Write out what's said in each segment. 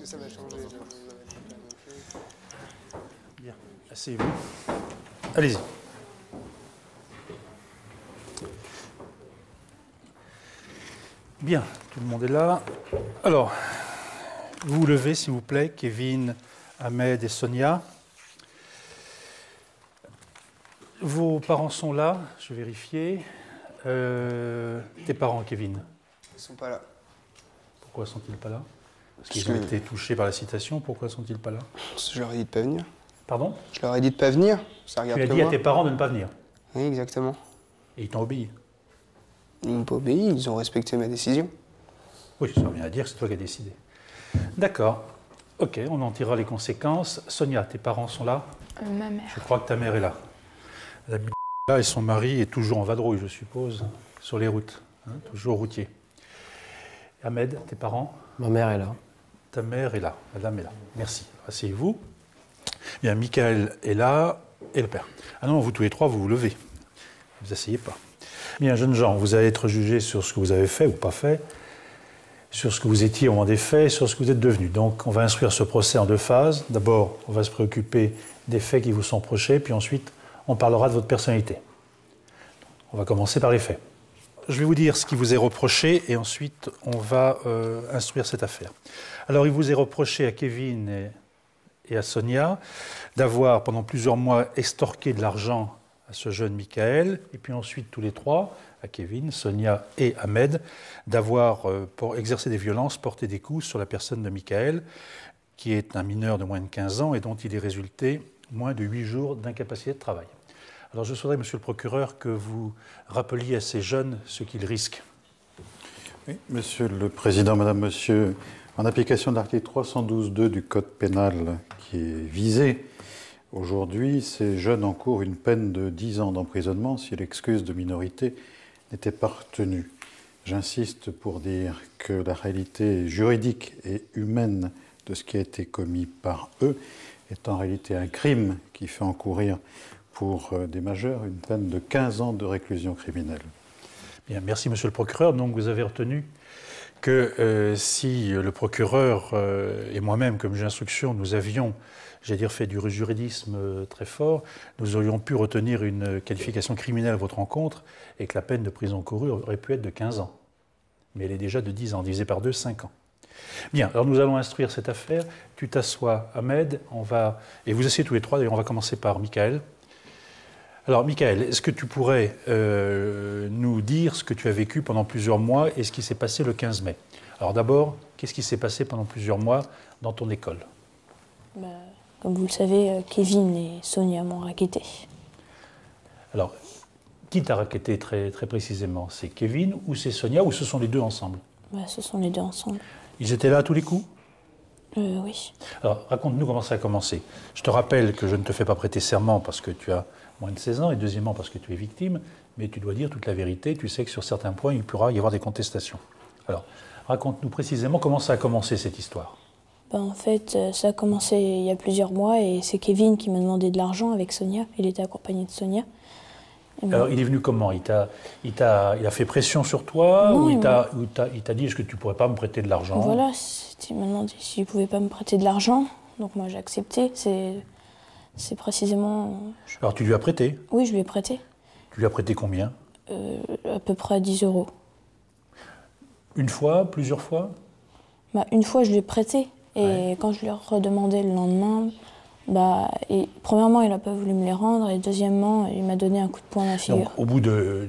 Ça va changer. Bien, asseyez-vous. Allez-y. Bien, tout le monde est là. Alors, vous vous levez, s'il vous plaît, Kevin, Ahmed et Sonia. Vos parents sont là, je vais vérifier. Tes parents, Kevin? Ils sont pas là. Pourquoi sont-ils pas là? Parce qu'ils ont été touchés par la citation, pourquoi sont-ils pas là? Je leur ai dit de pas venir. Pardon? Je leur ai dit de pas venir. Ça regarde Tu as que dit moi. à tes parents de ne pas venir. Oui, exactement. Et ils t'ont obéi. Ils m'ont pas obéi, ils ont respecté ma décision. Oui, ça revient à dire que c'est toi qui as décidé. D'accord. Ok, on en tirera les conséquences. Sonia, tes parents sont là? Ma mère. Je crois que ta mère est là. Elle habite là et son mari est toujours en vadrouille, je suppose, sur les routes, hein, toujours routier. Ahmed, tes parents? Ma mère est là. Ta mère est là, madame est là. Merci. Asseyez-vous. Bien, Michael est là et le père. Ah non, vous tous les trois, vous vous levez. Ne vous asseyez pas. Bien, jeunes gens, vous allez être jugés sur ce que vous avez fait ou pas fait, sur ce que vous étiez au moment des faits, sur ce que vous êtes devenus. Donc, on va instruire ce procès en deux phases. D'abord, on va se préoccuper des faits qui vous sont reprochés, puis ensuite, on parlera de votre personnalité. On va commencer par les faits. Je vais vous dire ce qui vous est reproché et ensuite, on va instruire cette affaire. Alors, il vous est reproché à Kevin et à Sonia d'avoir, pendant plusieurs mois, extorqué de l'argent à ce jeune Michael, et puis ensuite, tous les trois, à Kevin, Sonia et Ahmed, d'avoir exercé des violences, porté des coups sur la personne de Michael, qui est un mineur de moins de 15 ans et dont il est résulté moins de 8 jours d'incapacité de travail. Alors je souhaiterais, monsieur le procureur, que vous rappeliez à ces jeunes ce qu'ils risquent. Oui, monsieur le président, madame, monsieur, en application de l'article 312.2 du Code pénal qui est visé, aujourd'hui, ces jeunes encourent une peine de 10 ans d'emprisonnement si l'excuse de minorité n'était pas retenue. J'insiste pour dire que la réalité juridique et humaine de ce qui a été commis par eux est en réalité un crime qui fait encourir pour des majeurs une peine de 15 ans de réclusion criminelle. Bien, merci monsieur le procureur. Donc vous avez retenu que si le procureur et moi-même, comme juge d'instruction, nous avions, j'allais dire, fait du juridisme très fort, nous aurions pu retenir une qualification criminelle à votre encontre et que la peine de prison encourue aurait pu être de 15 ans. Mais elle est déjà de 10 ans, divisé par 2, 5 ans. Bien, alors nous allons instruire cette affaire. Tu t'assois, Ahmed, et vous asseyez tous les trois, d'ailleurs on va commencer par Michael. Alors, Michael, est-ce que tu pourrais nous dire ce que tu as vécu pendant plusieurs mois et ce qui s'est passé le 15 mai? Alors d'abord, qu'est-ce qui s'est passé pendant plusieurs mois dans ton école? Comme vous le savez, Kevin et Sonia m'ont racketté. Alors, qui t'a racketté très, très précisément? C'est Kevin ou c'est Sonia ou ce sont les deux ensemble? Ce sont les deux ensemble. Ils étaient là à tous les coups? Oui. Alors, raconte-nous comment ça a commencé. Je te rappelle que je ne te fais pas prêter serment parce que tu as moins de 16 ans, et deuxièmement parce que tu es victime, mais tu dois dire toute la vérité, tu sais que sur certains points, il pourra y avoir des contestations. Alors, raconte-nous précisément comment ça a commencé, cette histoire. En fait, ça a commencé il y a plusieurs mois, et c'est Kevin qui m'a demandé de l'argent avec Sonia. Il était accompagné de Sonia. Alors, il est venu comment? Il a fait pression sur toi? Non, ou il t'a dit, est-ce que tu ne pourrais pas me prêter de l'argent? Voilà, il m'a demandé s'il ne pouvait pas me prêter de l'argent, donc moi j'ai accepté. C'est précisément... Alors tu lui as prêté? Oui, je lui ai prêté. Tu lui as prêté combien? À peu près 10 €. Une fois? Plusieurs fois? Une fois, je lui ai prêté. Et quand je lui ai redemandé le lendemain, premièrement, il n'a pas voulu me les rendre. Et deuxièmement, il m'a donné un coup de poing à la figure. Donc, au bout de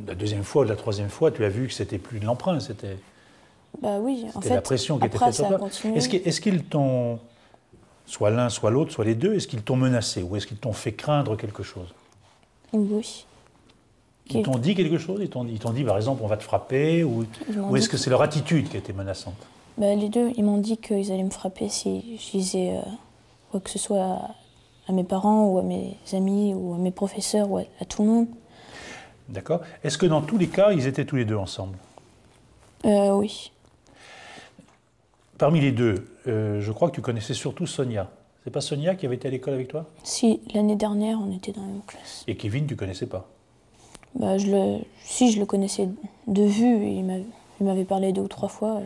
la deuxième fois, de la troisième fois, tu as vu que c'était plus de l'emprunt, c'était... Oui, en fait, la pression qui était faite sur toi. Est-ce qu'ils t'ont... Soit l'un, soit l'autre, soit les deux, est-ce qu'ils t'ont menacé ou est-ce qu'ils t'ont fait craindre quelque chose? Oui. Ils t'ont dit quelque chose? Ils t'ont dit, par exemple, on va te frapper? Ou est-ce que c'est leur attitude qui a été menaçante? Les deux, ils m'ont dit qu'ils allaient me frapper si je disais quoi que ce soit à mes parents ou à mes amis ou à mes professeurs ou à tout le monde. D'accord. Est-ce que dans tous les cas, ils étaient tous les deux ensemble? Oui. Parmi les deux, je crois que tu connaissais surtout Sonia. C'est pas Sonia qui avait été à l'école avec toi? Si, l'année dernière, on était dans la même classe. Et Kevin, tu connaissais pas? Si, je le connaissais de vue, il m'avait parlé 2 ou 3 fois.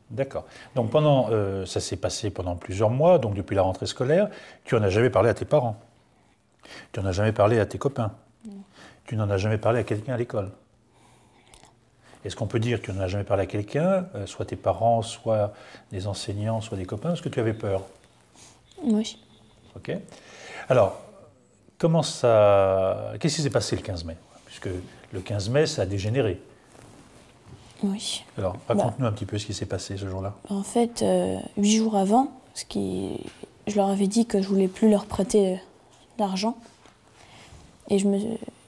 D'accord. Donc ça s'est passé pendant plusieurs mois, donc depuis la rentrée scolaire, tu n'en as jamais parlé à tes parents. Tu n'en as jamais parlé à tes copains. Non. Tu n'en as jamais parlé à quelqu'un à l'école. Est-ce qu'on peut dire que tu n'en as jamais parlé à quelqu'un, soit tes parents, soit des enseignants, soit des copains, parce que tu avais peur? Oui. Ok. Alors, qu'est-ce qui s'est passé le 15 mai? Puisque le 15 mai, ça a dégénéré. Oui. Alors, raconte-nous un petit peu ce qui s'est passé ce jour-là. En fait, 8 jours avant, je leur avais dit que je voulais plus leur prêter d'argent. Et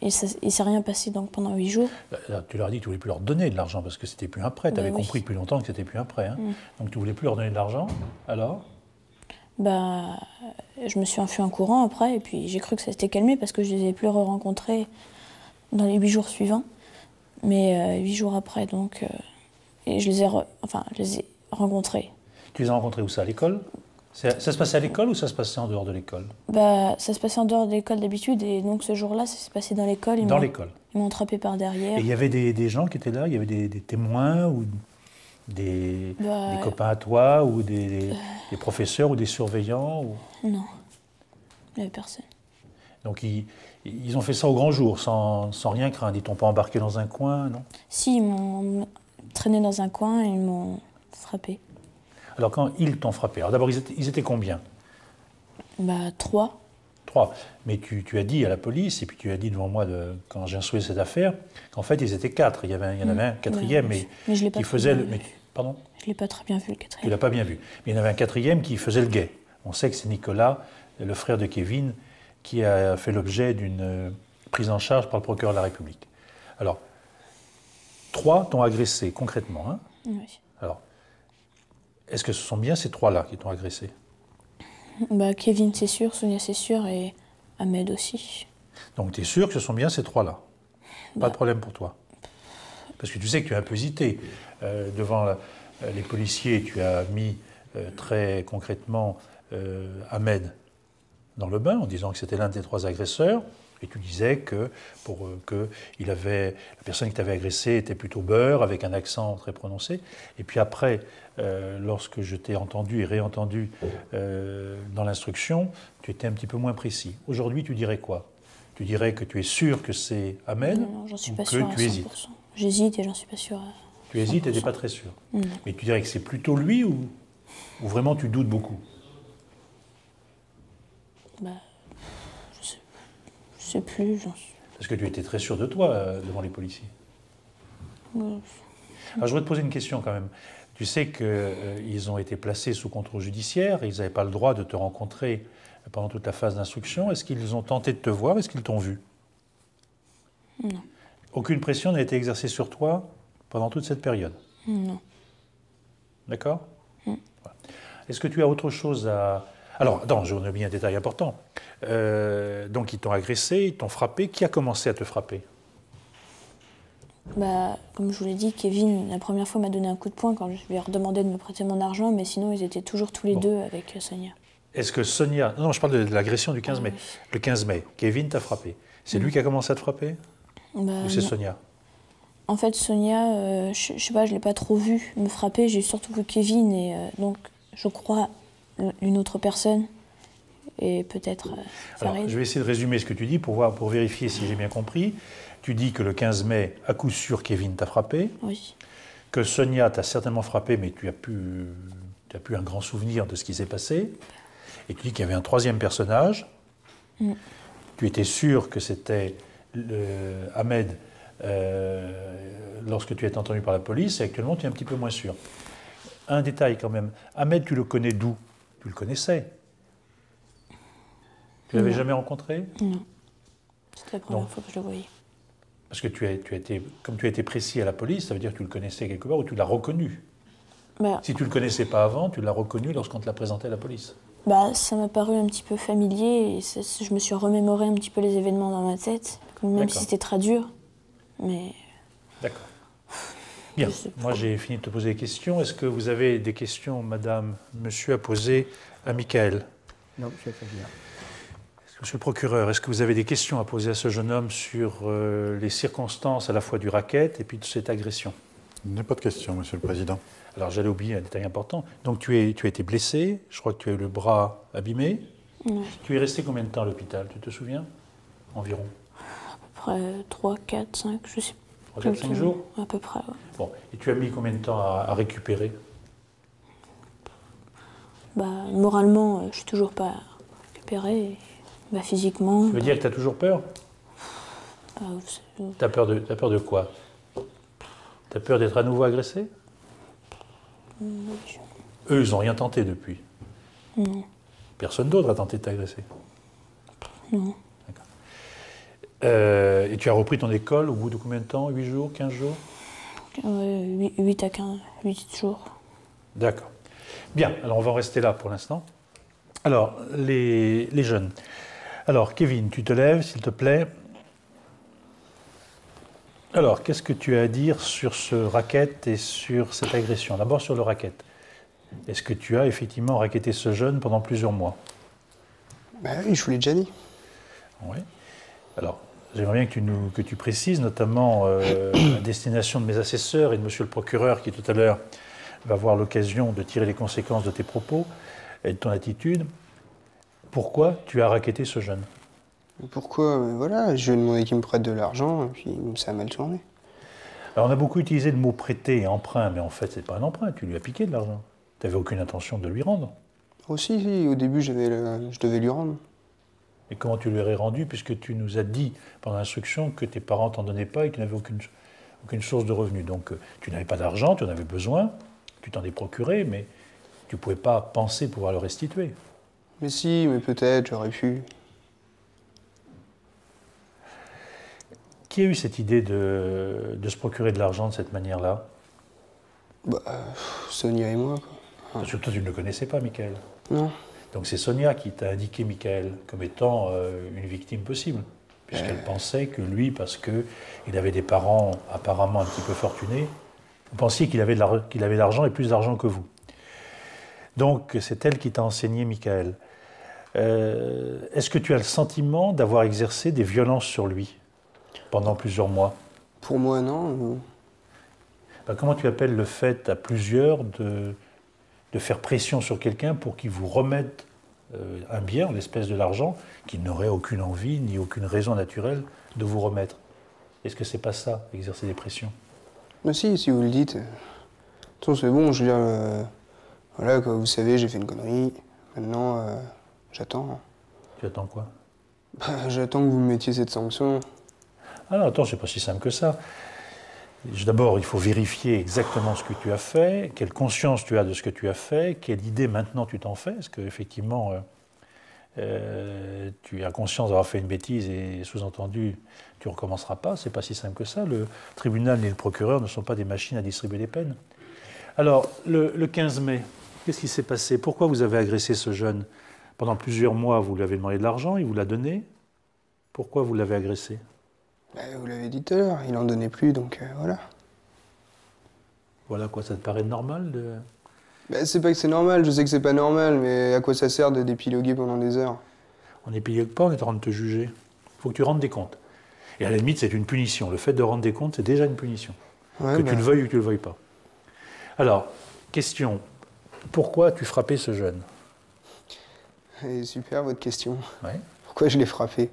il s'est rien passé donc pendant 8 jours. Là, tu leur as dit que tu ne voulais plus leur donner de l'argent parce que c'était plus un prêt. Tu avais compris depuis longtemps que c'était plus un prêt. Hein. Donc tu ne voulais plus leur donner de l'argent. Alors? Je me suis enfui en courant après et puis j'ai cru que ça s'était calmé parce que je les ai plus re-rencontrés dans les 8 jours suivants. Mais 8 jours après, donc, et je les ai rencontrés. Tu les as rencontrés où ça? À l'école? Ça se passait à l'école ou ça se passait en dehors de l'école? Ça se passait en dehors de l'école d'habitude et donc ce jour-là, ça s'est passé dans l'école. Dans l'école? Ils m'ont attrapé par derrière. Et il y avait des gens qui étaient là? Il y avait des témoins ou des copains à toi ou des professeurs ou des surveillants Non, il n'y avait personne. Donc ils ont fait ça au grand jour, sans rien craindre. Ils t'ont pas embarqué dans un coin, non? Si, ils m'ont traîné dans un coin et ils m'ont frappé. Alors quand ils t'ont frappé, alors d'abord ils étaient combien? 3. 3. Mais tu as dit à la police, et puis tu as dit devant moi quand j'ai instruit cette affaire, qu'en fait ils étaient 4. Il y en avait un quatrième, mais je l'ai pas qui faisait le... Pardon? Je ne l'ai pas très bien vu, le quatrième. Tu ne l'as pas bien vu. Mais il y en avait un quatrième qui faisait le guet. On sait que c'est Nicolas, le frère de Kevin, qui a fait l'objet d'une prise en charge par le procureur de la République. Alors, 3 t'ont agressé concrètement. Hein? Oui. Alors, est-ce que ce sont bien ces 3-là qui t'ont agressé? Kevin, c'est sûr, Sonia, c'est sûr, et Ahmed aussi. Donc, tu es sûr que ce sont bien ces 3-là? Pas de problème pour toi? Parce que tu sais que tu as un peu hésité. Devant les policiers, tu as mis très concrètement Ahmed dans le bain en disant que c'était l'un des 3 agresseurs. Et tu disais que la personne qui t'avait agressé était plutôt beurre, avec un accent très prononcé. Et puis après, lorsque je t'ai entendu et réentendu dans l'instruction, tu étais un petit peu moins précis. Aujourd'hui, tu dirais quoi? Tu dirais que tu es sûr que c'est Ahmed? Non, j'en suis pas sûre à 100%. Hésites? J'hésite et j'en suis pas sûre. Tu hésites et tu n'es pas très sûr. Non. Mais tu dirais que c'est plutôt lui ou vraiment tu doutes beaucoup? Je sais plus. Parce que tu étais très sûr de toi devant les policiers. Alors je voudrais te poser une question quand même. Tu sais qu'ils ont été placés sous contrôle judiciaire, ils n'avaient pas le droit de te rencontrer pendant toute la phase d'instruction. Est-ce qu'ils ont tenté de te voir? Est-ce qu'ils t'ont vu? Non. Aucune pression n'a été exercée sur toi pendant toute cette période? Non. D'accord? Voilà. Est-ce que tu as autre chose à... Alors, attends, j'ai oublié un détail important. Donc, ils t'ont agressé, ils t'ont frappé. Qui a commencé à te frapper? Comme je vous l'ai dit, Kevin, la première fois, m'a donné un coup de poing quand je lui ai redemandé de me prêter mon argent, mais sinon, ils étaient toujours tous les deux avec Sonia. Est-ce que Sonia... Non, je parle de l'agression du 15 mai. Oui. Le 15 mai, Kevin t'a frappé. C'est lui qui a commencé à te frapper? Ou c'est non. Sonia? En fait, Sonia, je sais pas, je l'ai pas trop vue me frapper. J'ai surtout vu Kevin et donc, je crois, une autre personne. Et peut-être Alors, je vais essayer de résumer ce que tu dis pour vérifier si j'ai bien compris. Tu dis que le 15 mai, à coup sûr, Kevin t'a frappé. Oui. Que Sonia t'a certainement frappé, mais tu as plus un grand souvenir de ce qui s'est passé. Et tu dis qu'il y avait un 3e personnage. Tu étais sûr que c'était Ahmed lorsque tu as été entendu par la police, et actuellement tu es un petit peu moins sûr. Un détail quand même. Ahmed, tu le connais d'où? Tu le connaissais? Tu l'avais jamais rencontré? Non. C'était la première fois que je le voyais. Parce que comme tu as été précis à la police, ça veut dire que tu le connaissais quelque part ou tu l'as reconnu. Si tu ne le connaissais pas avant, tu l'as reconnu lorsqu'on te l'a présenté à la police. Ça m'a paru un petit peu familier et je me suis remémoré un petit peu les événements dans ma tête, même si c'était très dur. Mais... D'accord. Bien, moi j'ai fini de te poser des questions. Est-ce que vous avez des questions, madame, monsieur, à poser à Michael? Non, je fais bien. Monsieur le procureur, est-ce que vous avez des questions à poser à ce jeune homme sur les circonstances à la fois du racket et puis de cette agression? Il n'y a pas de question, Monsieur le Président. Alors j'allais oublier un détail important. Donc tu as été blessé, je crois que tu as eu le bras abîmé. Ouais. Tu es resté combien de temps à l'hôpital, tu te souviens? Environ Après 3, 4, 5, je sais 3, 4, 5 jours? À peu près, ouais. Bon, et tu as mis combien de temps à récupérer? Bah, moralement, je suis toujours pas récupérée. Et, bah, physiquement. Tu veux dire que tu as toujours peur? T'as peur de quoi? T'as peur d'être à nouveau agressé? Eux, ils n'ont rien tenté depuis? Non. Personne d'autre a tenté de t'agresser? Non. D'accord. Et tu as repris ton école au bout de combien de temps? 8 jours? 15 jours? 8 à 15, 8 jours. D'accord. Bien, alors on va en rester là pour l'instant. Alors, les jeunes. Alors, Kevin, tu te lèves, s'il te plaît. Alors, qu'est-ce que tu as à dire sur ce racket et sur cette agression? D'abord sur le racket. Est-ce que tu as effectivement racketté ce jeune pendant plusieurs mois? Bah oui, je vous l'ai déjà dit. Oui. Alors, j'aimerais bien que tu précises, notamment à destination de mes assesseurs et de monsieur le procureur qui, tout à l'heure, va avoir l'occasion de tirer les conséquences de tes propos et de ton attitude. Pourquoi tu as racketté ce jeune? Pourquoi? Voilà, je lui ai demandé qu'il me prête de l'argent, et puis ça a mal tourné. Alors, on a beaucoup utilisé le mot prêter et emprunt, mais en fait, c'est pas un emprunt, tu lui as piqué de l'argent. Tu n'avais aucune intention de lui rendre. Aussi, si, au début, je devais lui rendre. Et comment tu lui aurais rendu, puisque tu nous as dit pendant l'instruction que tes parents t'en donnaient pas et que tu n'avais aucune source de revenus. Donc, tu n'avais pas d'argent, tu en avais besoin, tu t'en es procuré, mais tu ne pouvais pas penser pouvoir le restituer. Mais si, mais peut-être, j'aurais pu. Qui a eu cette idée de se procurer de l'argent de cette manière-là? Bah, Sonia et moi, quoi. Parce que toi, tu ne le connaissais pas, Michael. Non. Donc c'est Sonia qui t'a indiqué Michael comme étant une victime possible, puisqu'elle pensait que lui, parce qu'il avait des parents apparemment un petit peu fortunés, vous pensiez qu'il avait de l'argent et plus d'argent que vous. Donc c'est elle qui t'a enseigné Michael. Est-ce que tu as le sentiment d'avoir exercé des violences sur lui pendant plusieurs mois? Pour moi, non. Ben, comment tu appelles le fait à plusieurs de faire pression sur quelqu'un pour qu'il vous remette un bien, l'espèce de l'argent, qu'il n'aurait aucune envie ni aucune raison naturelle de vous remettre? Est-ce que c'est pas ça, exercer des pressions? Mais si vous le dites. De toute façon, c'est bon, je veux dire, voilà, quoi, vous savez, j'ai fait une connerie. Maintenant, j'attends. Tu attends quoi? Bah, j'attends que vous me mettiez cette sanction. Ah non, attends, c'est pas si simple que ça. D'abord, il faut vérifier exactement ce que tu as fait, quelle conscience tu as de ce que tu as fait, quelle idée maintenant tu t'en fais. Est-ce qu'effectivement, tu as conscience d'avoir fait une bêtise et sous-entendu, tu ne recommenceras pas? C'est pas si simple que ça. Le tribunal ni le procureur ne sont pas des machines à distribuer des peines. Alors, le 15 mai, qu'est-ce qui s'est passé? Pourquoi vous avez agressé ce jeune? Pendant plusieurs mois, vous lui avez demandé de l'argent, il vous l'a donné. Pourquoi vous l'avez agressé? Bah, vous l'avez dit tout à l'heure, il en donnait plus, donc voilà. Voilà quoi, ça te paraît normal de... Bah, c'est pas que c'est normal, je sais que c'est pas normal, mais à quoi ça sert de d'épiloguer pendant des heures? On n'épilogue pas, on est en train de te juger. Il faut que tu rendes des comptes. Et à la limite, c'est une punition. Le fait de rendre des comptes, c'est déjà une punition. Ouais, que bah, tu le veuilles ou que tu ne le veuilles pas. Alors, question. Pourquoi tu frappais ce jeune? et super votre question. Ouais. Pourquoi je l'ai frappé?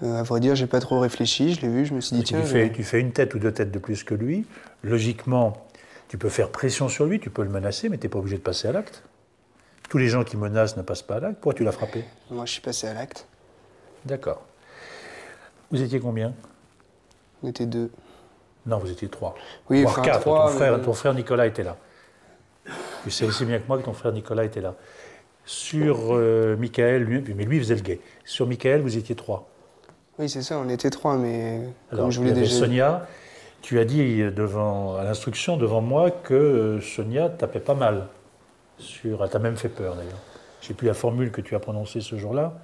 À vrai dire, j'ai pas trop réfléchi, je l'ai vu, je me suis dit tiens. Tu fais une tête ou deux têtes de plus que lui. Logiquement, tu peux faire pression sur lui, tu peux le menacer, mais tu n'es pas obligé de passer à l'acte. Tous les gens qui menacent ne passent pas à l'acte. Pourquoi tu l'as frappé? Moi, je suis passé à l'acte. D'accord. Vous étiez combien? On était 2. Non, vous étiez 3. Oui, Voire enfin 4. 3. Ton frère Nicolas était là. Tu sais aussi bien que moi que ton frère Nicolas était là. Sur Michael, mais lui, il faisait le guet. Sur Michael, vous étiez 3. Oui, c'est ça, on était 3, mais Alors, comme je vous l'ai déjà dit. Sonia, tu as dit à l'instruction devant moi que Sonia tapait pas mal. Elle t'a même fait peur d'ailleurs. Je ne sais plus la formule que tu as prononcée ce jour-là,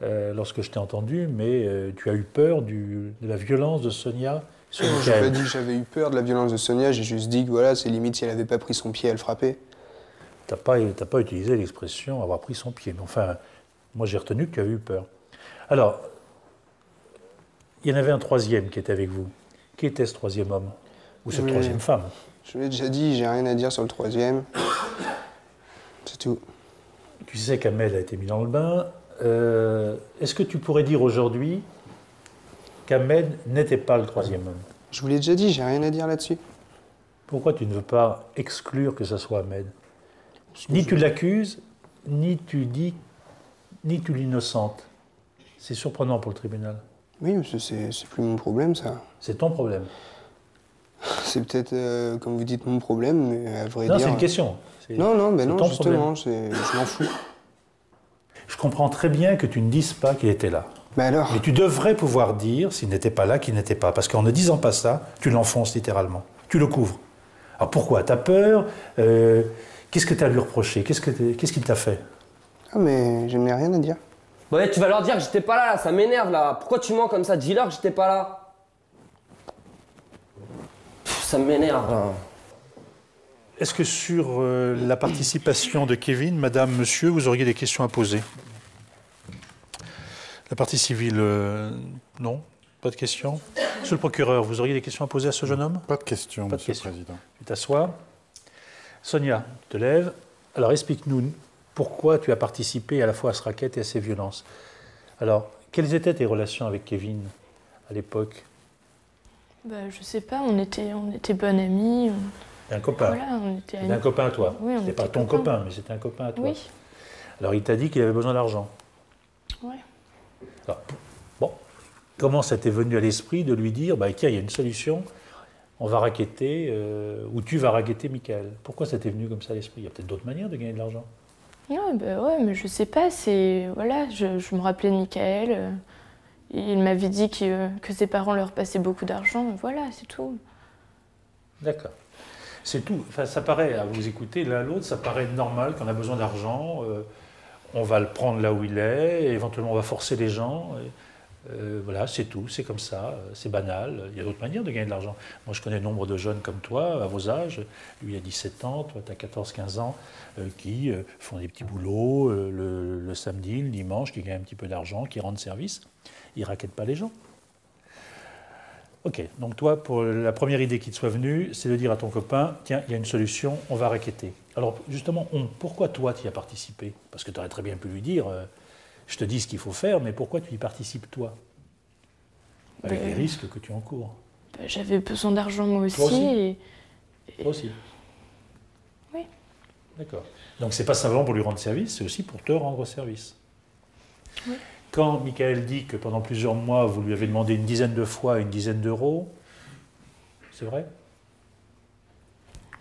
lorsque je t'ai entendu, mais tu as eu peur de la violence de Sonia sur J'ai Michael. pas dit que j'avais eu peur de la violence de Sonia, j'ai juste dit que voilà, c'est limite si elle avait pas pris son pied, elle frappait. T'as pas utilisé l'expression avoir pris son pied, mais enfin, moi j'ai retenu que tu avais eu peur. Alors, il y en avait un troisième qui était avec vous. Qui était ce troisième homme? Ou cette Oui. troisième femme. Je l'ai déjà dit, j'ai rien à dire sur le troisième. C'est tout. Tu sais qu'Ahmed a été mis dans le bain. Est-ce que tu pourrais dire aujourd'hui qu'Ahmed n'était pas le troisième homme? Je vous l'ai déjà dit, j'ai rien à dire là-dessus. Pourquoi tu ne veux pas exclure que ce soit Ahmed? Ni tu l'accuses, ni tu l'innocentes. C'est surprenant pour le tribunal. Oui, mais c'est plus mon problème, ça. C'est ton problème. C'est peut-être, comme vous dites, mon problème, mais à vrai Non, dire... c'est une question. Non, mais c'est non, ton justement, je m'en fous. Je comprends très bien que tu ne dises pas qu'il était là. Mais alors, Mais tu devrais pouvoir dire s'il n'était pas là, qu'il n'était pas. Parce qu'en ne disant pas ça, tu l'enfonces littéralement. Tu le couvres. Alors pourquoi? T'as peur? Qu'est-ce que tu as à lui reprocher? Qu'est-ce qu'il t'a fait? ah, mais je n'ai rien à dire. Ouais, tu vas leur dire que j'étais pas là, ça m'énerve là. Pourquoi tu mens comme ça? Dis-leur que j'étais pas là. Ça m'énerve là. Est-ce que sur la participation de Kevin, madame, monsieur, vous auriez des questions à poser? La partie civile, non? Pas de questions? Monsieur le procureur, vous auriez des questions à poser à ce jeune homme? Pas de questions, Pas de Monsieur questions. le Président. Tu t'assois. Sonia, tu te lèves. Alors explique-nous pourquoi tu as participé à la fois à ce racket et à ces violences. Alors, quelles étaient tes relations avec Kevin à l'époque? Je sais pas, on était bonnes amies. Un copain. Voilà, on était C'était un amis. copain à toi. Oui, on C'était pas était ton copains. copain, mais c'était un copain à toi. Oui, Alors il t'a dit qu'il avait besoin d'argent. ouais. Alors, bon, comment ça t'est venu à l'esprit de lui dire, bah, tiens, il y a une solution, on va racketter, ou tu vas racketter Michael? Pourquoi ça t'est venu comme ça à l'esprit? Il y a peut-être d'autres manières de gagner de l'argent. Ouais, mais je sais pas, voilà, je me rappelais de Michael. Il m'avait dit que ses parents leur passaient beaucoup d'argent. Voilà, c'est tout. D'accord. C'est tout. Enfin, ça paraît, à vous écouter l'un l'autre, ça paraît normal qu'on a besoin d'argent, on va le prendre là où il est, et éventuellement on va forcer les gens. Voilà, c'est tout, c'est comme ça, c'est banal. Il y a d'autres manières de gagner de l'argent. Moi, je connais nombre de jeunes comme toi, à vos âges, lui a 17 ans, toi tu as 14-15 ans, qui font des petits boulots le samedi, le dimanche, qui gagnent un petit peu d'argent, qui rendent service. Ils ne raquettent pas les gens. Ok, donc toi, pour la première idée qui te soit venue, c'est de dire à ton copain, tiens, il y a une solution, on va racketter. Alors justement, pourquoi toi tu y as participé? Parce que tu aurais très bien pu lui dire, je te dis ce qu'il faut faire, mais pourquoi tu y participes toi? Avec les risques que tu encours. J'avais besoin d'argent moi aussi. Toi aussi et Toi aussi? Oui. D'accord. Donc c'est pas simplement pour lui rendre service, c'est aussi pour te rendre service. Oui. Quand Michael dit que pendant plusieurs mois, vous lui avez demandé une dizaine de fois une dizaine d'euros, c'est vrai?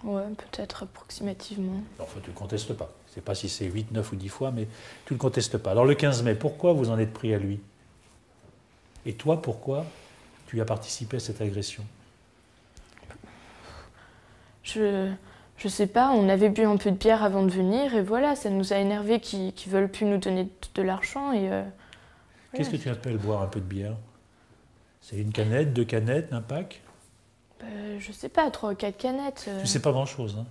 Ouais, peut-être approximativement. Enfin, tu ne le contestes pas. Je ne sais pas si c'est 8, 9 ou 10 fois, mais tu ne le contestes pas. Alors le 15 mai, pourquoi vous en êtes pris à lui? Et toi, pourquoi tu as participé à cette agression? Je sais pas, on avait bu un peu de bière avant de venir et voilà, ça nous a énervés qu'ils veulent plus nous donner de l'argent et Qu'est-ce que tu appelles boire un peu de bière? C'est une canette, 2 canettes, un pack? je sais pas, 3 ou 4 canettes. Tu sais pas grand-chose. Hein.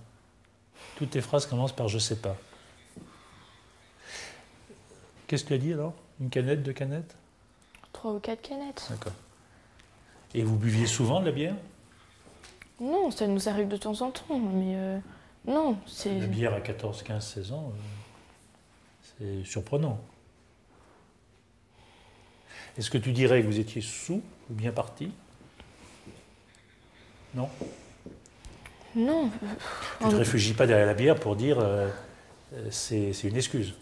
Toutes tes phrases commencent par « je sais pas ». Qu'est-ce que tu as dit alors? Une canette, 2 canettes? 3 ou 4 canettes. D'accord. Et vous buviez souvent de la bière? Non, ça nous arrive de temps en temps, mais non, c'est... La bière à 14, 15, 16 ans, c'est surprenant. Est-ce que tu dirais que vous étiez sous ou bien parti? Non? Non. Tu ne te réfugies pas derrière la bière pour dire c'est une excuse.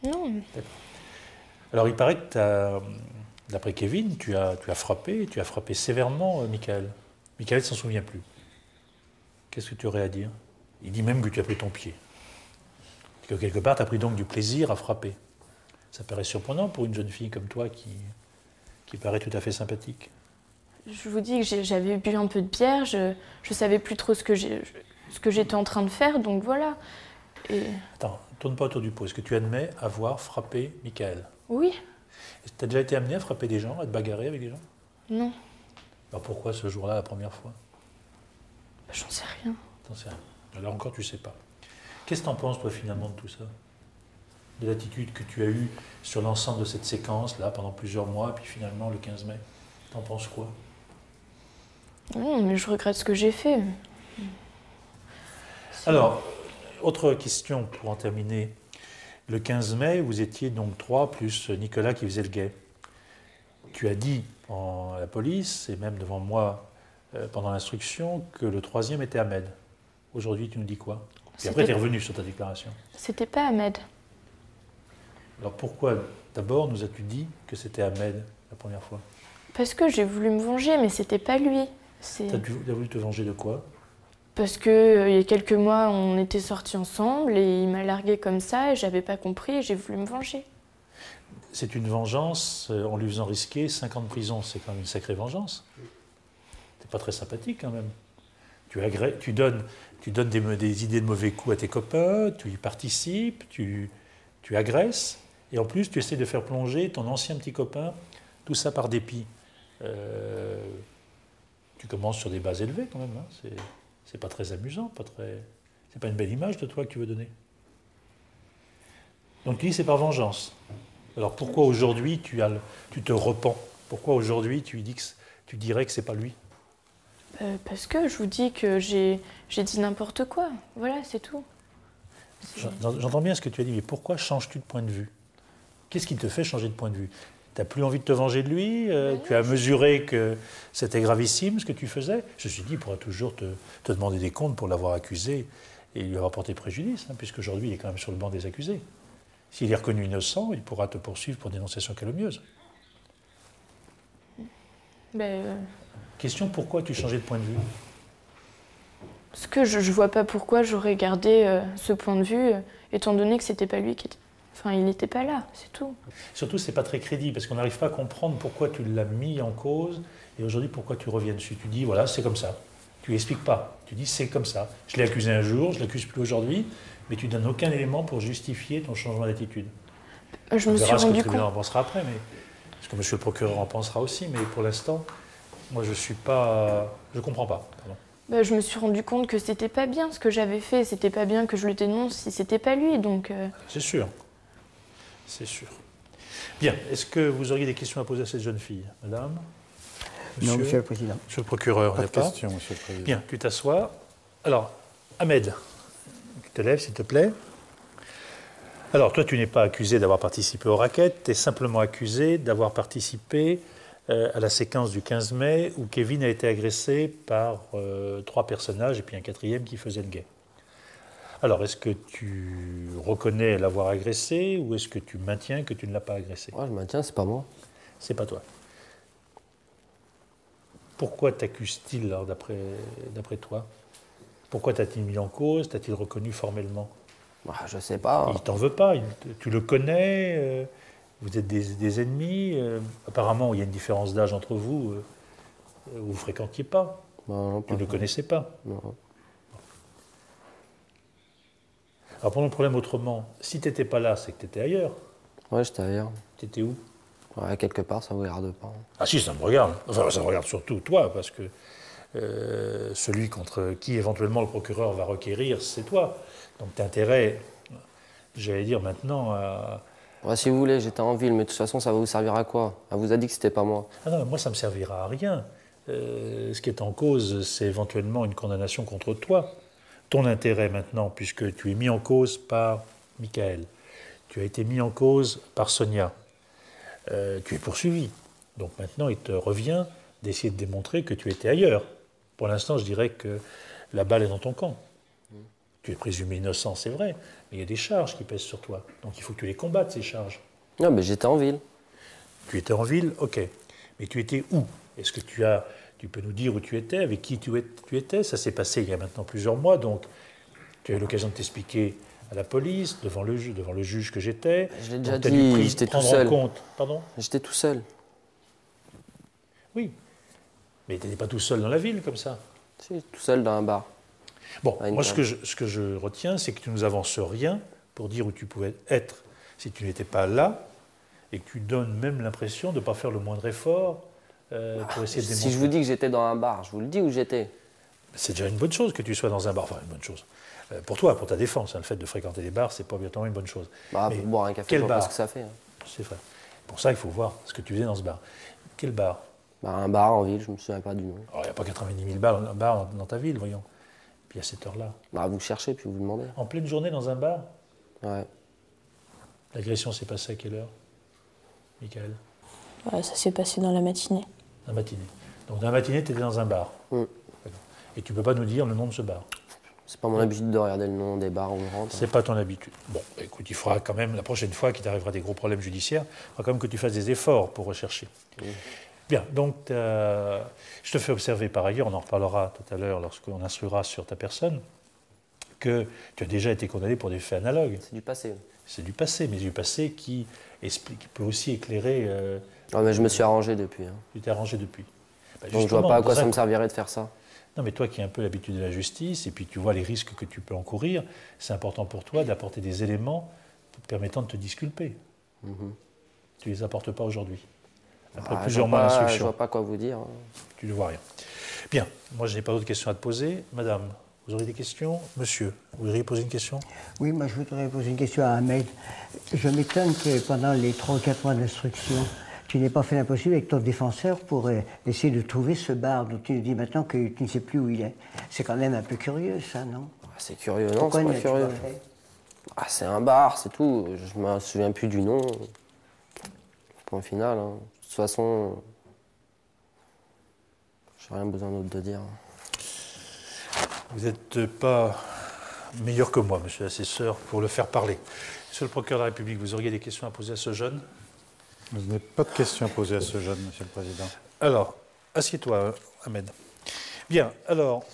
Non. Alors il paraît que d'après Kevin, tu as frappé sévèrement Michael. Michael ne s'en souvient plus. Qu'est-ce que tu aurais à dire? Il dit même que tu as pris ton pied. Que quelque part, tu as pris donc du plaisir à frapper. Ça paraît surprenant pour une jeune fille comme toi qui paraît tout à fait sympathique. Je vous dis que j'avais bu un peu de bière, je savais plus trop ce que j'étais en train de faire, donc voilà. Et... Attends, tourne pas autour du pot. Est-ce que tu admets avoir frappé Michael? Oui. Tu as déjà été amené à frapper des gens, à te bagarrer avec des gens? Non. Alors pourquoi ce jour-là, la première fois? J'en sais rien. T'en sais rien. Là encore, tu sais pas. Qu'est-ce que t'en penses, toi, finalement, de tout ça? De l'attitude que tu as eue sur l'ensemble de cette séquence, là, pendant plusieurs mois, puis finalement, le 15 mai. T'en penses quoi? Non, mais je regrette ce que j'ai fait. Alors, autre question pour en terminer. Le 15 mai, vous étiez donc 3 plus Nicolas qui faisait le guet. Tu as dit à la police, et même devant moi pendant l'instruction, que le 3e était Ahmed. Aujourd'hui, tu nous dis quoi? Et après, tu es revenu sur ta déclaration. C'était pas Ahmed. Alors pourquoi, d'abord, nous as-tu dit que c'était Ahmed la première fois? Parce que j'ai voulu me venger, mais c'était pas lui. Tu as voulu te venger de quoi? Parce que il y a quelques mois, on était sortis ensemble et il m'a largué comme ça et j'avais pas compris et j'ai voulu me venger. C'est une vengeance en lui faisant risquer 5 ans de prison. C'est quand même une sacrée vengeance. C'est pas très sympathique quand même. Tu donnes des idées de mauvais coups à tes copains, tu y participes, tu agresses, et en plus tu essaies de faire plonger ton ancien petit copain, tout ça par dépit. Tu commences sur des bases élevées quand même. Hein. C'est pas très amusant, c'est pas une belle image de toi que tu veux donner. Donc tu dis c'est par vengeance. Alors pourquoi aujourd'hui tu te repens? Pourquoi aujourd'hui tu dirais que c'est pas lui? Parce que je vous dis que j'ai dit n'importe quoi. Voilà, c'est tout. J'entends bien ce que tu as dit, mais pourquoi changes-tu de point de vue? Qu'est-ce qui te fait changer de point de vue? Tu n'as plus envie de te venger de lui? Tu as mesuré que c'était gravissime ce que tu faisais? Je me suis dit, il pourra toujours te demander des comptes pour l'avoir accusé et lui avoir porté préjudice, hein, puisqu'aujourd'hui il est quand même sur le banc des accusés. S'il est reconnu innocent, il pourra te poursuivre pour dénonciation calomnieuse. Question, pourquoi tu changeais de point de vue? Parce que je ne vois pas pourquoi j'aurais gardé ce point de vue, étant donné que c'était pas lui qui était... Enfin, il n'était pas là, c'est tout. Surtout, c'est pas très crédible, parce qu'on n'arrive pas à comprendre pourquoi tu l'as mis en cause, et aujourd'hui, pourquoi tu reviens dessus. Tu dis, voilà, c'est comme ça. Tu expliques pas. Tu dis, c'est comme ça. Je l'ai accusé un jour, je l'accuse plus aujourd'hui, mais tu donnes aucun élément pour justifier ton changement d'attitude. Je me suis rendu compte... On verra ce que le tribunal en pensera après, mais... Parce que monsieur le procureur en pensera aussi, mais pour l'instant, moi, je comprends pas. Pardon. Je me suis rendu compte que c'était pas bien ce que j'avais fait. C'était pas bien que je le dénonce si c'était pas lui, donc... C'est sûr. C'est sûr. Bien. Est-ce que vous auriez des questions à poser à cette jeune fille, madame? Non, monsieur le Président. Monsieur le procureur, Pas de questions, monsieur le Président. Bien, tu t'assois. Alors, Ahmed, tu te lèves, s'il te plaît. Alors, toi, tu n'es pas accusé d'avoir participé au racket, tu es simplement accusé d'avoir participé à la séquence du 15 mai où Kevin a été agressé par 3 personnages et puis un 4e qui faisait le guet. Alors, est-ce que tu reconnais l'avoir agressé ou est-ce que tu maintiens que tu ne l'as pas agressé? Ouais, je maintiens, c'est pas moi. C'est pas toi. Pourquoi t'accuse-t-il alors d'après toi? Pourquoi t'a-t-il mis en cause? T'a-t-il reconnu formellement? Je sais pas. Il t'en veut pas. Tu le connais. Vous êtes des ennemis. Apparemment, il y a une différence d'âge entre vous. Vous ne fréquentiez pas. Non, Tu ne le connaissais pas. Non. Alors, prenons le problème autrement. Si tu n'étais pas là, c'est que tu étais ailleurs. Ouais, j'étais ailleurs. Tu étais où? Ouais, quelque part, ça vous regarde pas. Ah si, ça me regarde. Enfin, ça me regarde surtout toi, parce que celui contre qui éventuellement le procureur va requérir, c'est toi. Donc tu as intérêt, j'allais dire maintenant, à... Ouais, si vous voulez, j'étais en ville, mais de toute façon, ça va vous servir à quoi? Elle vous a dit que c'était pas moi. Ah non, moi, ça ne me servira à rien. Ce qui est en cause, c'est éventuellement une condamnation contre toi. Ton intérêt maintenant, puisque tu es mis en cause par Michael, tu as été mis en cause par Sonia, tu es poursuivi. Donc maintenant, il te revient d'essayer de démontrer que tu étais ailleurs. Pour l'instant, je dirais que la balle est dans ton camp. Tu es présumé innocent, c'est vrai, mais il y a des charges qui pèsent sur toi. Donc il faut que tu les combattes, ces charges. Non, mais j'étais en ville. Tu étais en ville, ok. Mais tu étais où? Est-ce que tu peux nous dire où tu étais, avec qui tu étais? Ça s'est passé il y a maintenant plusieurs mois, donc tu as eu l'occasion de t'expliquer à la police, devant le juge que j'étais. Je l'ai déjà dit, j'étais tout seul. Pardon? J'étais tout seul. Oui, mais tu n'étais pas tout seul dans la ville comme ça. Si, tout seul dans un bar. Bon, moi ce que je retiens, c'est que tu nous avances rien pour dire où tu pouvais être si tu n'étais pas là, et que tu donnes même l'impression de ne pas faire le moindre effort pour essayer de démontrer. Si je vous dis que j'étais dans un bar, je vous le dis où j'étais. C'est déjà une bonne chose que tu sois dans un bar, enfin une bonne chose. Pour toi, pour ta défense, hein, le fait de fréquenter les bars, c'est pas obligatoirement une bonne chose. Pour boire un café, je vois pas ce que ça fait. C'est vrai. Pour ça, il faut voir ce que tu faisais dans ce bar. Quel bar? Bah, un bar en ville, je me souviens pas du nom. Alors, il n'y a pas 90 000 bars dans ta ville, voyons. Puis à cette heure-là. Bah, vous cherchez, puis vous demandez. En pleine journée dans un bar, Ouais. l'agression s'est passée à quelle heure, Michael? Ouais, ça s'est passé dans la matinée. Dans la matinée. Donc dans la matinée, tu étais dans un bar. Mm. D'accord. Et tu ne peux pas nous dire le nom de ce bar. C'est pas mon habitude de regarder le nom des bars où on rentre. C'est pas ton habitude. Bon, écoute, il faudra quand même, la prochaine fois qu'il t'arrivera des gros problèmes judiciaires, il faudra quand même que tu fasses des efforts pour rechercher. Bien, donc je te fais observer par ailleurs, on en reparlera tout à l'heure lorsqu'on instruira sur ta personne, que tu as déjà été condamné pour des faits analogues. C'est du passé. C'est du passé, mais du passé qui peut aussi éclairer... Ah, mais je me suis arrangé depuis. Hein. Tu t'es arrangé depuis. Bah, Donc je vois pas à quoi ça me servirait de faire ça. Non, mais toi qui as un peu l'habitude de la justice, et puis tu vois les risques que tu peux encourir, c'est important pour toi d'apporter des éléments permettant de te disculper. Tu ne les apportes pas aujourd'hui. Après plusieurs mois Je d'instruction. vois pas quoi vous dire. Tu ne vois rien. Bien, moi je n'ai pas d'autres questions à te poser. Madame, vous aurez des questions? Monsieur, vous voudriez poser une question? Oui, moi je voudrais poser une question à Ahmed. Je m'étonne que pendant les 3 ou 4 mois d'instruction, tu n'aies pas fait l'impossible avec ton défenseur pour essayer de trouver ce bar dont tu nous dis maintenant que tu ne sais plus où il est. C'est quand même un peu curieux, ça, non? C'est curieux, non? Pourquoi C'est pas n'y as-tu curieux. pas fait? Ah, c'est un bar, c'est tout. Je me souviens plus du nom. Point final. Hein. De toute façon, j'ai rien besoin d'autre de dire. Vous n'êtes pas meilleur que moi, monsieur l'assesseur, pour le faire parler. Monsieur le procureur de la République, vous auriez des questions à poser à ce jeune? Je n'ai pas de questions à poser à ce jeune, Monsieur le Président. Alors, assieds-toi, Ahmed. Bien, alors,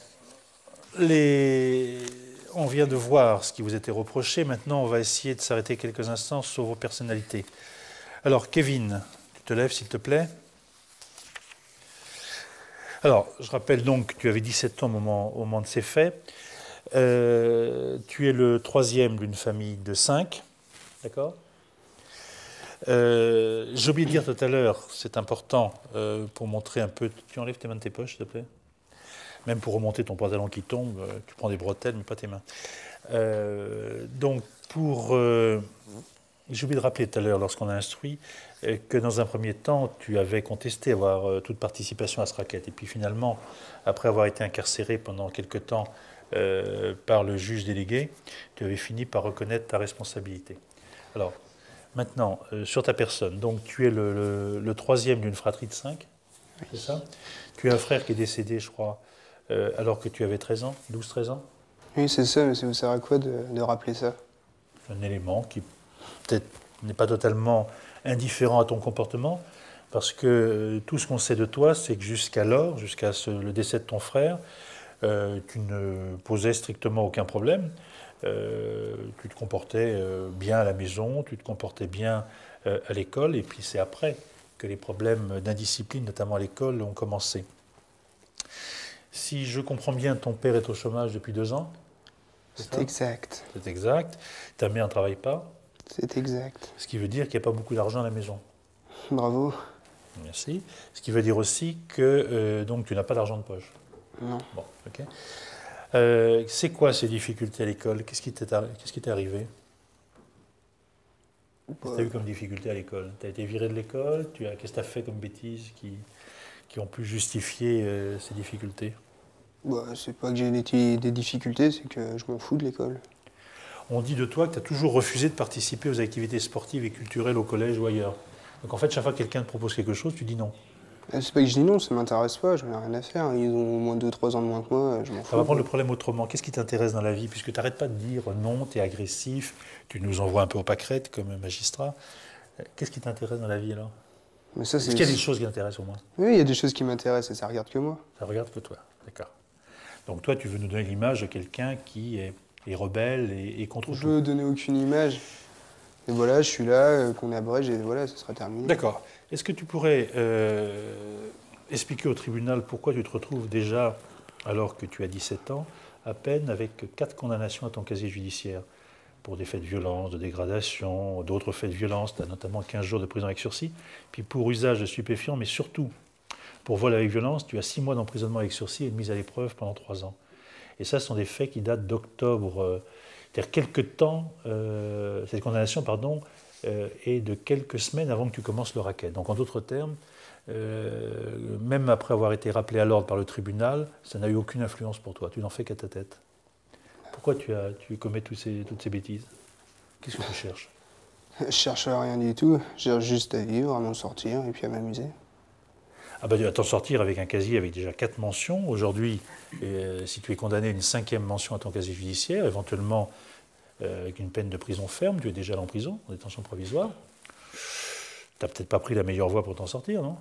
on vient de voir ce qui vous était reproché. Maintenant, on va essayer de s'arrêter quelques instants sur vos personnalités. Alors, Kevin, tu te lèves, s'il te plaît. Alors, je rappelle donc que tu avais 17 ans au moment de ces faits. Tu es le 3e d'une famille de 5, d'accord? J'ai oublié de dire tout à l'heure, c'est important pour montrer un peu... Tu enlèves tes mains de tes poches, s'il te plaît? Même pour remonter ton pantalon qui tombe, tu prends des bretelles, mais pas tes mains. Donc, j'ai oublié de rappeler tout à l'heure, lorsqu'on a instruit, que dans un premier temps, tu avais contesté avoir toute participation à ce racket. Et puis finalement, après avoir été incarcéré pendant quelque temps par le juge délégué, tu avais fini par reconnaître ta responsabilité. Alors, maintenant, sur ta personne, donc tu es le 3e d'une fratrie de 5, oui. C'est ça? Tu as un frère qui est décédé, je crois, alors que tu avais 13 ans, 12-13 ans? Oui, c'est ça, mais ça vous sert à quoi de rappeler ça? Un élément qui peut-être n'est pas totalement indifférent à ton comportement, parce que tout ce qu'on sait de toi, c'est que jusqu'alors, jusqu'à le décès de ton frère, tu ne posais strictement aucun problème. Tu te comportais bien à la maison, tu te comportais bien à l'école, et puis c'est après que les problèmes d'indiscipline, notamment à l'école, ont commencé. Si je comprends bien, ton père est au chômage depuis 2 ans? C'est exact. C'est exact. Ta mère ne travaille pas? C'est exact. Ce qui veut dire qu'il n'y a pas beaucoup d'argent à la maison. Bravo. Merci. Ce qui veut dire aussi que donc tu n'as pas d'argent de poche. Non. Bon, ok. C'est quoi ces difficultés à l'école? Qu'est-ce qui t'est arrivé? Qu'est-ce que tu as eu comme difficulté à l'école? Tu as été viré de l'école? Qu'est-ce que tu as fait comme bêtises qui ont pu justifier ces difficultés? Bah, c'est pas que j'ai des difficultés, c'est que je m'en fous de l'école. On dit de toi que tu as toujours refusé de participer aux activités sportives et culturelles au collège ou ailleurs. Donc en fait, chaque fois que quelqu'un te propose quelque chose, tu dis non. C'est pas que je dis non, ça m'intéresse pas, j'en ai rien à faire. Ils ont au moins 2-3 ans de moins que moi, je m'en fous. On va prendre le problème autrement. Qu'est-ce qui t'intéresse dans la vie? Puisque tu n'arrêtes pas de dire non, tu es agressif, tu nous envoies un peu aux pâquerettes comme magistrat. Qu'est-ce qui t'intéresse dans la vie alors? Mais ça, Est-ce qu'il y a des choses qui t'intéressent au moins? Oui, il y a des choses qui m'intéressent et ça regarde que moi. Ça regarde que toi, d'accord. Donc toi, tu veux nous donner l'image de quelqu'un qui est rebelle et contre tout. Je veux donner aucune image. Et voilà, je suis là, qu'on abrège et voilà, ça sera terminé. D'accord. Est-ce que tu pourrais expliquer au tribunal pourquoi tu te retrouves déjà, alors que tu as 17 ans, à peine avec 4 condamnations à ton casier judiciaire pour des faits de violence, de dégradation, d'autres faits de violence, tu as notamment 15 jours de prison avec sursis, puis pour usage de stupéfiants, mais surtout pour vol avec violence, tu as 6 mois d'emprisonnement avec sursis et une mise à l'épreuve pendant 3 ans. Et ça, ce sont des faits qui datent d'octobre, c'est-à-dire quelques temps, cette condamnation, pardon, est de quelques semaines avant que tu commences le racket. Donc en d'autres termes, même après avoir été rappelé à l'ordre par le tribunal, ça n'a eu aucune influence pour toi. Tu n'en fais qu'à ta tête. Pourquoi tu commets toutes ces bêtises? Qu'est-ce que tu cherches? Je cherche à rien du tout. Je cherche juste à vivre, à m'en sortir et puis à m'amuser. Ah bah, tu vas t'en sortir avec un casier avec déjà 4 mentions. Aujourd'hui, si tu es condamné à une 5e mention à ton casier judiciaire, éventuellement avec une peine de prison ferme, tu es déjà allé en prison, en détention provisoire. Tu n'as peut-être pas pris la meilleure voie pour t'en sortir, non?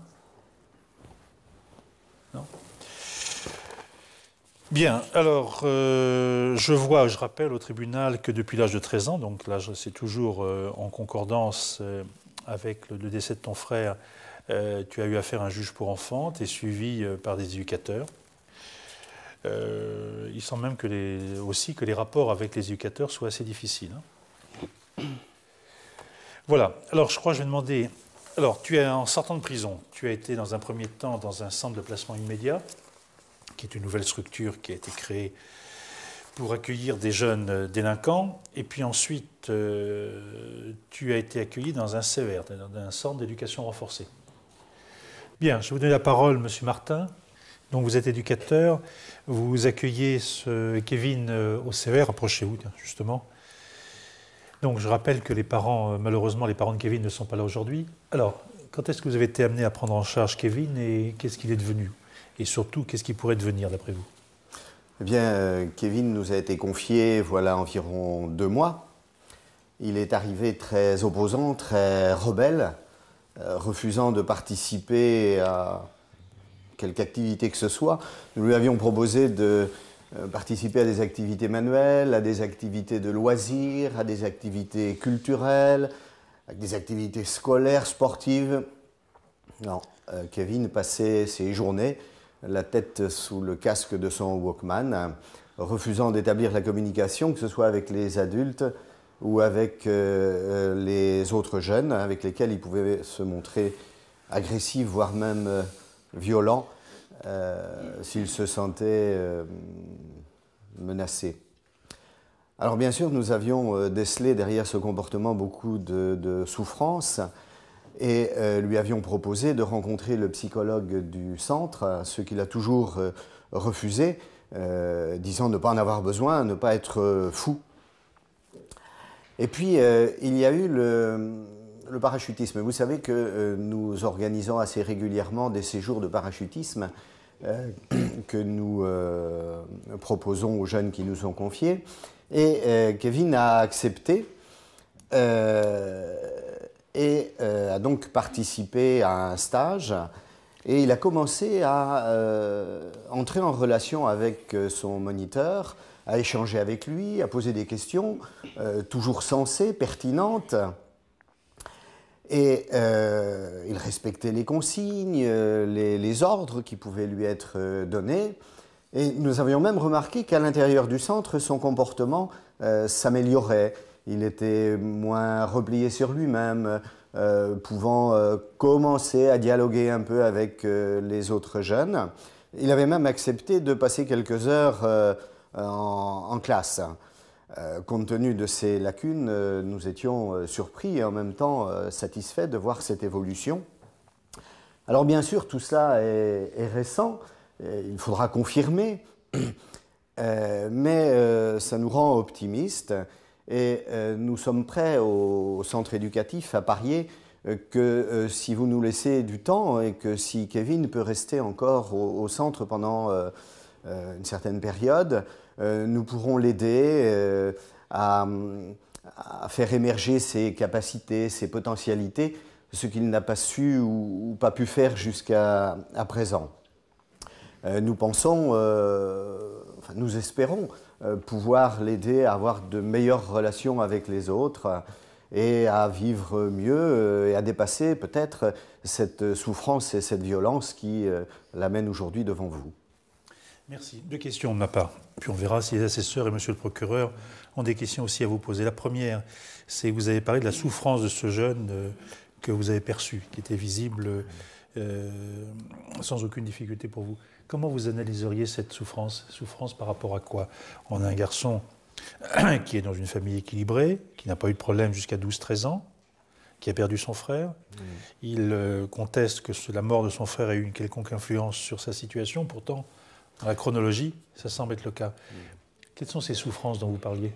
Non? Bien, alors, je rappelle au tribunal que depuis l'âge de 13 ans, donc là c'est toujours en concordance avec le décès de ton frère, tu as eu affaire à un juge pour enfants, tu es suivi par des éducateurs. Il semble même aussi que les rapports avec les éducateurs soient assez difficiles. Hein. Voilà, alors je crois que je vais demander... Alors, en sortant de prison, tu as été dans un premier temps dans un centre de placement immédiat, qui est une nouvelle structure qui a été créée pour accueillir des jeunes délinquants. Et puis ensuite, tu as été accueilli dans un CER, dans un centre d'éducation renforcée. Bien, je vais vous donner la parole, Monsieur Martin. Donc vous êtes éducateur, vous accueillez Kevin au CER, approchez-vous justement. Donc je rappelle que les parents, malheureusement les parents de Kevin ne sont pas là aujourd'hui. Alors, quand est-ce que vous avez été amené à prendre en charge Kevin et qu'est-ce qu'il est devenu? Et surtout, qu'est-ce qu'il pourrait devenir d'après vous? Eh bien, Kevin nous a été confié voilà environ 2 mois. Il est arrivé très opposant, très rebelle, refusant de participer à quelque activité que ce soit. Nous lui avions proposé de participer à des activités manuelles, à des activités de loisirs, à des activités culturelles, à des activités scolaires, sportives. Non, Kevin passait ses journées la tête sous le casque de son Walkman, refusant d'établir la communication, que ce soit avec les adultes ou avec les autres jeunes, avec lesquels il pouvait se montrer agressif, voire même violent, s'il se sentait menacé. Alors bien sûr, nous avions décelé derrière ce comportement beaucoup de souffrance, et lui avions proposé de rencontrer le psychologue du centre, ce qu'il a toujours refusé, disant ne pas en avoir besoin, ne pas être fou. Et puis, il y a eu le parachutisme. Vous savez que nous organisons assez régulièrement des séjours de parachutisme que nous proposons aux jeunes qui nous sont confiés. Et Kevin a accepté et a donc participé à un stage, et il a commencé à entrer en relation avec son moniteur, à échanger avec lui, à poser des questions, toujours sensées, pertinentes. Et il respectait les consignes, les ordres qui pouvaient lui être donnés. Et nous avions même remarqué qu'à l'intérieur du centre, son comportement s'améliorait. Il était moins replié sur lui-même, pouvant commencer à dialoguer un peu avec les autres jeunes. Il avait même accepté de passer quelques heures en classe. Compte tenu de ces lacunes, nous étions surpris et en même temps satisfaits de voir cette évolution. Alors bien sûr, tout cela est récent, il faudra confirmer, mais ça nous rend optimistes. Et nous sommes prêts au centre éducatif à parier que si vous nous laissez du temps et que si Kevin peut rester encore au centre pendant une certaine période, nous pourrons l'aider à faire émerger ses capacités, ses potentialités, ce qu'il n'a pas su ou pas pu faire jusqu'à présent. Nous pensons, enfin nous espérons, pouvoir l'aider à avoir de meilleures relations avec les autres et à vivre mieux et à dépasser peut-être cette souffrance et cette violence qui l'amène aujourd'hui devant vous. Merci. 2 questions de ma part. Puis on verra si les assesseurs et monsieur le procureur ont des questions aussi à vous poser. La première, c'est que vous avez parlé de la souffrance de ce jeune que vous avez perçu, qui était visible sans aucune difficulté pour vous. Comment vous analyseriez cette souffrance? Souffrance par rapport à quoi? On a un garçon qui est dans une famille équilibrée, qui n'a pas eu de problème jusqu'à 12-13 ans, qui a perdu son frère. Il conteste que la mort de son frère ait eu une quelconque influence sur sa situation. Pourtant, dans la chronologie, ça semble être le cas. Quelles sont ces souffrances dont vous parliez?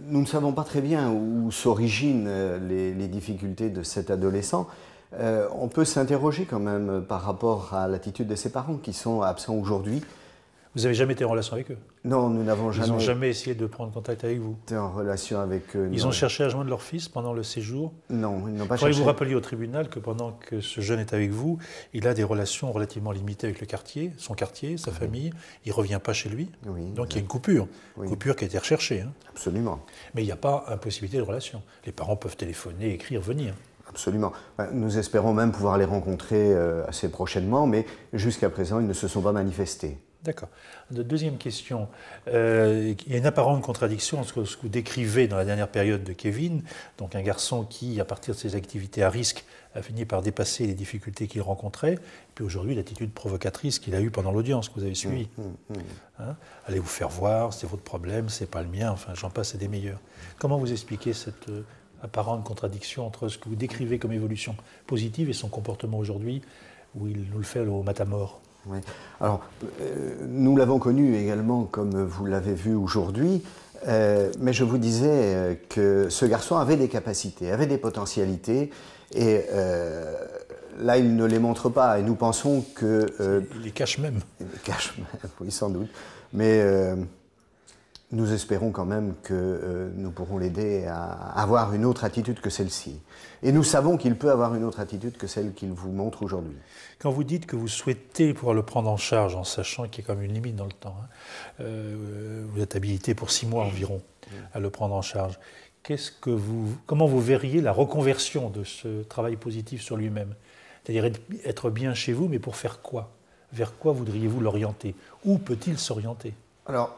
Nous ne savons pas très bien où s'originent les difficultés de cet adolescent. On peut s'interroger quand même par rapport à l'attitude de ses parents qui sont absents aujourd'hui. Vous n'avez jamais été en relation avec eux? Non, nous n'avons Ils n'ont jamais jamais essayé de prendre contact avec vous? été en relation avec eux. Ils non. ont cherché à joindre leur fils pendant le séjour? Non, ils n'ont pas Il faudrait que cherché. vous rappeliez au tribunal que pendant que ce jeune est avec vous, il a des relations relativement limitées avec le quartier, son quartier, sa famille. Il ne revient pas chez lui. Oui, Donc il y a une coupure. Oui. Coupure qui a été recherchée. Hein. Absolument. Mais il n'y a pas impossibilité de relation. Les parents peuvent téléphoner, écrire, venir. Absolument. Nous espérons même pouvoir les rencontrer assez prochainement, mais jusqu'à présent, ils ne se sont pas manifestés. D'accord. Deuxième question. Il y a une apparente contradiction entre ce que vous décrivez dans la dernière période de Kevin, donc un garçon qui, à partir de ses activités à risque, a fini par dépasser les difficultés qu'il rencontrait, et puis aujourd'hui l'attitude provocatrice qu'il a eue pendant l'audience que vous avez suivie. Hein? Allez vous faire voir, c'est votre problème, c'est pas le mien, enfin j'en passe et des meilleurs. Comment vous expliquez cette apparente contradiction entre ce que vous décrivez comme évolution positive et son comportement aujourd'hui, où il nous le fait au matamor? Oui. Alors, nous l'avons connu également, comme vous l'avez vu aujourd'hui, mais je vous disais que ce garçon avait des capacités, avait des potentialités, et là, il ne les montre pas, et nous pensons que... il les cache même. Il les cache même, oui, sans doute. Mais nous espérons quand même que nous pourrons l'aider à avoir une autre attitude que celle-ci. Et nous savons qu'il peut avoir une autre attitude que celle qu'il vous montre aujourd'hui. Quand vous dites que vous souhaitez pouvoir le prendre en charge, en sachant qu'il y a quand même une limite dans le temps, hein, vous êtes habilité pour 6 mois environ à le prendre en charge, comment vous verriez la reconversion de ce travail positif sur lui-même? C'est-à-dire être bien chez vous, mais pour faire quoi? Vers quoi voudriez-vous l'orienter? Où peut-il s'orienter? Alors,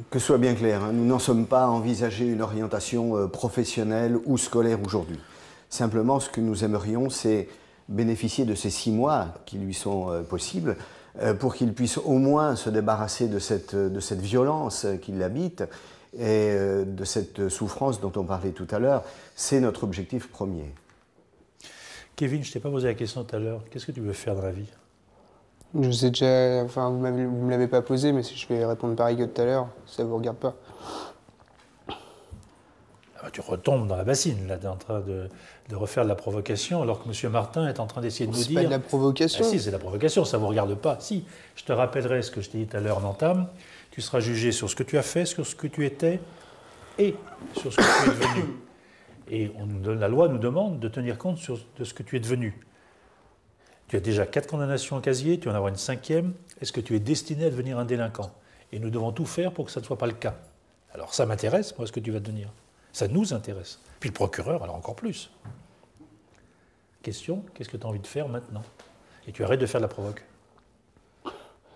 que ce soit bien clair, hein, nous n'en sommes pas à envisager une orientation professionnelle ou scolaire aujourd'hui. Simplement, ce que nous aimerions, c'est bénéficier de ces 6 mois qui lui sont possibles pour qu'il puisse au moins se débarrasser de cette violence qui l'habite et de cette souffrance dont on parlait tout à l'heure. C'est notre objectif premier. Kevin, je ne t'ai pas posé la question tout à l'heure. Qu'est-ce que tu veux faire dans la vie? Je sais déjà, enfin vous ne me l'avez pas posé, mais si je vais répondre pareil que tout à l'heure, ça ne vous regarde pas. Ah bah, tu retombes dans la bassine, là, tu es en train de refaire de la provocation, alors que M. Martin est en train d'essayer de nous dire... C'est pas de la provocation. Ah, si, c'est de la provocation, ça ne vous regarde pas. Si, je te rappellerai ce que je t'ai dit tout à l'heure en entame, tu seras jugé sur ce que tu as fait, sur ce que tu étais et sur ce que tu es devenu. Et la loi nous demande de tenir compte de ce que tu es devenu. Tu as déjà 4 condamnations au casier, tu vas en avoir une 5e. Est-ce que tu es destiné à devenir un délinquant? Et nous devons tout faire pour que ça ne soit pas le cas. Alors ça m'intéresse, moi, ce que tu vas devenir. Ça nous intéresse. Puis le procureur, alors encore plus. Question, qu'est-ce que tu as envie de faire maintenant? Et tu arrêtes de faire de la provoque.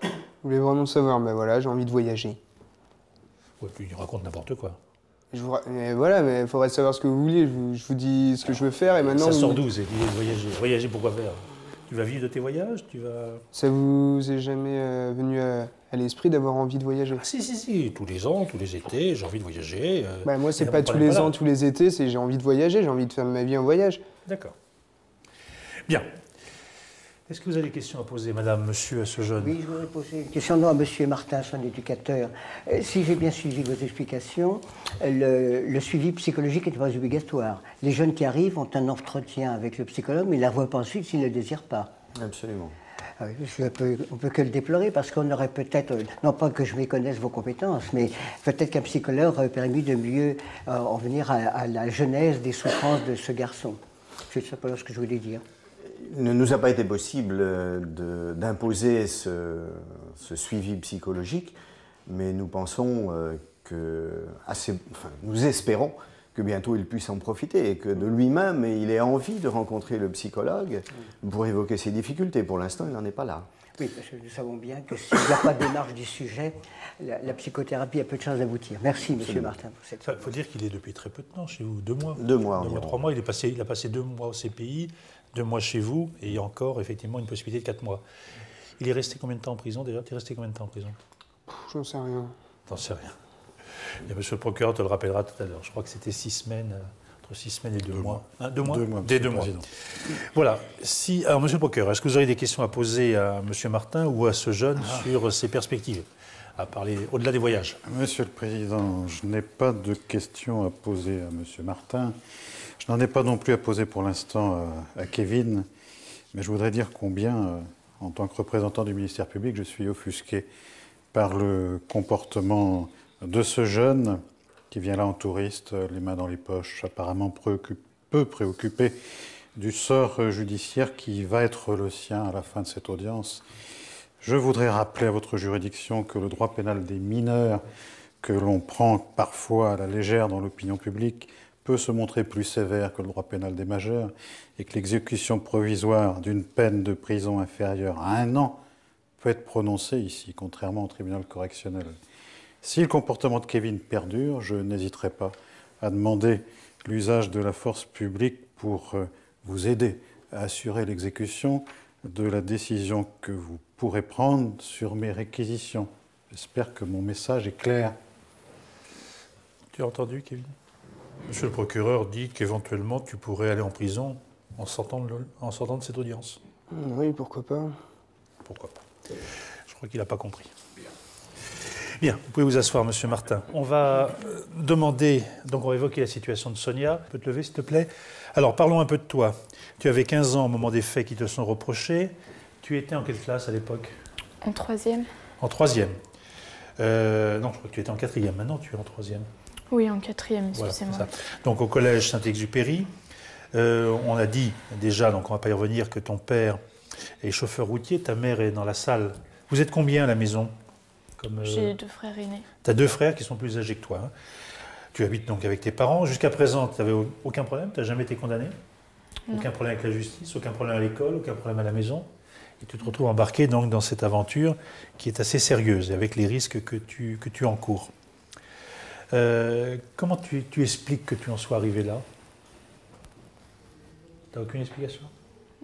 Vous voulez vraiment savoir? Ben voilà, j'ai envie de voyager. Ouais, puis il raconte n'importe quoi. Mais voilà, mais il faudrait savoir ce que vous voulez. Je vous dis ce que je veux faire et maintenant... Ça sort d'où, cette idée de voyager? Voyager, pourquoi faire? Tu vas vivre de tes voyages? Ça vous est jamais venu à l'esprit d'avoir envie de voyager? Ah, si, tous les ans, tous les étés, j'ai envie de voyager. Bah, moi, c'est pas tous les ans, tous les étés, c'est j'ai envie de voyager, j'ai envie de faire ma vie en voyage. D'accord. Bien. Est-ce que vous avez des questions à poser, madame, monsieur, à ce jeune? Oui, je voudrais poser une question à monsieur Martin, son éducateur. Si j'ai bien suivi vos explications, le suivi psychologique n'est pas obligatoire. Les jeunes qui arrivent ont un entretien avec le psychologue, mais ils ne la voient pas ensuite s'ils ne le désirent pas. Absolument. Ah oui, on ne peut que le déplorer parce qu'on aurait peut-être, non pas que je méconnaisse vos compétences, mais peut-être qu'un psychologue aurait permis de mieux en venir à la genèse des souffrances de ce garçon. C'est simplement ce que je voulais dire. Il ne nous a pas été possible d'imposer ce suivi psychologique, mais nous pensons nous espérons que bientôt il puisse en profiter et que de lui-même il ait envie de rencontrer le psychologue pour évoquer ses difficultés. Pour l'instant, il n'en est pas là. Oui, parce que nous savons bien que s'il n'y a pas de démarche du sujet, la psychothérapie a peu de chances d'aboutir. Merci, monsieur Martin, pour cette... Il faut dire qu'il est depuis très peu de temps chez vous, 2 mois. 2 mois. 2 mois, 3 mois. Il a passé 2 mois au CPI, 2 mois chez vous, et il y a encore effectivement une possibilité de 4 mois. Il est resté combien de temps en prison déjà? Tu es resté combien de temps en prison? J'en sais rien. T'en sais rien. Et monsieur le procureur te le rappellera tout à l'heure. Je crois que c'était 6 semaines, Entre 6 semaines et 2 mois. 2 mois. 2 mois, Dès Monsieur 2 le mois. Président. Voilà. Alors, Monsieur le procureur, est-ce que vous aurez des questions à poser à Monsieur Martin ou à ce jeune sur ses perspectives, à parler au-delà des voyages? Monsieur le Président, je n'ai pas de questions à poser à Monsieur Martin. Je n'en ai pas non plus à poser pour l'instant à Kevin. Mais je voudrais dire combien, en tant que représentant du ministère public, je suis offusqué par le comportement de ce jeune qui vient là en touriste, les mains dans les poches, apparemment peu préoccupé du sort judiciaire qui va être le sien à la fin de cette audience. Je voudrais rappeler à votre juridiction que le droit pénal des mineurs, que l'on prend parfois à la légère dans l'opinion publique, peut se montrer plus sévère que le droit pénal des majeurs et que l'exécution provisoire d'une peine de prison inférieure à 1 an peut être prononcée ici, contrairement au tribunal correctionnel. Si le comportement de Kevin perdure, je n'hésiterai pas à demander l'usage de la force publique pour vous aider à assurer l'exécution de la décision que vous pourrez prendre sur mes réquisitions. J'espère que mon message est clair. Tu as entendu, Kevin? Monsieur le procureur dit qu'éventuellement tu pourrais aller en prison en sortant de cette audience. Oui, pourquoi pas. Pourquoi pas? Je crois qu'il n'a pas compris. Bien, vous pouvez vous asseoir, Monsieur Martin. On va demander, donc on va évoquer la situation de Sonia. Tu peux te lever, s'il te plaît? Alors, parlons un peu de toi. Tu avais 15 ans au moment des faits qui te sont reprochés. Tu étais en quelle classe à l'époque? En 3e. En 3e. Non, je crois que tu étais en 4e. Maintenant, tu es en 3e. Oui, en 4e, Voilà, excusez-moi. c'est ça. Donc, au collège Saint-Exupéry, on a dit déjà, donc on ne va pas y revenir, que ton père est chauffeur routier, ta mère est dans la salle. Vous êtes combien à la maison? J'ai 2 frères aînés. Tu as 2 frères qui sont plus âgés que toi. Hein. Tu habites donc avec tes parents. Jusqu'à présent, tu n'avais aucun problème? Tu n'as jamais été condamné? Non. Aucun problème avec la justice, aucun problème à l'école, aucun problème à la maison? Et tu te retrouves embarqué donc dans cette aventure qui est assez sérieuse et avec les risques que tu encours. Comment tu expliques que tu en sois arrivé là? Tu n'as aucune explication?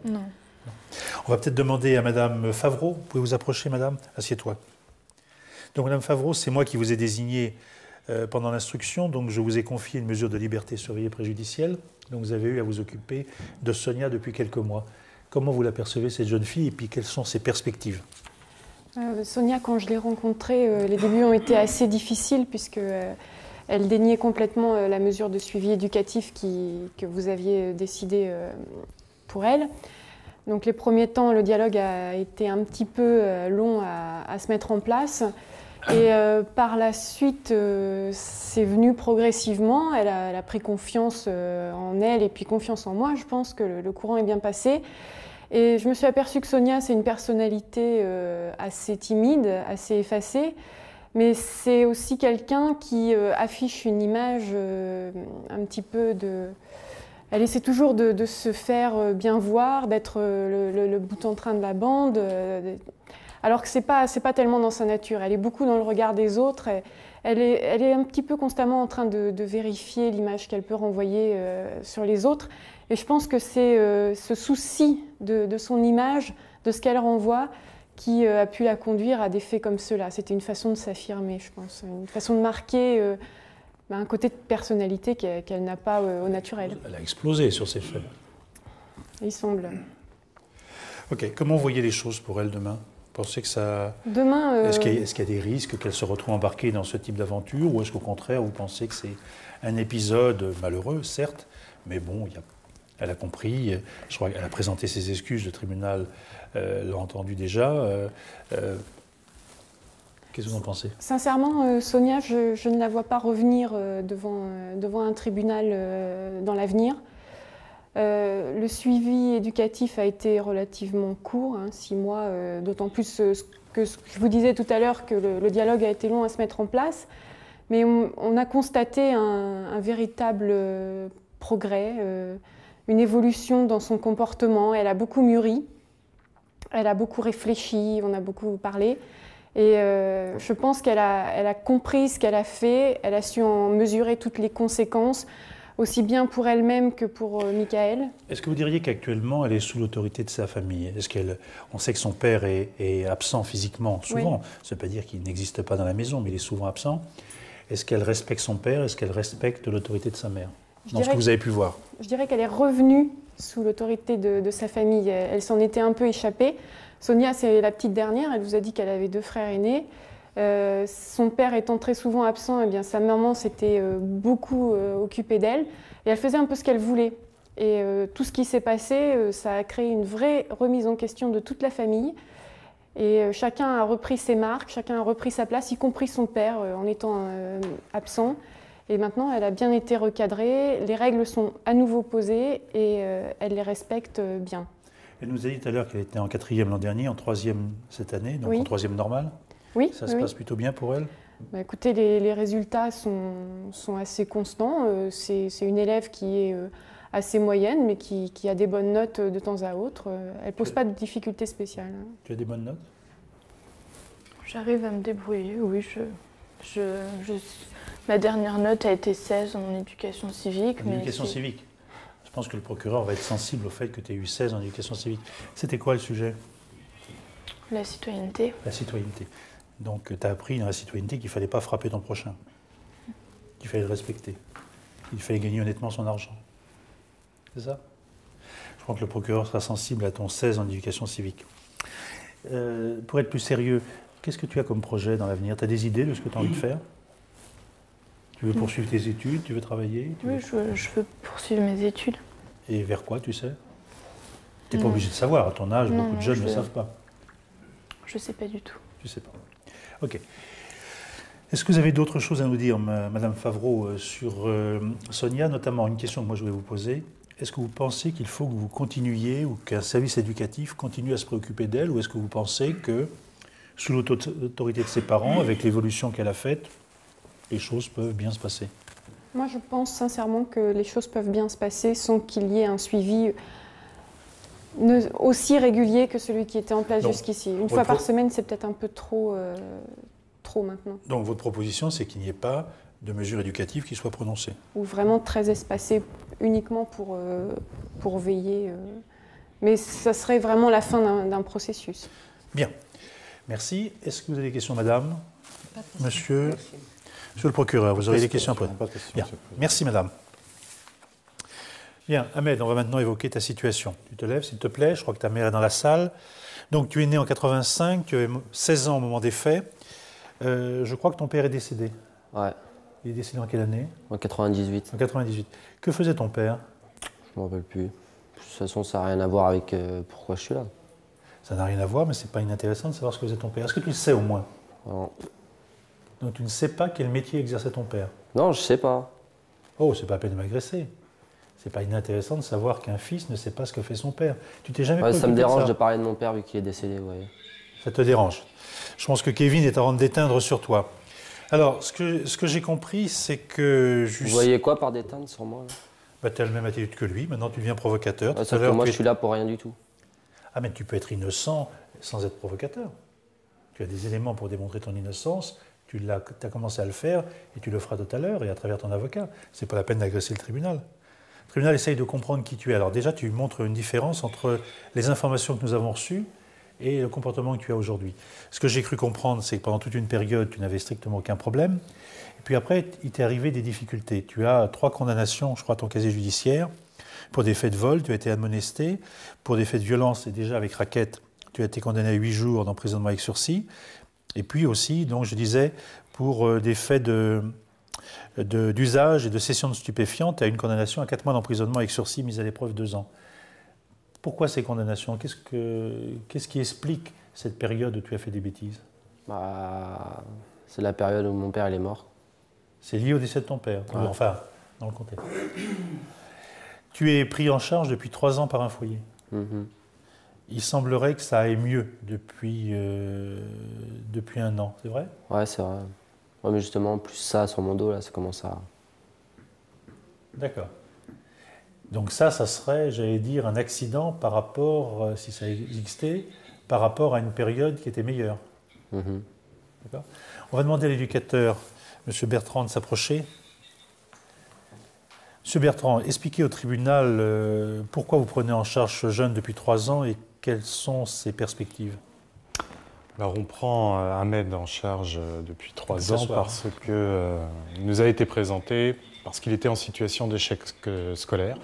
Non. On va peut-être demander à Madame Favreau. Vous pouvez vous approcher, Madame? Assieds-toi. Donc, Madame Favreau, c'est moi qui vous ai désigné pendant l'instruction. Donc, je vous ai confié une mesure de liberté surveillée préjudicielle. Donc, vous avez eu à vous occuper de Sonia depuis quelques mois. Comment vous l'apercevez, cette jeune fille, et puis quelles sont ses perspectives? Sonia, quand je l'ai rencontrée, les débuts ont été assez difficiles puisque elle déniait complètement la mesure de suivi éducatif que vous aviez décidé pour elle. Donc les premiers temps, le dialogue a été un petit peu long à se mettre en place. Et par la suite, c'est venu progressivement. Elle a pris confiance en elle et puis confiance en moi. Je pense que le courant est bien passé. Et je me suis aperçue que Sonia, c'est une personnalité assez timide, assez effacée. Mais c'est aussi quelqu'un qui affiche une image un petit peu de... Elle essaie toujours de se faire bien voir, d'être le bout en train de la bande, alors que c'est pas tellement dans sa nature. Elle est beaucoup dans le regard des autres. Elle est un petit peu constamment en train de vérifier l'image qu'elle peut renvoyer sur les autres. Et je pense que c'est ce souci de son image, de ce qu'elle renvoie, qui a pu la conduire à des faits comme ceux-là. C'était une façon de s'affirmer, je pense, une façon de marquer un côté de personnalité qu'elle n'a pas au naturel. Elle a explosé sur ces faits. Il semble. Ok, comment vous voyez les choses pour elle demain? Vous pensez que ça... Demain... Est-ce qu'il y a des risques qu'elle se retrouve embarquée dans ce type d'aventure, ou est-ce qu'au contraire, vous pensez que c'est un épisode malheureux, certes, mais bon, elle a compris, je crois qu'elle a présenté ses excuses, le tribunal l'a entendu déjà. Qu'est-ce que vous en pensez? Sincèrement, Sonia, je ne la vois pas revenir devant un tribunal dans l'avenir. Le suivi éducatif a été relativement court, 6 mois, d'autant plus que ce que je vous disais tout à l'heure, que le dialogue a été long à se mettre en place. Mais on a constaté un véritable progrès, une évolution dans son comportement. Elle a beaucoup mûri, elle a beaucoup réfléchi, on a beaucoup parlé. Et je pense qu'elle a compris ce qu'elle a fait, elle a su en mesurer toutes les conséquences, aussi bien pour elle-même que pour Michael. Est-ce que vous diriez qu'actuellement, elle est sous l'autorité de sa famille? On sait que son père est absent physiquement, souvent. Oui. Ça ne veut pas dire qu'il n'existe pas dans la maison, mais il est souvent absent. Est-ce qu'elle respecte son père? Est-ce qu'elle respecte l'autorité de sa mère? dans ce que vous avez pu voir? Je dirais qu'elle est revenue sous l'autorité de sa famille. Elle s'en était un peu échappée. Sonia, c'est la petite dernière. Elle vous a dit qu'elle avait 2 frères aînés. Son père étant très souvent absent, eh bien, sa maman s'était beaucoup occupée d'elle. Et elle faisait un peu ce qu'elle voulait. Et tout ce qui s'est passé, ça a créé une vraie remise en question de toute la famille. Et chacun a repris ses marques, chacun a repris sa place, y compris son père en étant absent. Et maintenant, elle a bien été recadrée, les règles sont à nouveau posées et elle les respecte bien. Elle nous a dit tout à l'heure qu'elle était en 4e l'an dernier, en 3e cette année, donc Oui. en 3e normal. Oui, Ça se passe plutôt bien pour elle? Bah, écoutez, les résultats sont assez constants. C'est une élève qui est assez moyenne, mais qui a des bonnes notes de temps à autre. Elle ne pose pas de difficultés spéciales. Tu as des bonnes notes? J'arrive à me débrouiller, oui. Ma dernière note a été 16 en éducation civique. En éducation civique. Je pense que le procureur va être sensible au fait que tu aies eu 16 en éducation civique. C'était quoi le sujet? La citoyenneté. La citoyenneté. Donc tu as appris dans la citoyenneté qu'il ne fallait pas frapper ton prochain, qu'il fallait le respecter, qu'il fallait gagner honnêtement son argent. C'est ça? Je crois que le procureur sera sensible à ton 16 en éducation civique. Pour être plus sérieux, qu'est-ce que tu as comme projet dans l'avenir? Tu as des idées de ce que tu as envie de faire? Tu veux poursuivre tes études? Tu veux travailler? Oui, je veux poursuivre mes études. Et vers quoi, tu sais? Tu n'es pas obligé de savoir. À ton âge, beaucoup de jeunes ne savent pas. Je ne sais pas du tout. Tu ne sais pas. Ok. Est-ce que vous avez d'autres choses à nous dire, Madame Favreau, sur Sonia, notamment une question que moi je voulais vous poser. Est-ce que vous pensez qu'il faut que vous continuiez ou qu'un service éducatif continue à se préoccuper d'elle, ou est-ce que vous pensez que, sous l'autorité de ses parents, avec l'évolution qu'elle a faite, les choses peuvent bien se passer? Moi, je pense sincèrement que les choses peuvent bien se passer sans qu'il y ait un suivi aussi régulier que celui qui était en place jusqu'ici. Une fois par semaine, c'est peut-être un peu trop maintenant. Donc votre proposition, c'est qu'il n'y ait pas de mesures éducatives qui soient prononcées? Ou vraiment très espacées uniquement pour veiller. Mais ça serait vraiment la fin d'un processus. Bien. Merci. Est-ce que vous avez des questions, madame? Monsieur le procureur, vous aurez des questions après. Bien. Merci, madame. Bien, Ahmed, on va maintenant évoquer ta situation. Tu te lèves, s'il te plaît. Je crois que ta mère est dans la salle. Donc, tu es né en 85, tu avais 16 ans au moment des faits. Je crois que ton père est décédé. Ouais. Il est décédé en quelle année? En 98. En 98. Que faisait ton père? Je ne me rappelle plus. De toute façon, ça n'a rien à voir avec pourquoi je suis là. Ça n'a rien à voir, mais ce n'est pas inintéressant de savoir ce que faisait ton père. Est-ce que tu le sais au moins? Non. Donc tu ne sais pas quel métier exerçait ton père? Non, je ne sais pas. Oh, c'est pas la peine de m'agresser. C'est pas inintéressant de savoir qu'un fils ne sait pas ce que fait son père. Tu t'es jamais préoccupé ça me dérange de de parler de mon père vu qu'il est décédé, vous voyez. Ça te dérange. Je pense que Kevin est en train d'éteindre sur toi. Alors, ce que j'ai compris, c'est que... Vous voyez quoi par d'éteindre sur moi là? Bah, tu as la même attitude que lui. Maintenant, tu deviens provocateur. Sauf que moi, je suis là pour rien du tout. Ah, mais tu peux être innocent sans être provocateur. Tu as des éléments pour démontrer ton innocence. Tu as commencé à le faire et tu le feras tout à l'heure et à travers ton avocat. Ce n'est pas la peine d'agresser le tribunal. Le tribunal essaye de comprendre qui tu es. Alors déjà, tu montres une différence entre les informations que nous avons reçues et le comportement que tu as aujourd'hui. Ce que j'ai cru comprendre, c'est que pendant toute une période, tu n'avais strictement aucun problème. Et puis après, il t'est arrivé des difficultés. Tu as 3 condamnations, je crois, à ton casier judiciaire. Pour des faits de vol, tu as été admonesté. Pour des faits de violence, et déjà avec raquette, tu as été condamné à 8 jours d'emprisonnement avec sursis. Et puis aussi, donc, je disais, pour des faits d'usage et de cession de stupéfiants, tu as une condamnation à 4 mois d'emprisonnement avec sursis, mise à l'épreuve 2 ans. Pourquoi ces condamnations? Qu'est-ce qui explique cette période où tu as fait des bêtises? C'est la période où mon père il est mort. C'est lié au décès de ton père, ouais. Enfin, dans le contexte. Tu es pris en charge depuis 3 ans par un foyer. Mm-hmm. Il semblerait que ça aille mieux depuis 1 an, c'est vrai? Ouais, c'est vrai. Ouais, mais justement, plus ça sur mon dos, là, ça commence à... D'accord. Donc ça serait, j'allais dire, un accident par rapport, si ça existait, par rapport à une période qui était meilleure. Mm-hmm. D'accord. On va demander à l'éducateur, M. Bertrand, de s'approcher. M. Bertrand, expliquez au tribunal pourquoi vous prenez en charge ce jeune depuis 3 ans et quelles sont ses perspectives. Alors on prend Ahmed en charge depuis 3 ans s'asseoir. parce qu'il nous a été présenté parce qu'il était en situation d'échec scolaire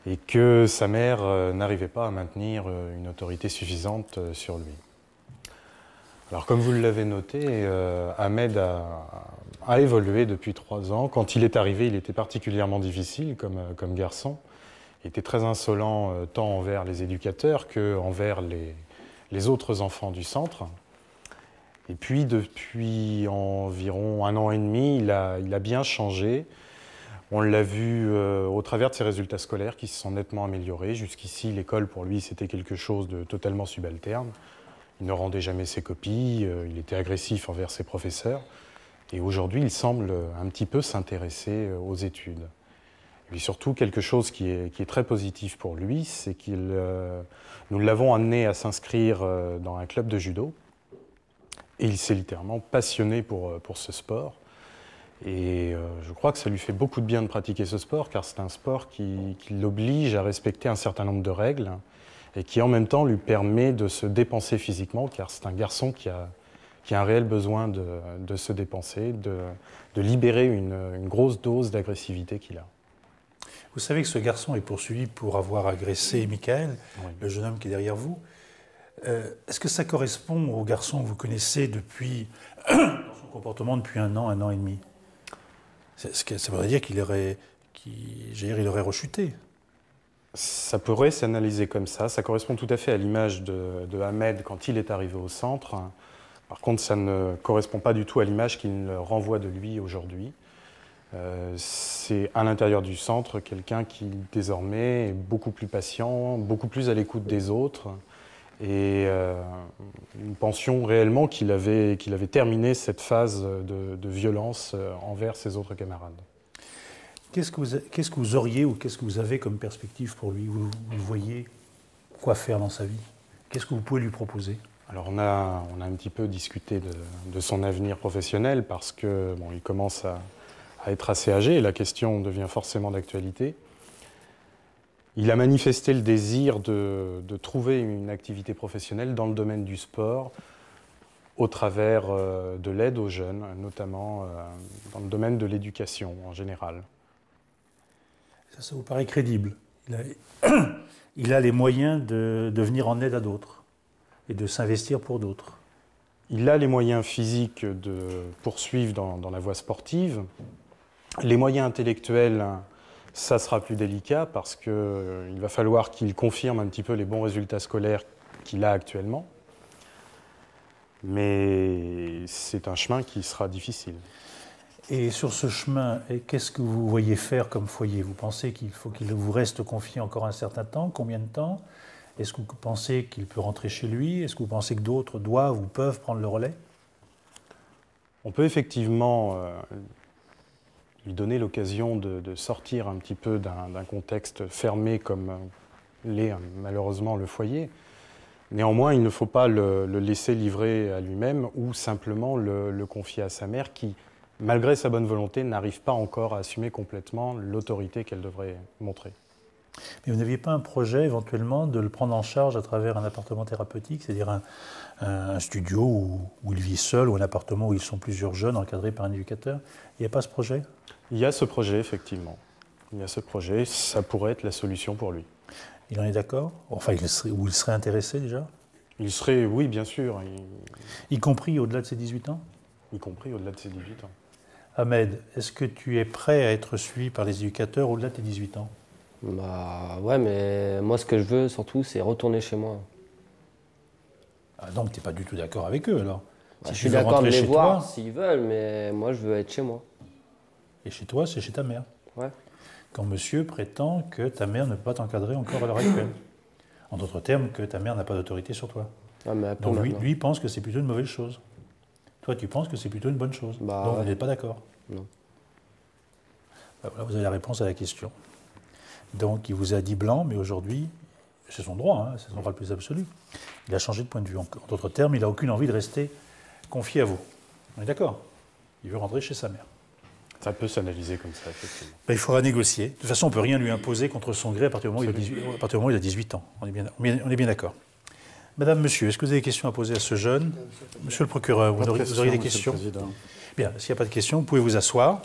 et que sa mère n'arrivait pas à maintenir une autorité suffisante sur lui. Alors comme vous l'avez noté, Ahmed a évolué depuis 3 ans. Quand il est arrivé, il était particulièrement difficile comme garçon. Il était très insolent tant envers les éducateurs qu'envers les autres enfants du centre. Et puis, depuis environ 1 an et demi, il a bien changé. On l'a vu au travers de ses résultats scolaires qui se sont nettement améliorés. Jusqu'ici, l'école, pour lui, c'était quelque chose de totalement subalterne. Il ne rendait jamais ses copies, il était agressif envers ses professeurs. Et aujourd'hui, il semble un petit peu s'intéresser aux études. Et puis surtout, quelque chose qui est très positif pour lui, c'est nous l'avons amené à s'inscrire dans un club de judo. Et il s'est littéralement passionné pour ce sport. Et je crois que ça lui fait beaucoup de bien de pratiquer ce sport, car c'est un sport qui l'oblige à respecter un certain nombre de règles et qui en même temps lui permet de se dépenser physiquement, car c'est un garçon qui a un réel besoin de se dépenser, de libérer une grosse dose d'agressivité qu'il a. Vous savez que ce garçon est poursuivi pour avoir agressé Michael, Oui. le jeune homme qui est derrière vous. Est-ce que ça correspond au garçon que vous connaissez depuis, dans son comportement depuis 1 an et demi? Ça voudrait dire qu'il aurait rechuté. Ça pourrait s'analyser comme ça correspond tout à fait à l'image de Ahmed quand il est arrivé au centre. Par contre, ça ne correspond pas du tout à l'image qu'il renvoie de lui aujourd'hui. C'est à l'intérieur du centre quelqu'un qui désormais est beaucoup plus patient, beaucoup plus à l'écoute des autres. Et nous pensions réellement qu'il avait terminé cette phase de violence envers ses autres camarades. Qu'est-ce que vous auriez ou qu'est-ce que vous avez comme perspective pour lui? Vous voyez quoi faire dans sa vie? Qu'est-ce que vous pouvez lui proposer? Alors on a un petit peu discuté de son avenir professionnel parce que il commence à être assez âgé et la question devient forcément d'actualité. Il a manifesté le désir de trouver une activité professionnelle dans le domaine du sport au travers de l'aide aux jeunes, notamment dans le domaine de l'éducation en général. Ça vous paraît crédible? Il a les moyens de venir en aide à d'autres et de s'investir pour d'autres. Il a les moyens physiques de poursuivre dans la voie sportive. Les moyens intellectuels, ça sera plus délicat parce qu'il va falloir qu'il confirme un petit peu les bons résultats scolaires qu'il a actuellement. Mais c'est un chemin qui sera difficile. Et sur ce chemin, qu'est-ce que vous voyez faire comme foyer? Vous pensez qu'il faut qu'il vous reste confié encore un certain temps? Combien de temps? Est-ce que vous pensez qu'il peut rentrer chez lui? Est-ce que vous pensez que d'autres doivent ou peuvent prendre le relais? On peut effectivement lui donner l'occasion de sortir un petit peu d'un contexte fermé comme l'est malheureusement le foyer. Néanmoins, il ne faut pas le laisser livrer à lui-même ou simplement le confier à sa mère qui, malgré sa bonne volonté, n'arrive pas encore à assumer complètement l'autorité qu'elle devrait montrer. Mais vous n'aviez pas un projet éventuellement de le prendre en charge à travers un appartement thérapeutique, c'est-à-dire un studio où il vit seul ou un appartement où ils sont plusieurs jeunes encadrés par un éducateur? Il n'y a pas ce projet? Il y a ce projet, effectivement. Il y a ce projet, ça pourrait être la solution pour lui. Il en est d'accord? Enfin, il serait intéressé déjà? Il serait, oui, bien sûr. Y compris au-delà de ses 18 ans? Y compris au-delà de ses 18 ans. Ahmed, est-ce que tu es prêt à être suivi par les éducateurs au-delà de tes 18 ans? Bah ouais, mais moi ce que je veux surtout c'est retourner chez moi. Ah, donc tu n'es pas du tout d'accord avec eux alors? Bah, Si je tu suis veux d'accord de rentrer les chez voir toi, s'ils veulent, mais moi je veux être chez moi. et chez toi, c'est chez ta mère. Ouais. Quand monsieur prétend que ta mère ne peut pas t'encadrer encore à l'heure actuelle. En d'autres termes, que ta mère n'a pas d'autorité sur toi. Ah, mais un peu Donc maintenant. lui pense que c'est plutôt une mauvaise chose. Toi, tu penses que c'est plutôt une bonne chose. Bah, Donc ouais. vous n'êtes pas d'accord. Non. Ben voilà, vous avez la réponse à la question. Donc il vous a dit blanc, mais aujourd'hui, c'est son droit, c'est son droit le plus absolu. Il a changé de point de vue. En d'autres termes, il n'a aucune envie de rester confié à vous. On est d'accord? Il veut rentrer chez sa mère. Ça peut s'analyser comme ça, effectivement. Ben, il faudra négocier. De toute façon, on ne peut rien lui imposer contre son gré à partir du moment où il a 18 ans. On est bien d'accord. Madame, monsieur, est-ce que vous avez des questions à poser à ce jeune? Monsieur le procureur, vous auriez des questions? Bien, s'il n'y a pas de questions, vous pouvez vous asseoir.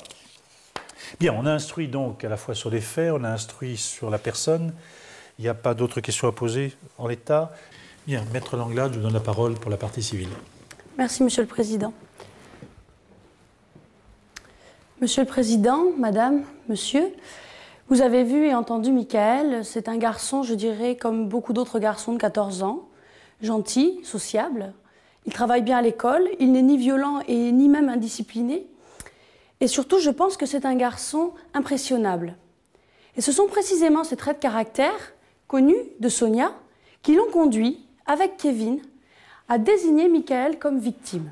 Bien, on a instruit donc à la fois sur les faits, on a instruit sur la personne. Il n'y a pas d'autres questions à poser en l'état. Bien, Maître Langlade, je vous donne la parole pour la partie civile. Merci, Monsieur le Président. Monsieur le Président, Madame, Monsieur, vous avez vu et entendu Michael. C'est un garçon, je dirais, comme beaucoup d'autres garçons de 14 ans, gentil, sociable. Il travaille bien à l'école, il n'est ni violent et ni même indiscipliné. Et surtout, je pense que c'est un garçon impressionnable. Et ce sont précisément ces traits de caractère, connus de Sonia, qui l'ont conduit, avec Kevin, à désigner Michael comme victime.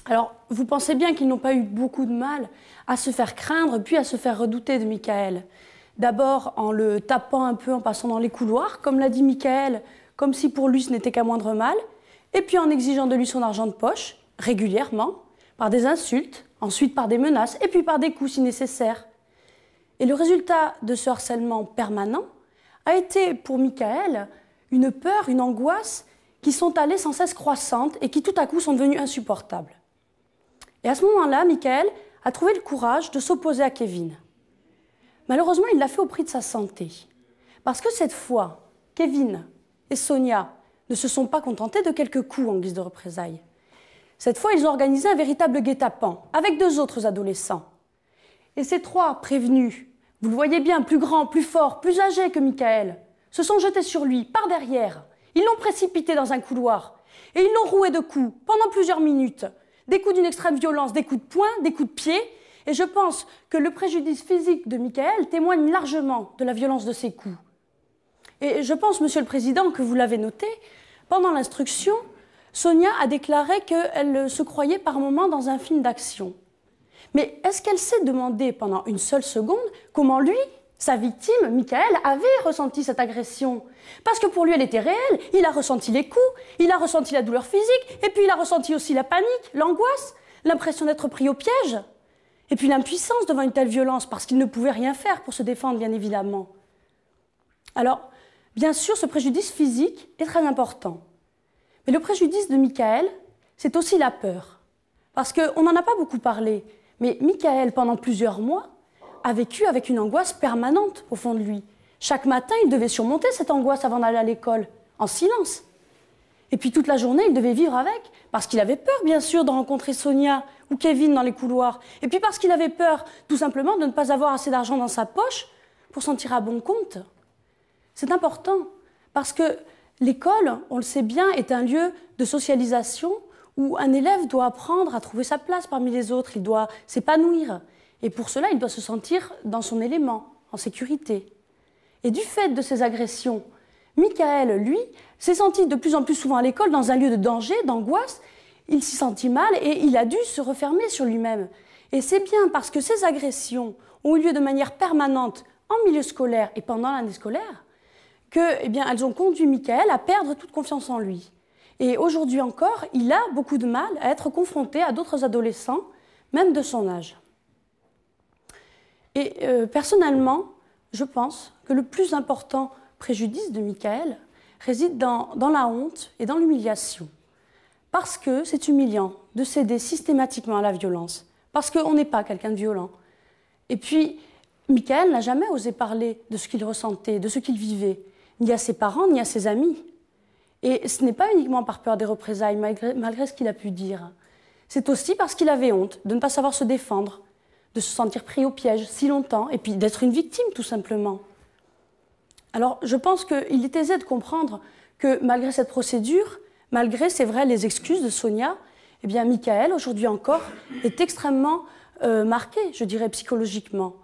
Alors, vous pensez bien qu'ils n'ont pas eu beaucoup de mal à se faire craindre, puis à se faire redouter de Michael. D'abord en le tapant un peu en passant dans les couloirs, comme l'a dit Michael, comme si pour lui ce n'était qu'un moindre mal, et puis en exigeant de lui son argent de poche, régulièrement, par des insultes, ensuite par des menaces, et puis par des coups si nécessaire. Et le résultat de ce harcèlement permanent a été pour Michael une peur, une angoisse qui sont allées sans cesse croissantes et qui tout à coup sont devenues insupportables. Et à ce moment-là, Michael a trouvé le courage de s'opposer à Kevin. Malheureusement, il l'a fait au prix de sa santé. Parce que cette fois, Kevin et Sonia ne se sont pas contentés de quelques coups en guise de représailles. Cette fois, ils ont organisé un véritable guet-apens avec 2 autres adolescents. Et ces 3 prévenus, vous le voyez bien, plus grands, plus forts, plus âgés que Michael, se sont jetés sur lui par derrière. Ils l'ont précipité dans un couloir et ils l'ont roué de coups pendant plusieurs minutes. Des coups d'une extrême violence, des coups de poing, des coups de pied. Et je pense que le préjudice physique de Michael témoigne largement de la violence de ces coups. Et je pense, Monsieur le Président, que vous l'avez noté, pendant l'instruction, Sonia a déclaré qu'elle se croyait par moments dans un film d'action. Mais est-ce qu'elle s'est demandé pendant une seule seconde comment lui, sa victime, Michael, avait ressenti cette agression? Parce que pour lui, elle était réelle. Il a ressenti les coups, il a ressenti la douleur physique, et puis il a ressenti aussi la panique, l'angoisse, l'impression d'être pris au piège, et puis l'impuissance devant une telle violence, parce qu'il ne pouvait rien faire pour se défendre, bien évidemment. Alors, bien sûr, ce préjudice physique est très important. Mais le préjudice de Michael, c'est aussi la peur. Parce qu'on n'en a pas beaucoup parlé, mais Michael, pendant plusieurs mois, a vécu avec une angoisse permanente au fond de lui. Chaque matin, il devait surmonter cette angoisse avant d'aller à l'école, en silence. Et puis toute la journée, il devait vivre avec, parce qu'il avait peur, bien sûr, de rencontrer Sonia ou Kevin dans les couloirs. Et puis parce qu'il avait peur, tout simplement, de ne pas avoir assez d'argent dans sa poche pour s'en tirer à bon compte. C'est important, parce que l'école, on le sait bien, est un lieu de socialisation où un élève doit apprendre à trouver sa place parmi les autres, il doit s'épanouir. Et pour cela, il doit se sentir dans son élément, en sécurité. Et du fait de ces agressions, Michael, lui, s'est senti de plus en plus souvent à l'école dans un lieu de danger, d'angoisse. Il s'y sentit mal et il a dû se refermer sur lui-même. Et c'est bien parce que ces agressions ont eu lieu de manière permanente en milieu scolaire et pendant l'année scolaire que, elles ont conduit Michael à perdre toute confiance en lui. Et aujourd'hui encore, il a beaucoup de mal à être confronté à d'autres adolescents, même de son âge. Et personnellement, je pense que le plus important préjudice de Michael réside dans la honte et dans l'humiliation. Parce que c'est humiliant de céder systématiquement à la violence, parce qu'on n'est pas quelqu'un de violent. Et puis, Michael n'a jamais osé parler de ce qu'il ressentait, de ce qu'il vivait, ni à ses parents, ni à ses amis. Et ce n'est pas uniquement par peur des représailles, malgré ce qu'il a pu dire. C'est aussi parce qu'il avait honte de ne pas savoir se défendre, de se sentir pris au piège si longtemps, et puis d'être une victime, tout simplement. Alors, je pense qu'il est aisé de comprendre que malgré cette procédure, malgré, c'est vrai, les excuses de Sonia, Michael, aujourd'hui encore, est extrêmement marqué, je dirais, psychologiquement.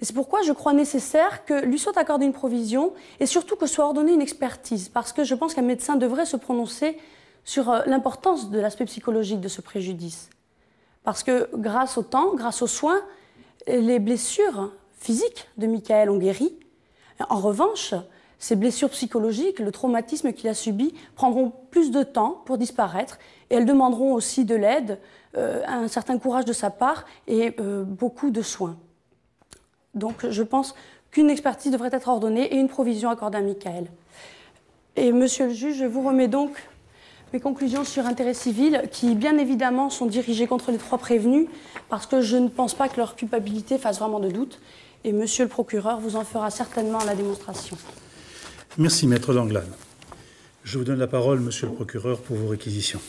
Et c'est pourquoi je crois nécessaire que lui soit accordée une provision et surtout que soit ordonnée une expertise, parce que je pense qu'un médecin devrait se prononcer sur l'importance de l'aspect psychologique de ce préjudice. Parce que grâce au temps, grâce aux soins, les blessures physiques de Michael ont guéri. En revanche, ces blessures psychologiques, le traumatisme qu'il a subi, prendront plus de temps pour disparaître et elles demanderont aussi de l'aide, un certain courage de sa part et beaucoup de soins. Donc je pense qu'une expertise devrait être ordonnée et une provision accordée à Michael. Et monsieur le juge, je vous remets donc mes conclusions sur intérêt civil qui, bien évidemment, sont dirigées contre les 3 prévenus parce que je ne pense pas que leur culpabilité fasse vraiment de doute. Et monsieur le procureur vous en fera certainement la démonstration. Merci, maître Danglade. Je vous donne la parole, monsieur le procureur, pour vos réquisitions.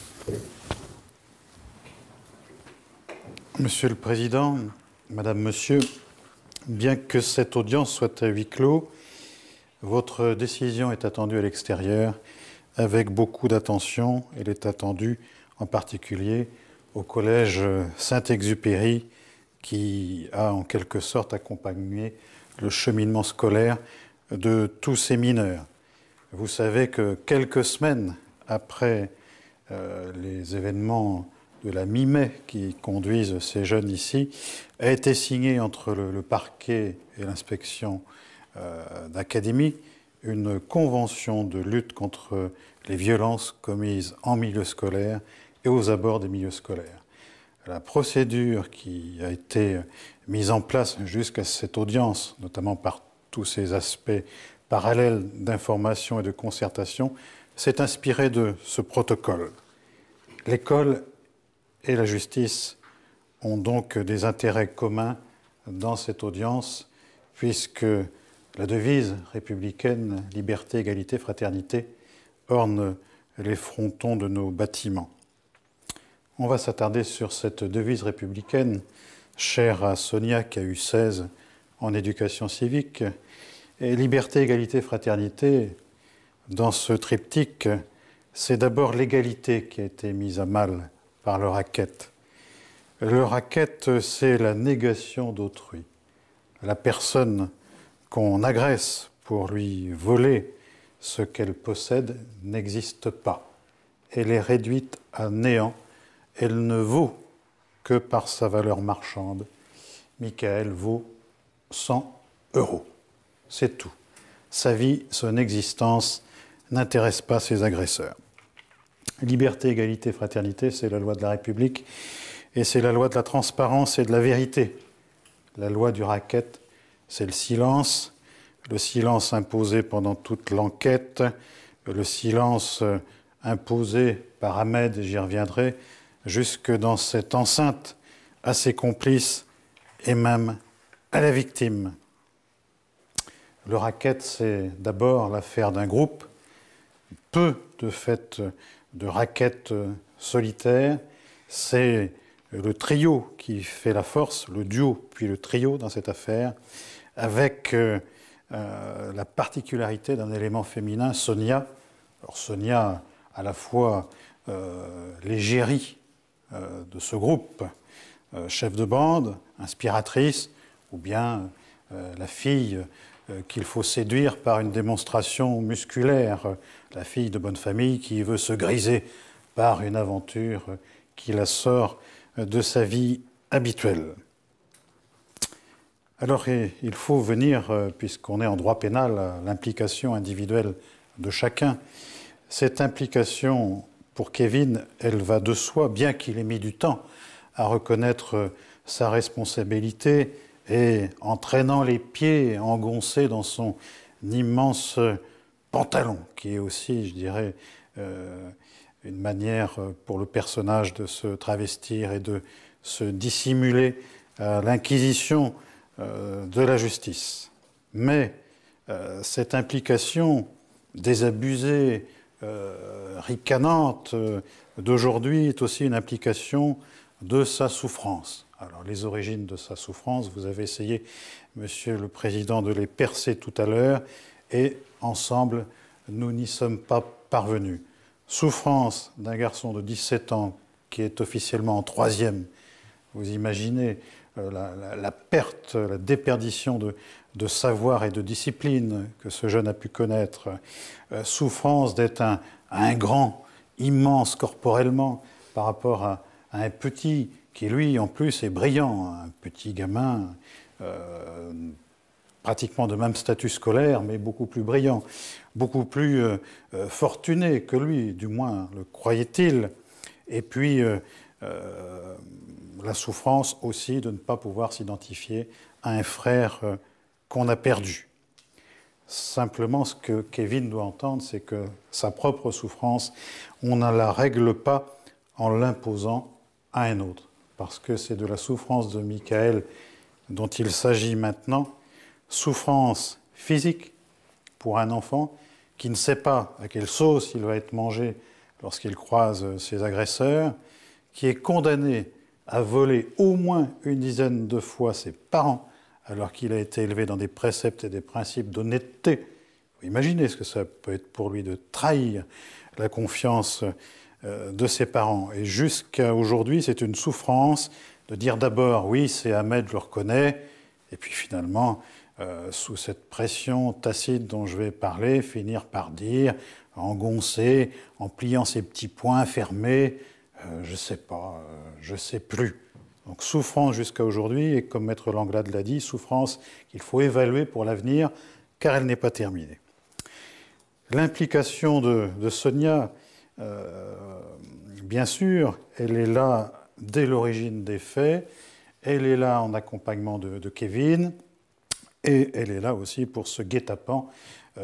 Monsieur le Président, Madame, Monsieur, bien que cette audience soit à huis clos, votre décision est attendue à l'extérieur avec beaucoup d'attention. Elle est attendue en particulier au collège Saint-Exupéry qui a en quelque sorte accompagné le cheminement scolaire de tous ces mineurs. Vous savez que quelques semaines après les événements de la mi-mai qui conduisent ces jeunes ici, a été signé entre le parquet et l'inspection d'académie une convention de lutte contre les violences commises en milieu scolaire et aux abords des milieux scolaires. La procédure qui a été mise en place jusqu'à cette audience, notamment par tous ces aspects parallèles d'information et de concertation, s'est inspirée de ce protocole. L'école et la justice ont donc des intérêts communs dans cette audience, puisque la devise républicaine « Liberté, égalité, fraternité » orne les frontons de nos bâtiments. On va s'attarder sur cette devise républicaine, chère à Sonia qui a eu 16 en éducation civique. Et liberté, égalité, fraternité, dans ce triptyque, c'est d'abord l'égalité qui a été mise à mal par le racket. Le racket, c'est la négation d'autrui. La personne qu'on agresse pour lui voler ce qu'elle possède n'existe pas. Elle est réduite à néant. Elle ne vaut que par sa valeur marchande. Michael vaut 100 €. C'est tout. Sa vie, son existence n'intéresse pas ses agresseurs. Liberté, égalité, fraternité, c'est la loi de la République et c'est la loi de la transparence et de la vérité. La loi du racket, c'est le silence imposé pendant toute l'enquête, le silence imposé par Ahmed, j'y reviendrai, jusque dans cette enceinte à ses complices et même à la victime. Le racket, c'est d'abord l'affaire d'un groupe, peu de faits de racket solitaires, c'est le trio qui fait la force, le duo puis le trio dans cette affaire, avec la particularité d'un élément féminin, Sonia. Alors Sonia, à la fois l'égérie de ce groupe, chef de bande, inspiratrice, ou bien la fille qu'il faut séduire par une démonstration musculaire, la fille de bonne famille qui veut se griser par une aventure qui la sort de sa vie habituelle. Alors il faut venir, puisqu'on est en droit pénal, à l'implication individuelle de chacun. Cette implication, pour Kevin, elle va de soi, bien qu'il ait mis du temps à reconnaître sa responsabilité et en traînant les pieds engoncés dans son immense pantalon, qui est aussi, je dirais, une manière pour le personnage de se travestir et de se dissimuler à l'inquisition de la justice. Mais cette implication désabusée, ricanante d'aujourd'hui est aussi une implication de sa souffrance. Alors les origines de sa souffrance, vous avez essayé, Monsieur le Président, de les percer tout à l'heure, et ensemble, nous n'y sommes pas parvenus. Souffrance d'un garçon de 17 ans qui est officiellement en 3e. Vous imaginez la perte, la déperdition de savoir et de discipline que ce jeune a pu connaître. Souffrance d'être un grand, immense corporellement par rapport à un petit qui, lui, en plus, est brillant. Un petit gamin pratiquement de même statut scolaire, mais beaucoup plus brillant, beaucoup plus fortuné que lui, du moins le croyait-il. Et puis, la souffrance aussi de ne pas pouvoir s'identifier à un frère qu'on a perdu. Simplement, ce que Kevin doit entendre, c'est que sa propre souffrance, on ne la règle pas en l'imposant à un autre. Parce que c'est de la souffrance de Michael dont il s'agit maintenant, souffrance physique pour un enfant qui ne sait pas à quelle sauce il va être mangé lorsqu'il croise ses agresseurs, qui est condamné à voler au moins une dizaine de fois ses parents alors qu'il a été élevé dans des préceptes et des principes d'honnêteté. Vous imaginez ce que ça peut être pour lui de trahir la confiance de ses parents. Et jusqu'à aujourd'hui, c'est une souffrance de dire d'abord, oui, c'est Ahmed, je le reconnais, et puis finalement, sous cette pression tacite dont je vais parler, finir par dire, engoncer, en pliant ses petits poings fermés, je sais pas, je sais plus. Donc souffrance jusqu'à aujourd'hui, et comme Maître Langlade l'a dit, souffrance qu'il faut évaluer pour l'avenir, car elle n'est pas terminée. L'implication de Sonia, bien sûr, elle est là dès l'origine des faits, elle est là en accompagnement de Kevin, et elle est là aussi pour ce guet-apens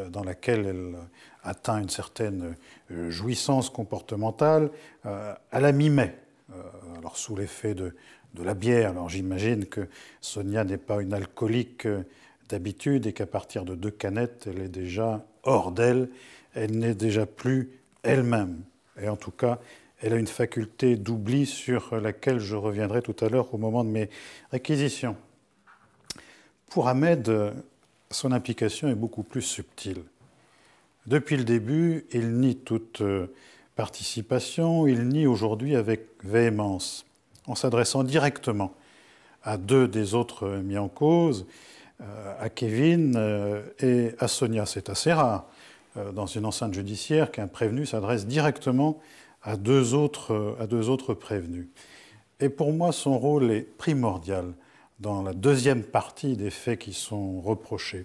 dans laquelle elle atteint une certaine jouissance comportementale à la mi-mai. Alors sous l'effet de la bière, alors j'imagine que Sonia n'est pas une alcoolique d'habitude et qu'à partir de 2 canettes, elle est déjà hors d'elle, elle n'est déjà plus elle-même. Et en tout cas, elle a une faculté d'oubli sur laquelle je reviendrai tout à l'heure au moment de mes réquisitions. Pour Ahmed, son implication est beaucoup plus subtile. Depuis le début, il nie toute participation, il nie aujourd'hui avec véhémence, en s'adressant directement à 2 des autres mis en cause, à Kevin et à Sonia. C'est assez rare dans une enceinte judiciaire qu'un prévenu s'adresse directement à deux autres prévenus. Et pour moi, son rôle est primordial dans la deuxième partie des faits qui sont reprochés.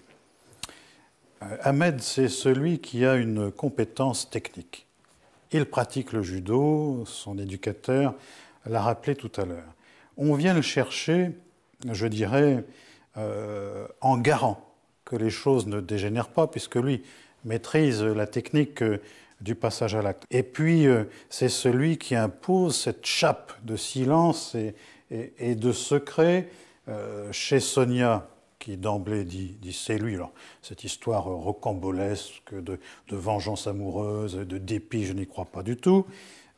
Ahmed, c'est celui qui a une compétence technique. Il pratique le judo, son éducateur l'a rappelé tout à l'heure. On vient le chercher, je dirais, en garant que les choses ne dégénèrent pas, puisque lui maîtrise la technique du passage à l'acte. Et puis, c'est celui qui impose cette chape de silence et de secret chez Sonia, qui d'emblée dit c'est lui. Alors, cette histoire rocambolesque de vengeance amoureuse, de dépit, je n'y crois pas du tout.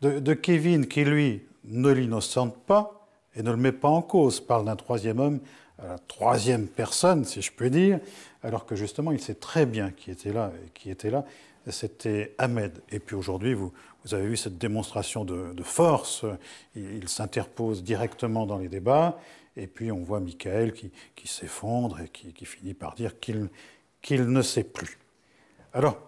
De Kevin, qui lui ne l'innocente pas et ne le met pas en cause, parle d'un troisième homme, à la troisième personne, si je peux dire, alors que justement, il sait très bien qui était là, c'était Ahmed. Et puis aujourd'hui, vous avez vu cette démonstration de force, il s'interpose directement dans les débats, et puis on voit Michael qui s'effondre et qui finit par dire qu'il ne sait plus. Alors,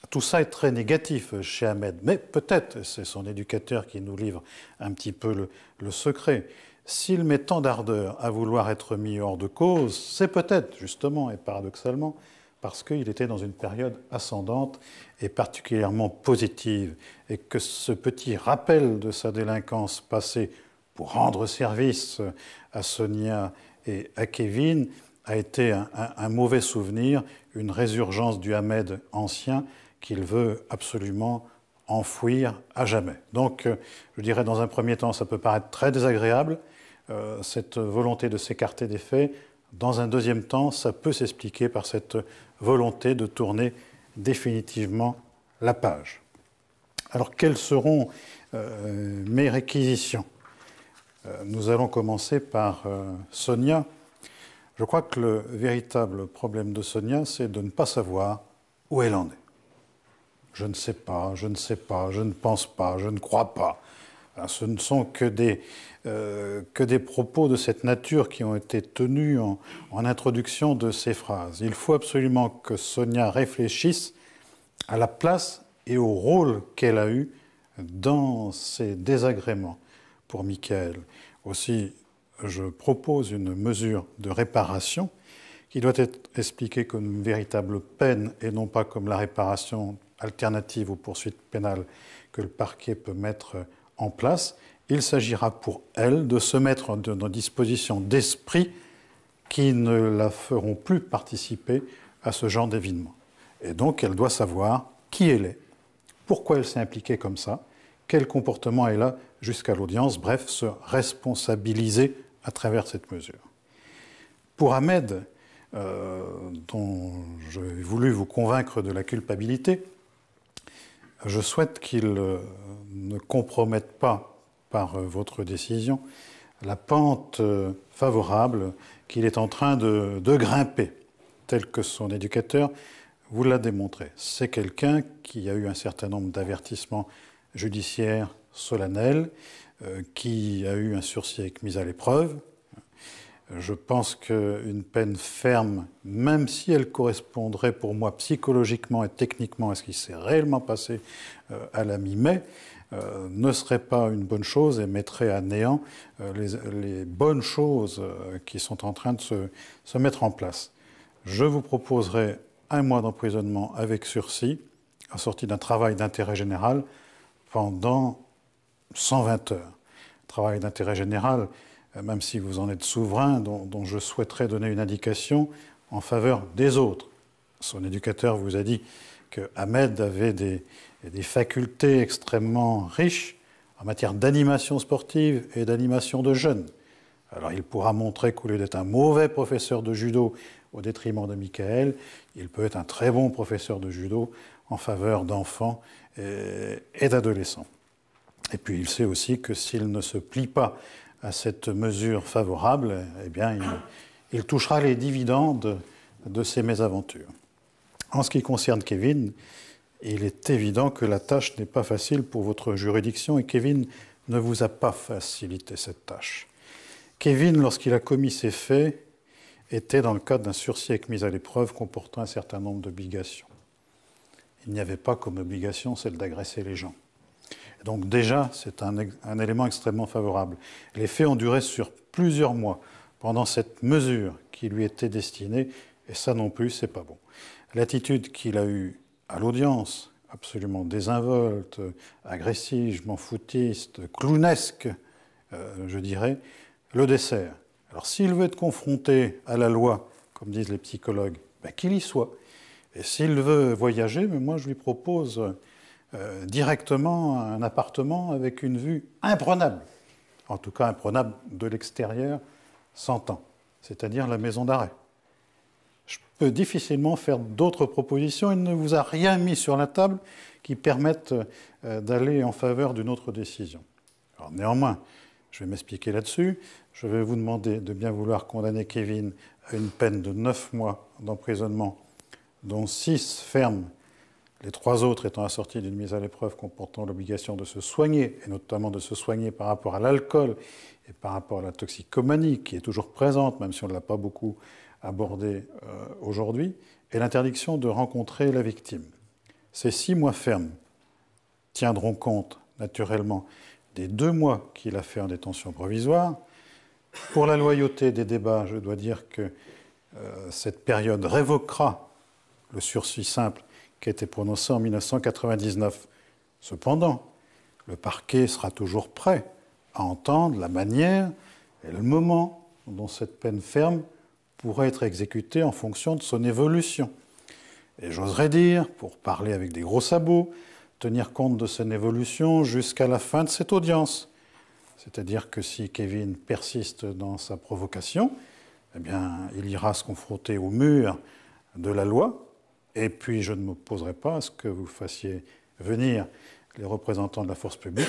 tout ça est très négatif chez Ahmed, mais peut-être c'est son éducateur qui nous livre un petit peu le secret. S'il met tant d'ardeur à vouloir être mis hors de cause, c'est peut-être, justement et paradoxalement, parce qu'il était dans une période ascendante et particulièrement positive, et que ce petit rappel de sa délinquance passée pour rendre service à Sonia et à Kevin a été un mauvais souvenir, une résurgence du Ahmed ancien qu'il veut absolument enfouir à jamais. Donc, je dirais dans un premier temps, ça peut paraître très désagréable, cette volonté de s'écarter des faits. Dans un deuxième temps, ça peut s'expliquer par cette volonté de tourner définitivement la page. Alors, quelles seront mes réquisitions ? Nous allons commencer par Sonia. Je crois que le véritable problème de Sonia, c'est de ne pas savoir où elle en est. Je ne sais pas, je ne sais pas, je ne pense pas, je ne crois pas. Ce ne sont que des propos de cette nature qui ont été tenus en introduction de ces phrases. Il faut absolument que Sonia réfléchisse à la place et au rôle qu'elle a eu dans ces désagréments pour Michael. Aussi, je propose une mesure de réparation qui doit être expliquée comme une véritable peine et non pas comme la réparation alternative aux poursuites pénales que le parquet peut mettre en place. Il s'agira pour elle de se mettre dans disposition d'esprit qui ne la feront plus participer à ce genre d'événement. Et donc, elle doit savoir qui elle est, pourquoi elle s'est impliquée comme ça, quel comportement elle a jusqu'à l'audience, bref, se responsabiliser à travers cette mesure. Pour Ahmed, dont j'ai voulu vous convaincre de la culpabilité, je souhaite qu'il ne compromette pas par votre décision la pente favorable qu'il est en train de grimper, tel que son éducateur vous l'a démontré. C'est quelqu'un qui a eu un certain nombre d'avertissements judiciaires solennels, qui a eu un sursis avec mise à l'épreuve. Je pense qu'une peine ferme, même si elle correspondrait pour moi psychologiquement et techniquement à ce qui s'est réellement passé à la mi-mai, ne serait pas une bonne chose et mettrait à néant les bonnes choses qui sont en train de se mettre en place. Je vous proposerai 1 mois d'emprisonnement avec sursis, assorti d'un travail d'intérêt général pendant 120 heures. Travail d'intérêt général, même si vous en êtes souverain, dont je souhaiterais donner une indication en faveur des autres. Son éducateur vous a dit que Ahmed avait des facultés extrêmement riches en matière d'animation sportive et d'animation de jeunes. Alors il pourra montrer qu'au lieu d'être un mauvais professeur de judo au détriment de Michael, il peut être un très bon professeur de judo en faveur d'enfants et d'adolescents. Et puis il sait aussi que s'il ne se plie pas à cette mesure favorable, eh bien, il touchera les dividendes de ces mésaventures. En ce qui concerne Kevin, il est évident que la tâche n'est pas facile pour votre juridiction et Kevin ne vous a pas facilité cette tâche. Kevin, lorsqu'il a commis ces faits, était dans le cadre d'un sursis avec mise à l'épreuve comportant un certain nombre d'obligations. Il n'y avait pas comme obligation celle d'agresser les gens. Donc déjà, c'est un élément extrêmement favorable. Les faits ont duré sur plusieurs mois pendant cette mesure qui lui était destinée, et ça non plus, c'est pas bon. L'attitude qu'il a eue à l'audience, absolument désinvolte, agressive, je m'en foutiste, clownesque, je dirais, le dessert. Alors s'il veut être confronté à la loi, comme disent les psychologues, ben, qu'il y soit. Et s'il veut voyager, mais moi je lui propose directement un appartement avec une vue imprenable. En tout cas imprenable de l'extérieur, s'entend. C'est-à-dire la maison d'arrêt. Je peux difficilement faire d'autres propositions. Il ne vous a rien mis sur la table qui permette d'aller en faveur d'une autre décision. Alors, néanmoins, je vais m'expliquer là-dessus. Je vais vous demander de bien vouloir condamner Kevin à une peine de 9 mois d'emprisonnement, dont 6 fermes, les 3 autres étant assortis d'une mise à l'épreuve comportant l'obligation de se soigner, et notamment de se soigner par rapport à l'alcool et par rapport à la toxicomanie, qui est toujours présente, même si on ne l'a pas beaucoup abordée aujourd'hui, et l'interdiction de rencontrer la victime. Ces 6 mois fermes tiendront compte, naturellement, des 2 mois qu'il a fait en détention provisoire. Pour la loyauté des débats, je dois dire que cette période révoquera le sursis simple qui a été prononcé en 1999. Cependant, le parquet sera toujours prêt à entendre la manière et le moment dont cette peine ferme pourrait être exécutée en fonction de son évolution. Et j'oserais dire, pour parler avec des gros sabots, tenir compte de son évolution jusqu'à la fin de cette audience. C'est-à-dire que si Kevin persiste dans sa provocation, eh bien, il ira se confronter au mur de la loi. Et puis, je ne m'opposerai pas à ce que vous fassiez venir les représentants de la force publique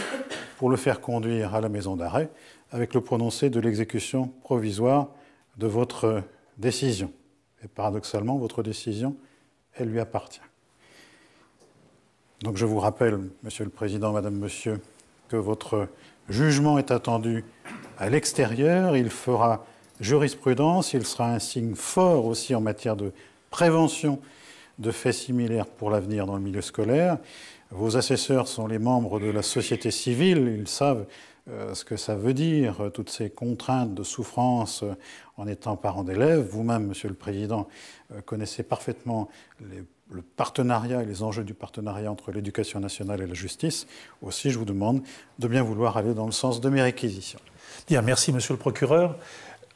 pour le faire conduire à la maison d'arrêt avec le prononcé de l'exécution provisoire de votre décision. Et paradoxalement, votre décision, elle lui appartient. Donc je vous rappelle, Monsieur le Président, Madame, Monsieur, que votre jugement est attendu à l'extérieur. Il fera jurisprudence, il sera un signe fort aussi en matière de prévention de faits similaires pour l'avenir dans le milieu scolaire. Vos assesseurs sont les membres de la société civile, ils savent ce que ça veut dire, toutes ces contraintes de souffrance en étant parent d'élèves. Vous-même, Monsieur le Président, connaissez parfaitement le partenariat et les enjeux du partenariat entre l'éducation nationale et la justice. Aussi, je vous demande de bien vouloir aller dans le sens de mes réquisitions. Bien, merci Monsieur le procureur.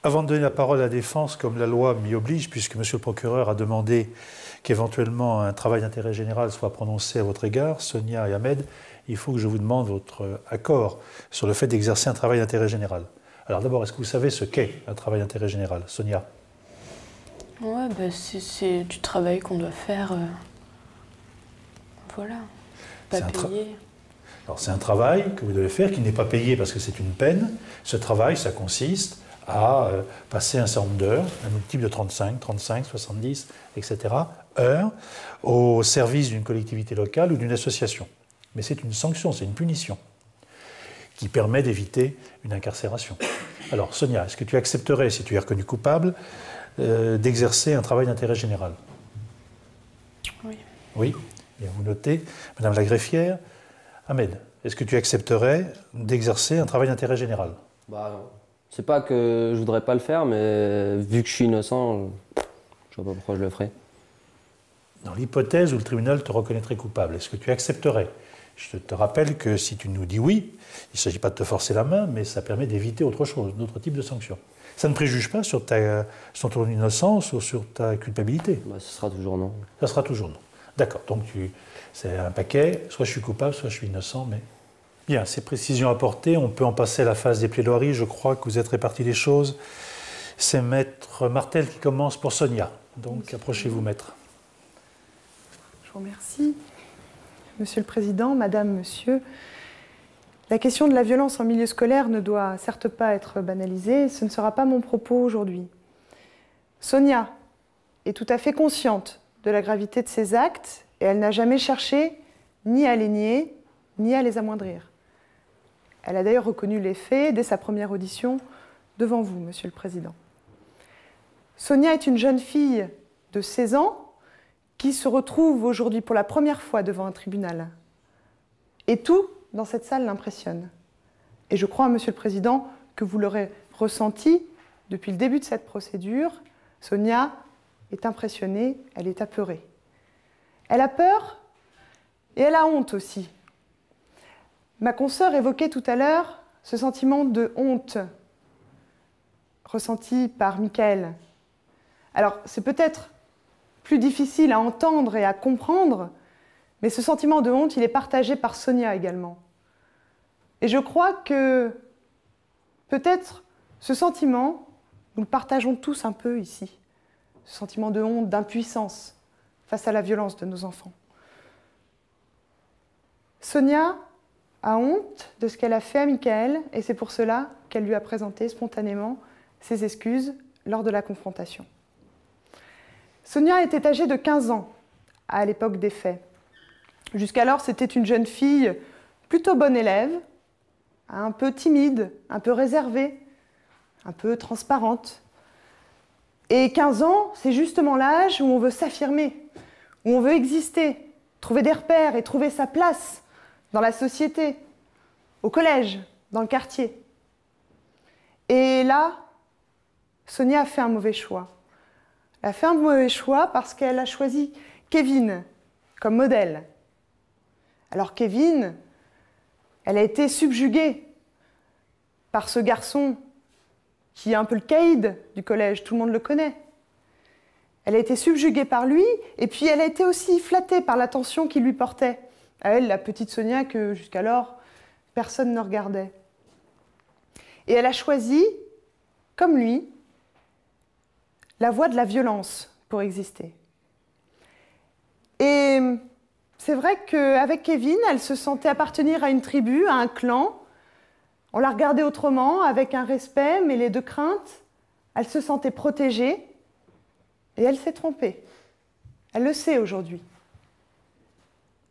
Avant de donner la parole à la défense, comme la loi m'y oblige, puisque M. le procureur a demandé qu'éventuellement un travail d'intérêt général soit prononcé à votre égard, Sonia et Ahmed, il faut que je vous demande votre accord sur le fait d'exercer un travail d'intérêt général. Alors d'abord, est-ce que vous savez ce qu'est un travail d'intérêt général, Sonia? Ouais, bah c'est du travail qu'on doit faire. Voilà. Pas payé. Alors c'est un travail que vous devez faire qui n'est pas payé parce que c'est une peine. Ce travail, ça consiste à passer un certain nombre d'heures, un multiple de 35, 70, etc., heures, au service d'une collectivité locale ou d'une association. Mais c'est une sanction, c'est une punition qui permet d'éviter une incarcération. Alors Sonia, est-ce que tu accepterais, si tu es reconnu coupable, d'exercer un travail d'intérêt général? Oui. Oui. Bien, vous notez. Madame la greffière, Ahmed, est-ce que tu accepterais d'exercer un travail d'intérêt général? C'est pas que je voudrais pas le faire, mais vu que je suis innocent, je vois pas pourquoi je le ferais. Dans l'hypothèse où le tribunal te reconnaîtrait coupable, est-ce que tu accepterais? Je te rappelle que si tu nous dis oui, il ne s'agit pas de te forcer la main, mais ça permet d'éviter autre chose, d'autres types de sanctions. Ça ne préjuge pas sur ton innocence ou sur ta culpabilité. Ce sera toujours non. Ça sera toujours non. D'accord, donc c'est un paquet, soit je suis coupable, soit je suis innocent, mais... Bien, ces précisions apportées, on peut en passer à la phase des plaidoiries. Je crois que vous êtes répartis les choses. C'est Maître Martel qui commence pour Sonia. Donc approchez-vous, Maître. Je vous remercie. Monsieur le Président, Madame, Monsieur, la question de la violence en milieu scolaire ne doit certes pas être banalisée. Ce ne sera pas mon propos aujourd'hui. Sonia est tout à fait consciente de la gravité de ses actes et elle n'a jamais cherché ni à les nier, ni à les amoindrir. Elle a d'ailleurs reconnu les faits dès sa première audition devant vous, Monsieur le Président. Sonia est une jeune fille de 16 ans qui se retrouve aujourd'hui pour la première fois devant un tribunal. Et tout dans cette salle l'impressionne. Et je crois, Monsieur le Président, que vous l'aurez ressenti depuis le début de cette procédure. Sonia est impressionnée, elle est apeurée. Elle a peur et elle a honte aussi. Ma consoeur évoquait tout à l'heure ce sentiment de honte ressenti par Michael. Alors, c'est peut-être plus difficile à entendre et à comprendre, mais ce sentiment de honte, il est partagé par Sonia également. Et je crois que peut-être ce sentiment, nous le partageons tous un peu ici, ce sentiment de honte, d'impuissance face à la violence de nos enfants. Sonia a honte de ce qu'elle a fait à Michael, et c'est pour cela qu'elle lui a présenté spontanément ses excuses lors de la confrontation. Sonia était âgée de 15 ans à l'époque des faits. Jusqu'alors, c'était une jeune fille plutôt bonne élève, un peu timide, un peu réservée, un peu transparente. Et 15 ans, c'est justement l'âge où on veut s'affirmer, où on veut exister, trouver des repères et trouver sa place dans la société, au collège, dans le quartier. Et là, Sonia a fait un mauvais choix. Elle a fait un mauvais choix parce qu'elle a choisi Kevin comme modèle. Alors Kevin, elle a été subjuguée par ce garçon qui est un peu le caïd du collège, tout le monde le connaît. Elle a été subjuguée par lui, et puis elle a été aussi flattée par l'attention qu'il lui portait. À elle, la petite Sonia, que jusqu'alors, personne ne regardait. Et elle a choisi, comme lui, la voie de la violence pour exister. Et c'est vrai qu'avec Kevin, elle se sentait appartenir à une tribu, à un clan. On la regardait autrement, avec un respect mêlé de crainte. Elle se sentait protégée, et elle s'est trompée. Elle le sait aujourd'hui.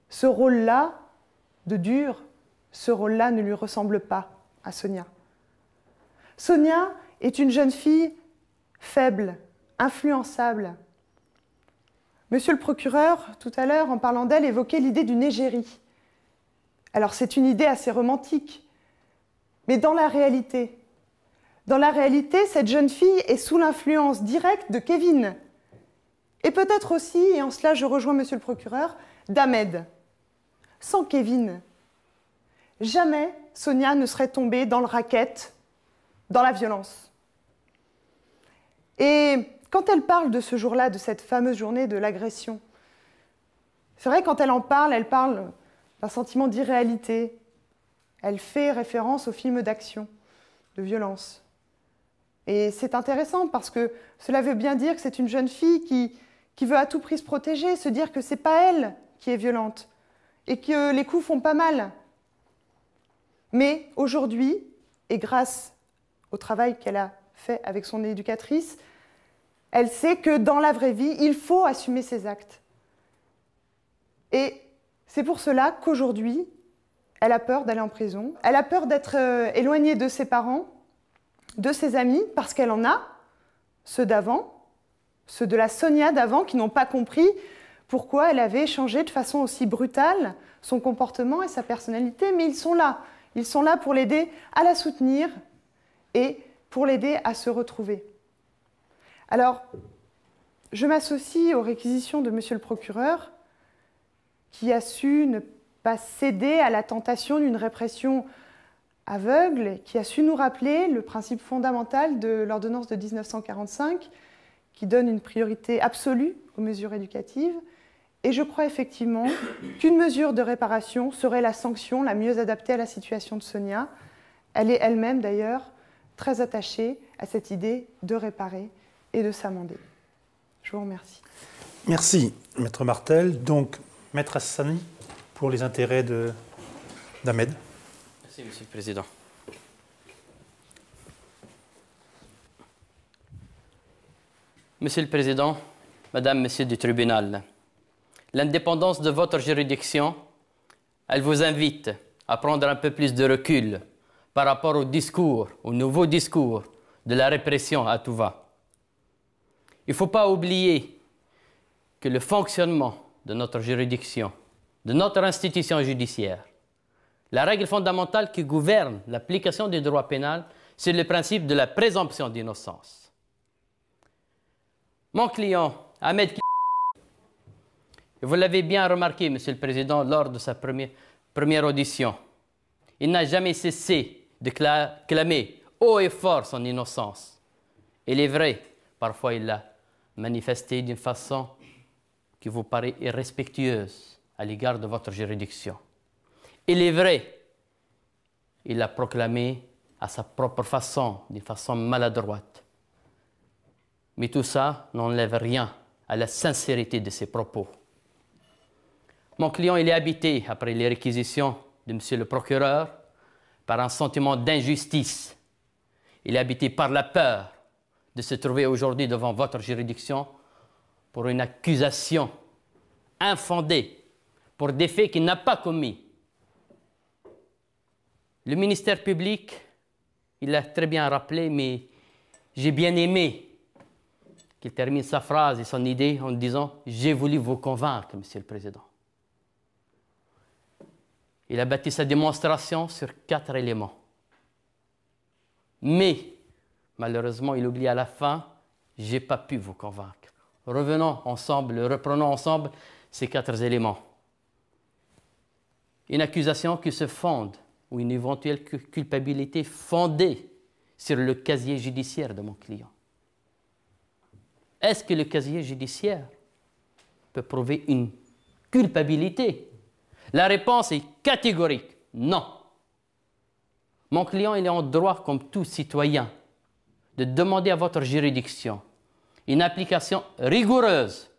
Ce rôle-là, de dur, ce rôle-là ne lui ressemble pas à Sonia. Sonia est une jeune fille faible, influençable. Monsieur le procureur, tout à l'heure, en parlant d'elle, évoquait l'idée d'une égérie. Alors c'est une idée assez romantique, mais dans la réalité, cette jeune fille est sous l'influence directe de Kevin. Et peut-être aussi, et en cela je rejoins monsieur le procureur, d'Ahmed. Sans Kevin, jamais Sonia ne serait tombée dans le racket, dans la violence. Et quand elle parle de ce jour-là, de cette fameuse journée de l'agression, c'est vrai, quand elle parle d'un sentiment d'irréalité. Elle fait référence aux films d'action, de violence. Et c'est intéressant parce que cela veut bien dire que c'est une jeune fille qui veut à tout prix se protéger, se dire que ce n'est pas elle qui est violente et que les coups font pas mal. Mais aujourd'hui, et grâce au travail qu'elle a fait avec son éducatrice, elle sait que dans la vraie vie, il faut assumer ses actes. Et c'est pour cela qu'aujourd'hui, elle a peur d'aller en prison, elle a peur d'être éloignée de ses parents, de ses amis, parce qu'elle en a, ceux d'avant, ceux de la Sonia d'avant, qui n'ont pas compris pourquoi elle avait changé de façon aussi brutale son comportement et sa personnalité, mais ils sont là pour l'aider à la soutenir et pour l'aider à se retrouver. Alors, je m'associe aux réquisitions de Monsieur le procureur, qui a su ne pas céder à la tentation d'une répression aveugle, qui a su nous rappeler le principe fondamental de l'ordonnance de 1945, qui donne une priorité absolue aux mesures éducatives. Et je crois effectivement qu'une mesure de réparation serait la sanction la mieux adaptée à la situation de Sonia. Elle est elle-même d'ailleurs très attachée à cette idée de réparer et de s'amender. Je vous remercie. Merci, Maître Martel. Donc, Maître Hassani, pour les intérêts d'Ahmed. Merci, Monsieur le Président. Monsieur le Président, Madame, Monsieur du tribunal, l'indépendance de votre juridiction, elle vous invite à prendre un peu plus de recul par rapport au nouveau discours de la répression à tout va. Il ne faut pas oublier que le fonctionnement de notre juridiction, de notre institution judiciaire, la règle fondamentale qui gouverne l'application du droit pénal, c'est le principe de la présomption d'innocence. Mon client, Ahmed, vous l'avez bien remarqué, Monsieur le Président, lors de sa première audition, il n'a jamais cessé de clamer haut et fort son innocence. Il est vrai, parfois il l'a manifesté d'une façon qui vous paraît irrespectueuse à l'égard de votre juridiction. Il est vrai, il l'a proclamé à sa propre façon, d'une façon maladroite. Mais tout ça n'enlève rien à la sincérité de ses propos. Mon client, il est habité, après les réquisitions de Monsieur le procureur, par un sentiment d'injustice. Il est habité par la peur de se trouver aujourd'hui devant votre juridiction pour une accusation infondée, pour des faits qu'il n'a pas commis. Le ministère public, il l'a très bien rappelé, mais j'ai bien aimé qu'il termine sa phrase et son idée en disant « J'ai voulu vous convaincre, Monsieur le Président ». Il a bâti sa démonstration sur 4 éléments. Mais, malheureusement, il oublie à la fin « Je n'ai pas pu vous convaincre ». Revenons ensemble, reprenons ensemble ces 4 éléments. Une accusation qui se fonde, ou une éventuelle culpabilité fondée sur le casier judiciaire de mon client. Est-ce que le casier judiciaire peut prouver une culpabilité? La réponse est catégorique, non. Mon client, il est en droit, comme tout citoyen, de demander à votre juridiction une application rigoureuse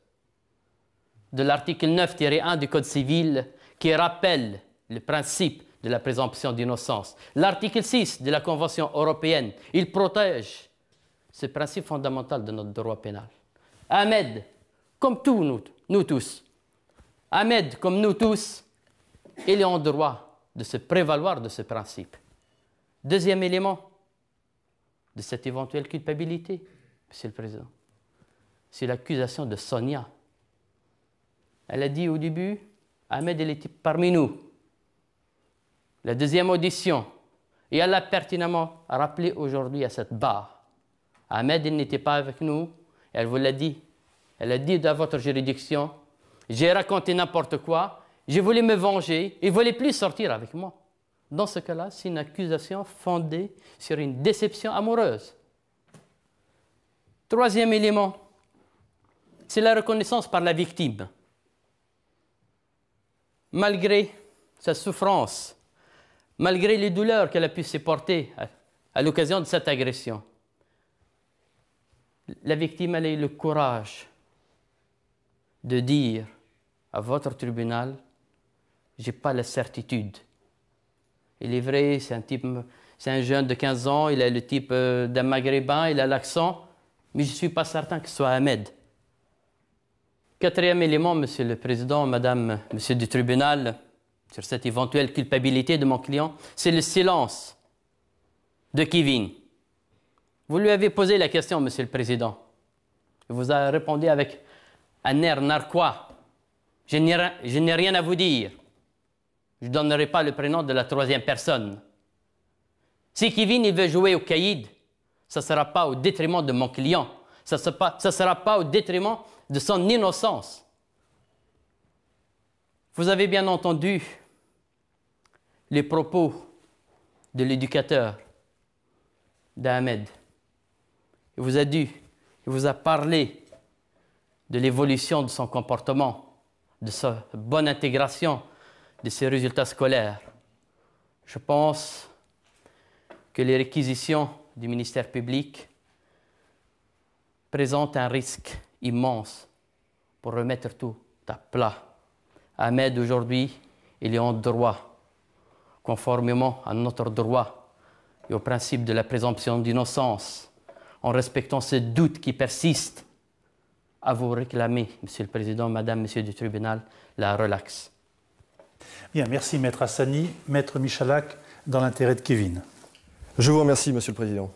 de l'article 9-1 du Code civil qui rappelle le principe de la présomption d'innocence. L'article 6 de la Convention européenne, il protège ce principe fondamental de notre droit pénal. Ahmed, comme nous tous, Ahmed, comme nous tous, il est en droit de se prévaloir de ce principe. Deuxième élément de cette éventuelle culpabilité, Monsieur le Président, c'est l'accusation de Sonia. Elle a dit au début, Ahmed, il était parmi nous. La deuxième audition, et elle l'a pertinemment rappelé aujourd'hui à cette barre. Ahmed, il n'était pas avec nous, elle vous l'a dit. Elle a dit dans votre juridiction, j'ai raconté n'importe quoi, j'ai voulu me venger, il ne voulait plus sortir avec moi. Dans ce cas-là, c'est une accusation fondée sur une déception amoureuse. Troisième élément, c'est la reconnaissance par la victime. Malgré sa souffrance, malgré les douleurs qu'elle a pu supporter à l'occasion de cette agression, la victime elle a eu le courage de dire à votre tribunal, j'ai pas la certitude. Il est vrai, c'est un jeune de 15 ans, il a le type d'un maghrébin, il a l'accent, mais je ne suis pas certain que ce soit Ahmed. Quatrième élément, Monsieur le Président, Madame, Monsieur du tribunal, sur cette éventuelle culpabilité de mon client, c'est le silence de Kevin. Vous lui avez posé la question, Monsieur le Président. Il vous a répondu avec un air narquois. Je n'ai rien à vous dire. Je ne donnerai pas le prénom de la troisième personne. Si Kevin il veut jouer au caïd, ça ne sera pas au détriment de mon client. Ça ne sera pas au détriment de son innocence. Vous avez bien entendu les propos de l'éducateur d'Ahmed. Il vous a parlé de l'évolution de son comportement, de sa bonne intégration, de ses résultats scolaires. Je pense que les réquisitions du ministère public présentent un risque immense pour remettre tout à plat. Ahmed, aujourd'hui, il est en droit, conformément à notre droit et au principe de la présomption d'innocence, en respectant ce doute qui persiste, à vous réclamer, Monsieur le Président, Madame, Monsieur du tribunal, la relaxe. Bien, merci Maître Hassani. Maître Michalak, dans l'intérêt de Kevin. Je vous remercie, Monsieur le Président.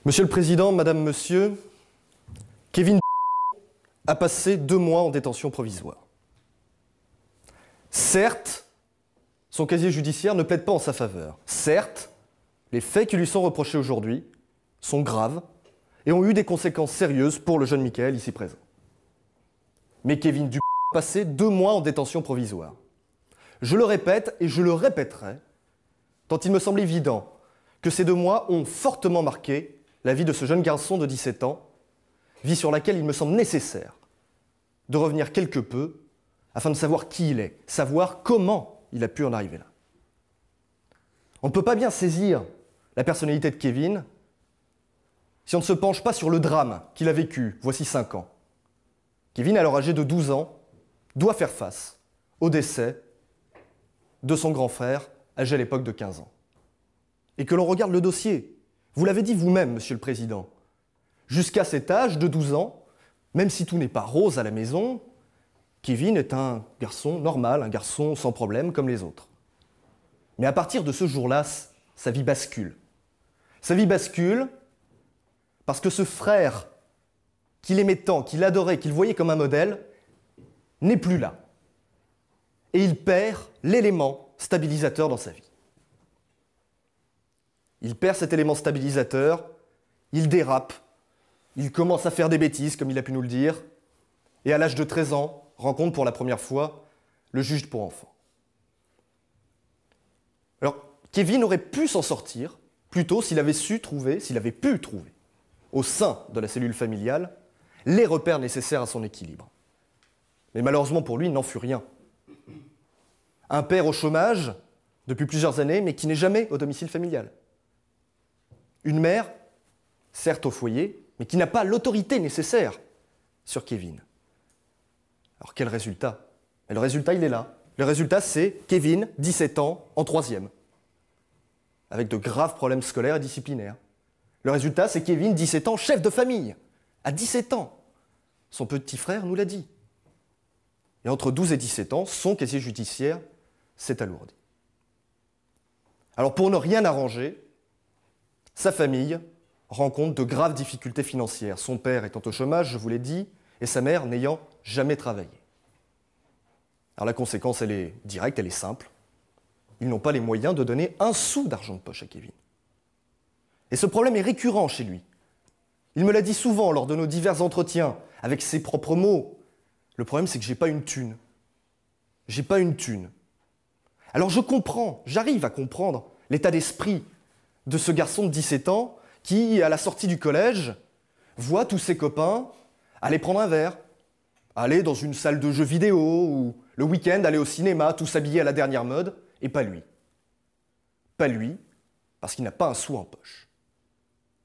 Monsieur le Président, Madame, Monsieur, Kevin a passé 2 mois en détention provisoire. Certes, son casier judiciaire ne plaide pas en sa faveur. Certes, les faits qui lui sont reprochés aujourd'hui sont graves et ont eu des conséquences sérieuses pour le jeune Michael ici présent. Mais Kevin a passé 2 mois en détention provisoire. Je le répète et je le répéterai, tant il me semble évident que ces 2 mois ont fortement marqué la vie de ce jeune garçon de 17 ans, vie sur laquelle il me semble nécessaire de revenir quelque peu afin de savoir qui il est, savoir comment il a pu en arriver là. On ne peut pas bien saisir la personnalité de Kevin si on ne se penche pas sur le drame qu'il a vécu voici 5 ans. Kevin, alors âgé de 12 ans, doit faire face au décès de son grand frère, âgé à l'époque de 15 ans. Et que l'on regarde le dossier, vous l'avez dit vous-même, Monsieur le Président, jusqu'à cet âge de 12 ans, même si tout n'est pas rose à la maison, Kevin est un garçon normal, un garçon sans problème comme les autres. Mais à partir de ce jour-là, sa vie bascule. Sa vie bascule parce que ce frère qu'il aimait tant, qu'il adorait, qu'il voyait comme un modèle, n'est plus là. Et il perd l'élément stabilisateur dans sa vie. Il perd cet élément stabilisateur, il dérape, il commence à faire des bêtises, comme il a pu nous le dire, et à l'âge de 13 ans, rencontre pour la première fois le juge pour enfants. Alors, Kevin aurait pu s'en sortir, plutôt s'il avait pu trouver, au sein de la cellule familiale, les repères nécessaires à son équilibre. Mais malheureusement pour lui, il n'en fut rien. Un père au chômage depuis plusieurs années, mais qui n'est jamais au domicile familial. Une mère, certes au foyer, mais qui n'a pas l'autorité nécessaire sur Kevin. Alors quel résultat? Et le résultat, il est là. Le résultat, c'est Kevin, 17 ans, en 3e, avec de graves problèmes scolaires et disciplinaires. Le résultat, c'est Kevin, 17 ans, chef de famille, à 17 ans. Son petit frère nous l'a dit. Et entre 12 et 17 ans, son casier judiciaire s'est alourdi. Alors pour ne rien arranger, sa famille rencontre de graves difficultés financières. Son père étant au chômage, je vous l'ai dit, et sa mère n'ayant jamais travaillé. Alors la conséquence, elle est directe, elle est simple. Ils n'ont pas les moyens de donner un sou d'argent de poche à Kevin. Et ce problème est récurrent chez lui. Il me l'a dit souvent lors de nos divers entretiens, avec ses propres mots. Le problème, c'est que j'ai pas une thune. J'ai pas une thune. Alors je comprends, j'arrive à comprendre l'état d'esprit de ce garçon de 17 ans qui, à la sortie du collège, voit tous ses copains aller prendre un verre, aller dans une salle de jeux vidéo ou le week-end aller au cinéma, tous habillés à la dernière mode, et pas lui. Pas lui, parce qu'il n'a pas un sou en poche.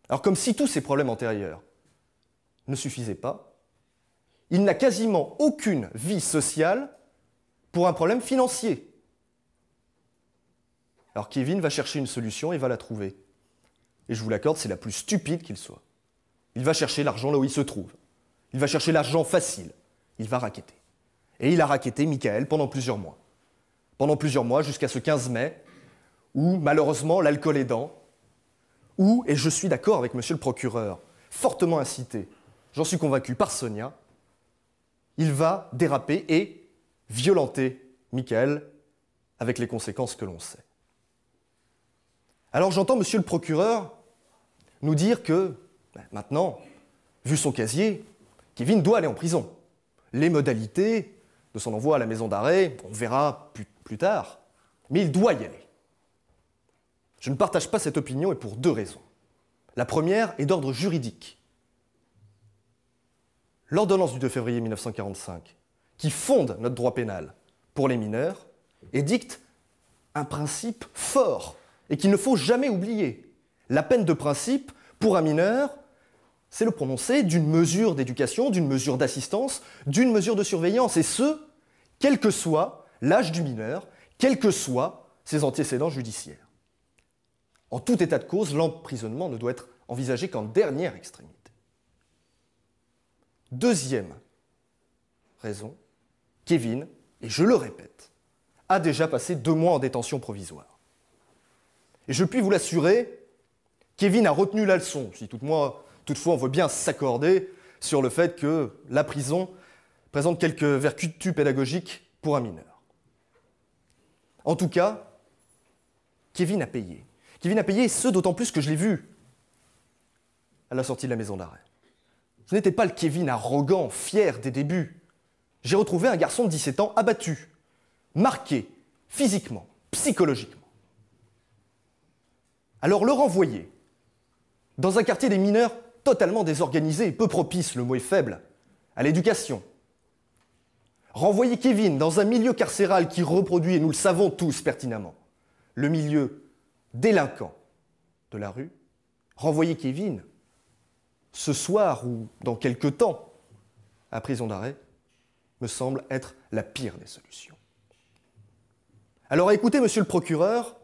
Alors comme si tous ces problèmes antérieurs ne suffisaient pas, il n'a quasiment aucune vie sociale pour un problème financier. Alors Kevin va chercher une solution et va la trouver. Et je vous l'accorde, c'est la plus stupide qu'il soit. Il va chercher l'argent là où il se trouve. Il va chercher l'argent facile. Il va racketter. Et il a racketté Michael pendant plusieurs mois. Pendant plusieurs mois, jusqu'à ce 15 mai, où, malheureusement, l'alcool aidant, où, et je suis d'accord avec monsieur le procureur, fortement incité, j'en suis convaincu, par Sonia, il va déraper et violenter Michael avec les conséquences que l'on sait. Alors j'entends monsieur le procureur nous dire que, maintenant, vu son casier, Kevin doit aller en prison. Les modalités de son envoi à la maison d'arrêt, on verra plus tard, mais il doit y aller. Je ne partage pas cette opinion et pour deux raisons. La première est d'ordre juridique. L'ordonnance du 2 février 1945, qui fonde notre droit pénal pour les mineurs, édicte un principe fort et qu'il ne faut jamais oublier. La peine de principe, pour un mineur, c'est le prononcé d'une mesure d'éducation, d'une mesure d'assistance, d'une mesure de surveillance, et ce, quel que soit l'âge du mineur, quels que soient ses antécédents judiciaires. En tout état de cause, l'emprisonnement ne doit être envisagé qu'en dernière extrémité. Deuxième raison, Kevin, et je le répète, a déjà passé 2 mois en détention provisoire. Et je puis vous l'assurer, Kevin a retenu la leçon, si toutefois on veut bien s'accorder sur le fait que la prison présente quelques vertus pédagogiques pour un mineur. En tout cas, Kevin a payé. Kevin a payé, et ce d'autant plus que je l'ai vu à la sortie de la maison d'arrêt. Ce n'était pas le Kevin arrogant, fier des débuts. J'ai retrouvé un garçon de 17 ans abattu, marqué, physiquement, psychologiquement. Alors le renvoyer dans un quartier des mineurs totalement désorganisé et peu propice, le mot est faible, à l'éducation. Renvoyer Kevin dans un milieu carcéral qui reproduit, et nous le savons tous pertinemment, le milieu délinquant de la rue, renvoyer Kevin ce soir ou dans quelque temps à prison d'arrêt me semble être la pire des solutions. Alors écoutez, monsieur le procureur,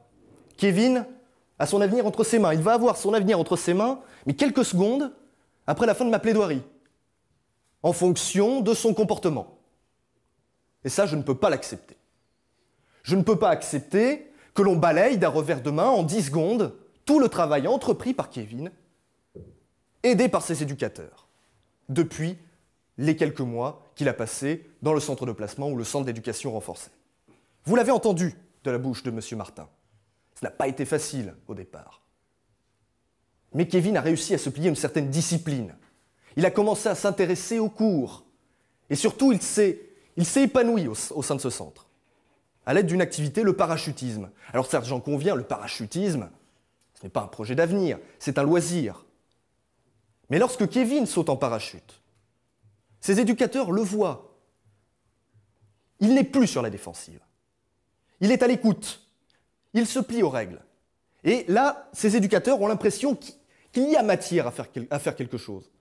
Kevin a son avenir entre ses mains. Il va avoir son avenir entre ses mains, mais quelques secondes après la fin de ma plaidoirie, en fonction de son comportement. Et ça, je ne peux pas l'accepter. Je ne peux pas accepter que l'on balaye d'un revers de main en 10 secondes tout le travail entrepris par Kevin, aidé par ses éducateurs, depuis les quelques mois qu'il a passés dans le centre de placement ou le centre d'éducation renforcée. Vous l'avez entendu de la bouche de M. Martin. Ça n'a pas été facile au départ. Mais Kevin a réussi à se plier à une certaine discipline. Il a commencé à s'intéresser aux cours. Et surtout, il s'est épanoui au sein de ce centre, à l'aide d'une activité, le parachutisme. Alors certes, j'en conviens, le parachutisme, ce n'est pas un projet d'avenir, c'est un loisir. Mais lorsque Kevin saute en parachute, ses éducateurs le voient. Il n'est plus sur la défensive. Il est à l'écoute. Il se plie aux règles. Et là, ses éducateurs ont l'impression qu'il y a matière à faire quelque chose.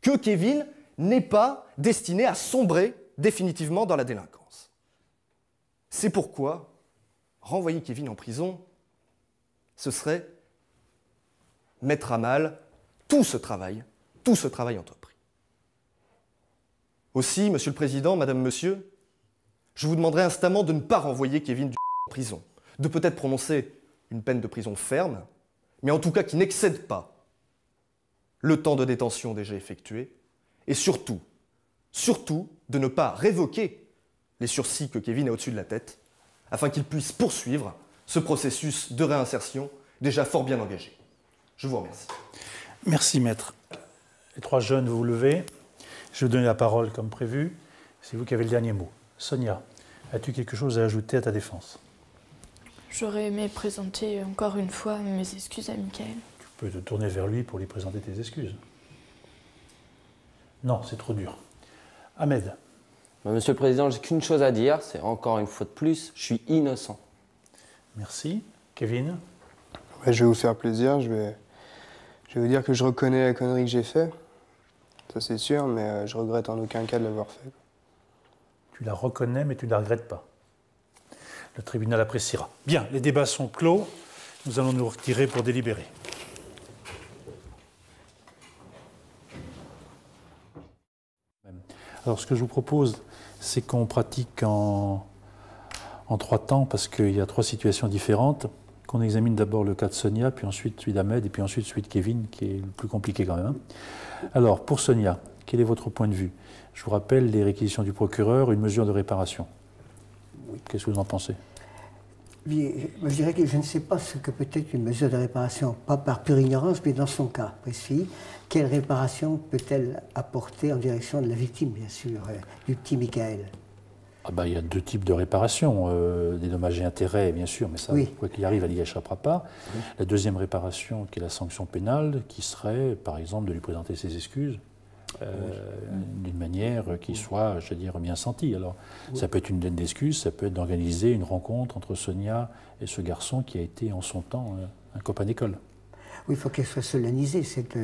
Que Kevin n'est pas destiné à sombrer définitivement dans la délinquance. C'est pourquoi renvoyer Kevin en prison, ce serait mettre à mal tout ce travail entrepris. Aussi, Monsieur le Président, Madame, Monsieur, je vous demanderai instamment de ne pas renvoyer Kevin en prison, de peut-être prononcer une peine de prison ferme, mais en tout cas qui n'excède pas le temps de détention déjà effectué, et surtout de ne pas révoquer les sursis que Kevin a au-dessus de la tête, afin qu'il puisse poursuivre ce processus de réinsertion déjà fort bien engagé. Je vous remercie. Merci, maître. Les 3 jeunes, vous vous levez. Je vais vous donner la parole comme prévu. C'est vous qui avez le dernier mot. Sonia, as-tu quelque chose à ajouter à ta défense? J'aurais aimé présenter encore une fois mes excuses à Michael. Tu peux te tourner vers lui pour lui présenter tes excuses. Non, c'est trop dur. Ahmed. Monsieur le Président, j'ai qu'une chose à dire, c'est encore une fois de plus, je suis innocent. Merci. Kevin? Ouais, je vais vous faire plaisir, je vais vous dire que je reconnais la connerie que j'ai faite. Ça c'est sûr, mais je regrette en aucun cas de l'avoir fait. Tu la reconnais, mais tu ne la regrettes pas. Le tribunal appréciera. Bien, les débats sont clos. Nous allons nous retirer pour délibérer. Alors, ce que je vous propose, c'est qu'on pratique en 3 temps, parce qu'il y a 3 situations différentes, qu'on examine d'abord le cas de Sonia, puis ensuite celui d'Ahmed, et puis ensuite celui de Kevin, qui est le plus compliqué quand même. Hein. Alors, pour Sonia, quel est votre point de vue? Je vous rappelle les réquisitions du procureur, une mesure de réparation. Qu'est-ce que vous en pensez? Je dirais que je ne sais pas ce que peut être une mesure de réparation, pas par pure ignorance, mais dans son cas précis. Quelle réparation peut-elle apporter en direction de la victime, bien sûr, du petit Michael? Il y a 2 types de réparation, des dommages et intérêts, bien sûr, mais ça, quoi qu'il arrive, elle n'y échappera pas. Oui. La deuxième réparation, qui est la sanction pénale, qui serait, par exemple, de lui présenter ses excuses, d'une manière qui soit, je veux dire, bien sentie. Alors, ça peut être une lettre d'excuse, ça peut être d'organiser une rencontre entre Sonia et ce garçon qui a été en son temps un copain d'école. Oui, il faut qu'elle soit solennisée, cette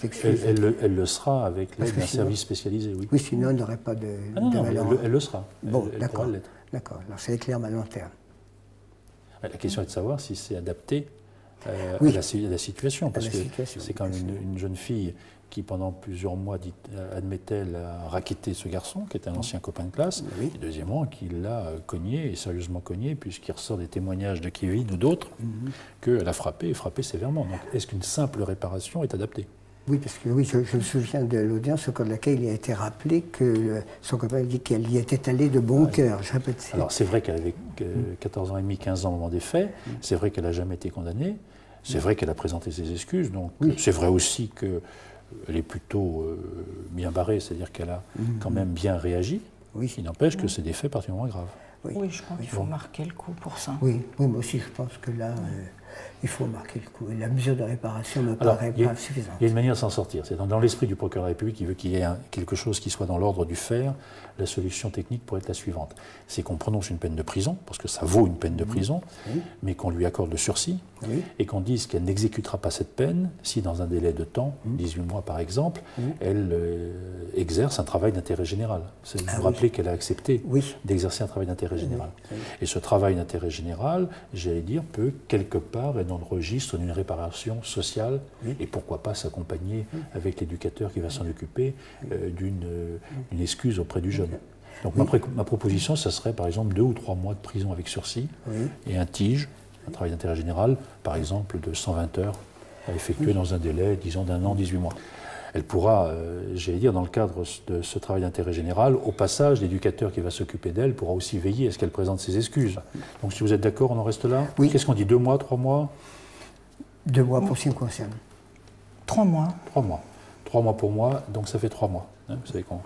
excuse. Elle le sera avec l'aide d'un service spécialisé, oui. Oui, sinon elle n'aurait pas de valeur. Elle le sera. Bon, d'accord. D'accord, alors c'est éclair à long terme. La question est de savoir si c'est adapté à la situation, parce que c'est quand même une jeune fille qui, pendant plusieurs mois, admettait-elle, a racketté ce garçon, qui était un ancien copain de classe, et deuxièmement, qu'il l'a cogné, et sérieusement cogné, puisqu'il ressort des témoignages de Kevin ou d'autres, qu'elle a frappé, et frappé sévèrement. Donc, est-ce qu'une simple réparation est adaptée? Oui, parce que je me souviens de l'audience au cours de laquelle il a été rappelé que son copain dit qu'elle y était allée de bon cœur. Je répète. Alors, c'est vrai qu'elle avait 14 ans et demi, 15 ans au moment des faits, c'est vrai qu'elle n'a jamais été condamnée, c'est vrai qu'elle a présenté ses excuses, donc c'est vrai aussi que elle est plutôt bien barrée, c'est-à-dire qu'elle a quand même bien réagi. Il n'empêche que c'est des faits particulièrement graves. Oui, je pense qu'il faut marquer le coup pour ça. Oui, moi aussi je pense que là, il faut marquer le coup. Et la mesure de réparation ne me paraît pas suffisante. Il y a une manière de s'en sortir. C'est dans l'esprit du procureur de la République, il veut qu'il y ait quelque chose qui soit dans l'ordre du faire. La solution technique pourrait être la suivante. C'est qu'on prononce une peine de prison, parce que ça vaut une peine de prison, mais qu'on lui accorde le sursis, et qu'on dise qu'elle n'exécutera pas cette peine si, dans un délai de temps, 18 mois par exemple, elle exerce un travail d'intérêt général. Vous vous rappelez qu'elle a accepté d'exercer un travail d'intérêt général. Et ce travail d'intérêt général, j'allais dire, peut quelque part être dans le registre d'une réparation sociale, et pourquoi pas s'accompagner avec l'éducateur qui va s'en occuper d'une excuse auprès du jeune. Donc ma proposition, ça serait par exemple 2 ou 3 mois de prison avec sursis et un TIG, un travail d'intérêt général, par exemple de 120 heures à effectuer dans un délai, disons, d'1 an, 18 mois. Elle pourra, j'allais dire, dans le cadre de ce travail d'intérêt général, au passage, l'éducateur qui va s'occuper d'elle pourra aussi veiller à ce qu'elle présente ses excuses. Donc si vous êtes d'accord, on en reste là? Qu'est-ce qu'on dit, 2 mois, 3 mois? 2 mois pour ce qui me concerne. 3 mois. 3 mois. 3 mois pour moi, donc ça fait 3 mois. Hein, vous savez comment.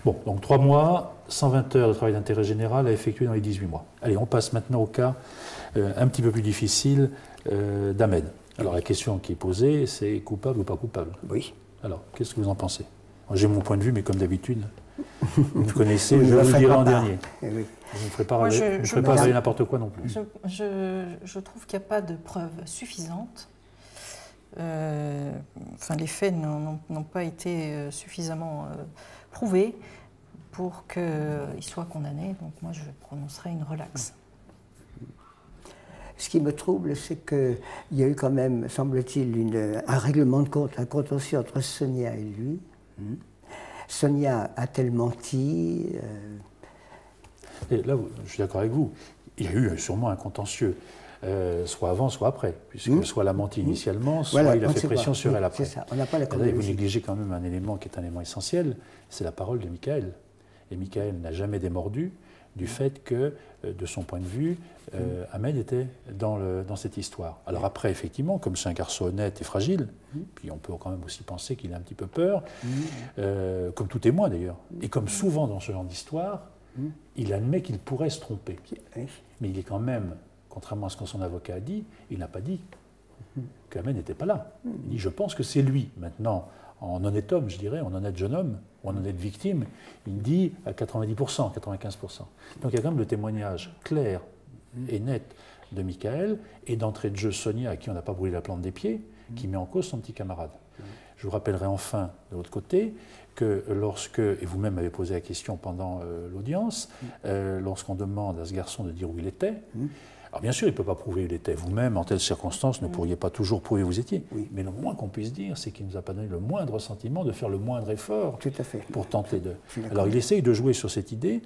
Bon, donc 3 mois, 120 heures de travail d'intérêt général à effectuer dans les 18 mois. Allez, on passe maintenant au cas un petit peu plus difficile d'Ahmed. Alors la question qui est posée, c'est coupable ou pas coupable? Oui. Alors, qu'est-ce que vous en pensez? J'ai mon point de vue, mais comme d'habitude, vous me connaissez, je vous le dirai en dernier. Je ne me ferai pas ravaler n'importe quoi non plus. Je trouve qu'il n'y a pas de preuves suffisantes. Les faits n'ont pas été suffisamment prouvés pour qu'il soit condamné. Donc moi, je prononcerai une relaxe. Ce qui me trouble, c'est qu'il y a eu quand même, semble-t-il, un règlement de compte, un contentieux entre Sonia et lui. Sonia a-t-elle menti? Et là, je suis d'accord avec vous. Il y a eu sûrement un contentieux, soit avant, soit après, puisque soit elle a menti initialement, soit il a fait pression sur elle après. C'est ça, on n'a pas la Vous négligez quand même un élément qui est un élément essentiel, c'est la parole de Michael. Et Michael n'a jamais démordu du fait que, de son point de vue, Ahmed était dans cette histoire. Alors après, effectivement, comme c'est un garçon honnête et fragile, puis on peut quand même aussi penser qu'il a un petit peu peur, comme tout témoin d'ailleurs, et comme souvent dans ce genre d'histoire, il admet qu'il pourrait se tromper. Mais il est quand même, contrairement à ce que son avocat a dit, il n'a pas dit qu'Ahmed n'était pas là. Il dit « je pense que c'est lui ». Maintenant, en honnête homme, je dirais, en honnête jeune homme, ou en honnête victime, il dit à 90%, 95%. Donc il y a quand même le témoignage clair et net de Michael, et d'entrée de jeu Sonia, à qui on n'a pas brûlé la plante des pieds, qui met en cause son petit camarade. Je vous rappellerai enfin, de l'autre côté, que lorsque, et vous-même avez posé la question pendant l'audience, lorsqu'on demande à ce garçon de dire où il était, alors bien sûr, il ne peut pas prouver où il était. Vous-même, en telle circonstance, ne pourriez pas toujours prouver où vous étiez. Mais le moins qu'on puisse dire, c'est qu'il ne nous a pas donné le moindre sentiment de faire le moindre effort pour tenter de... Alors il essaye de jouer sur cette idée.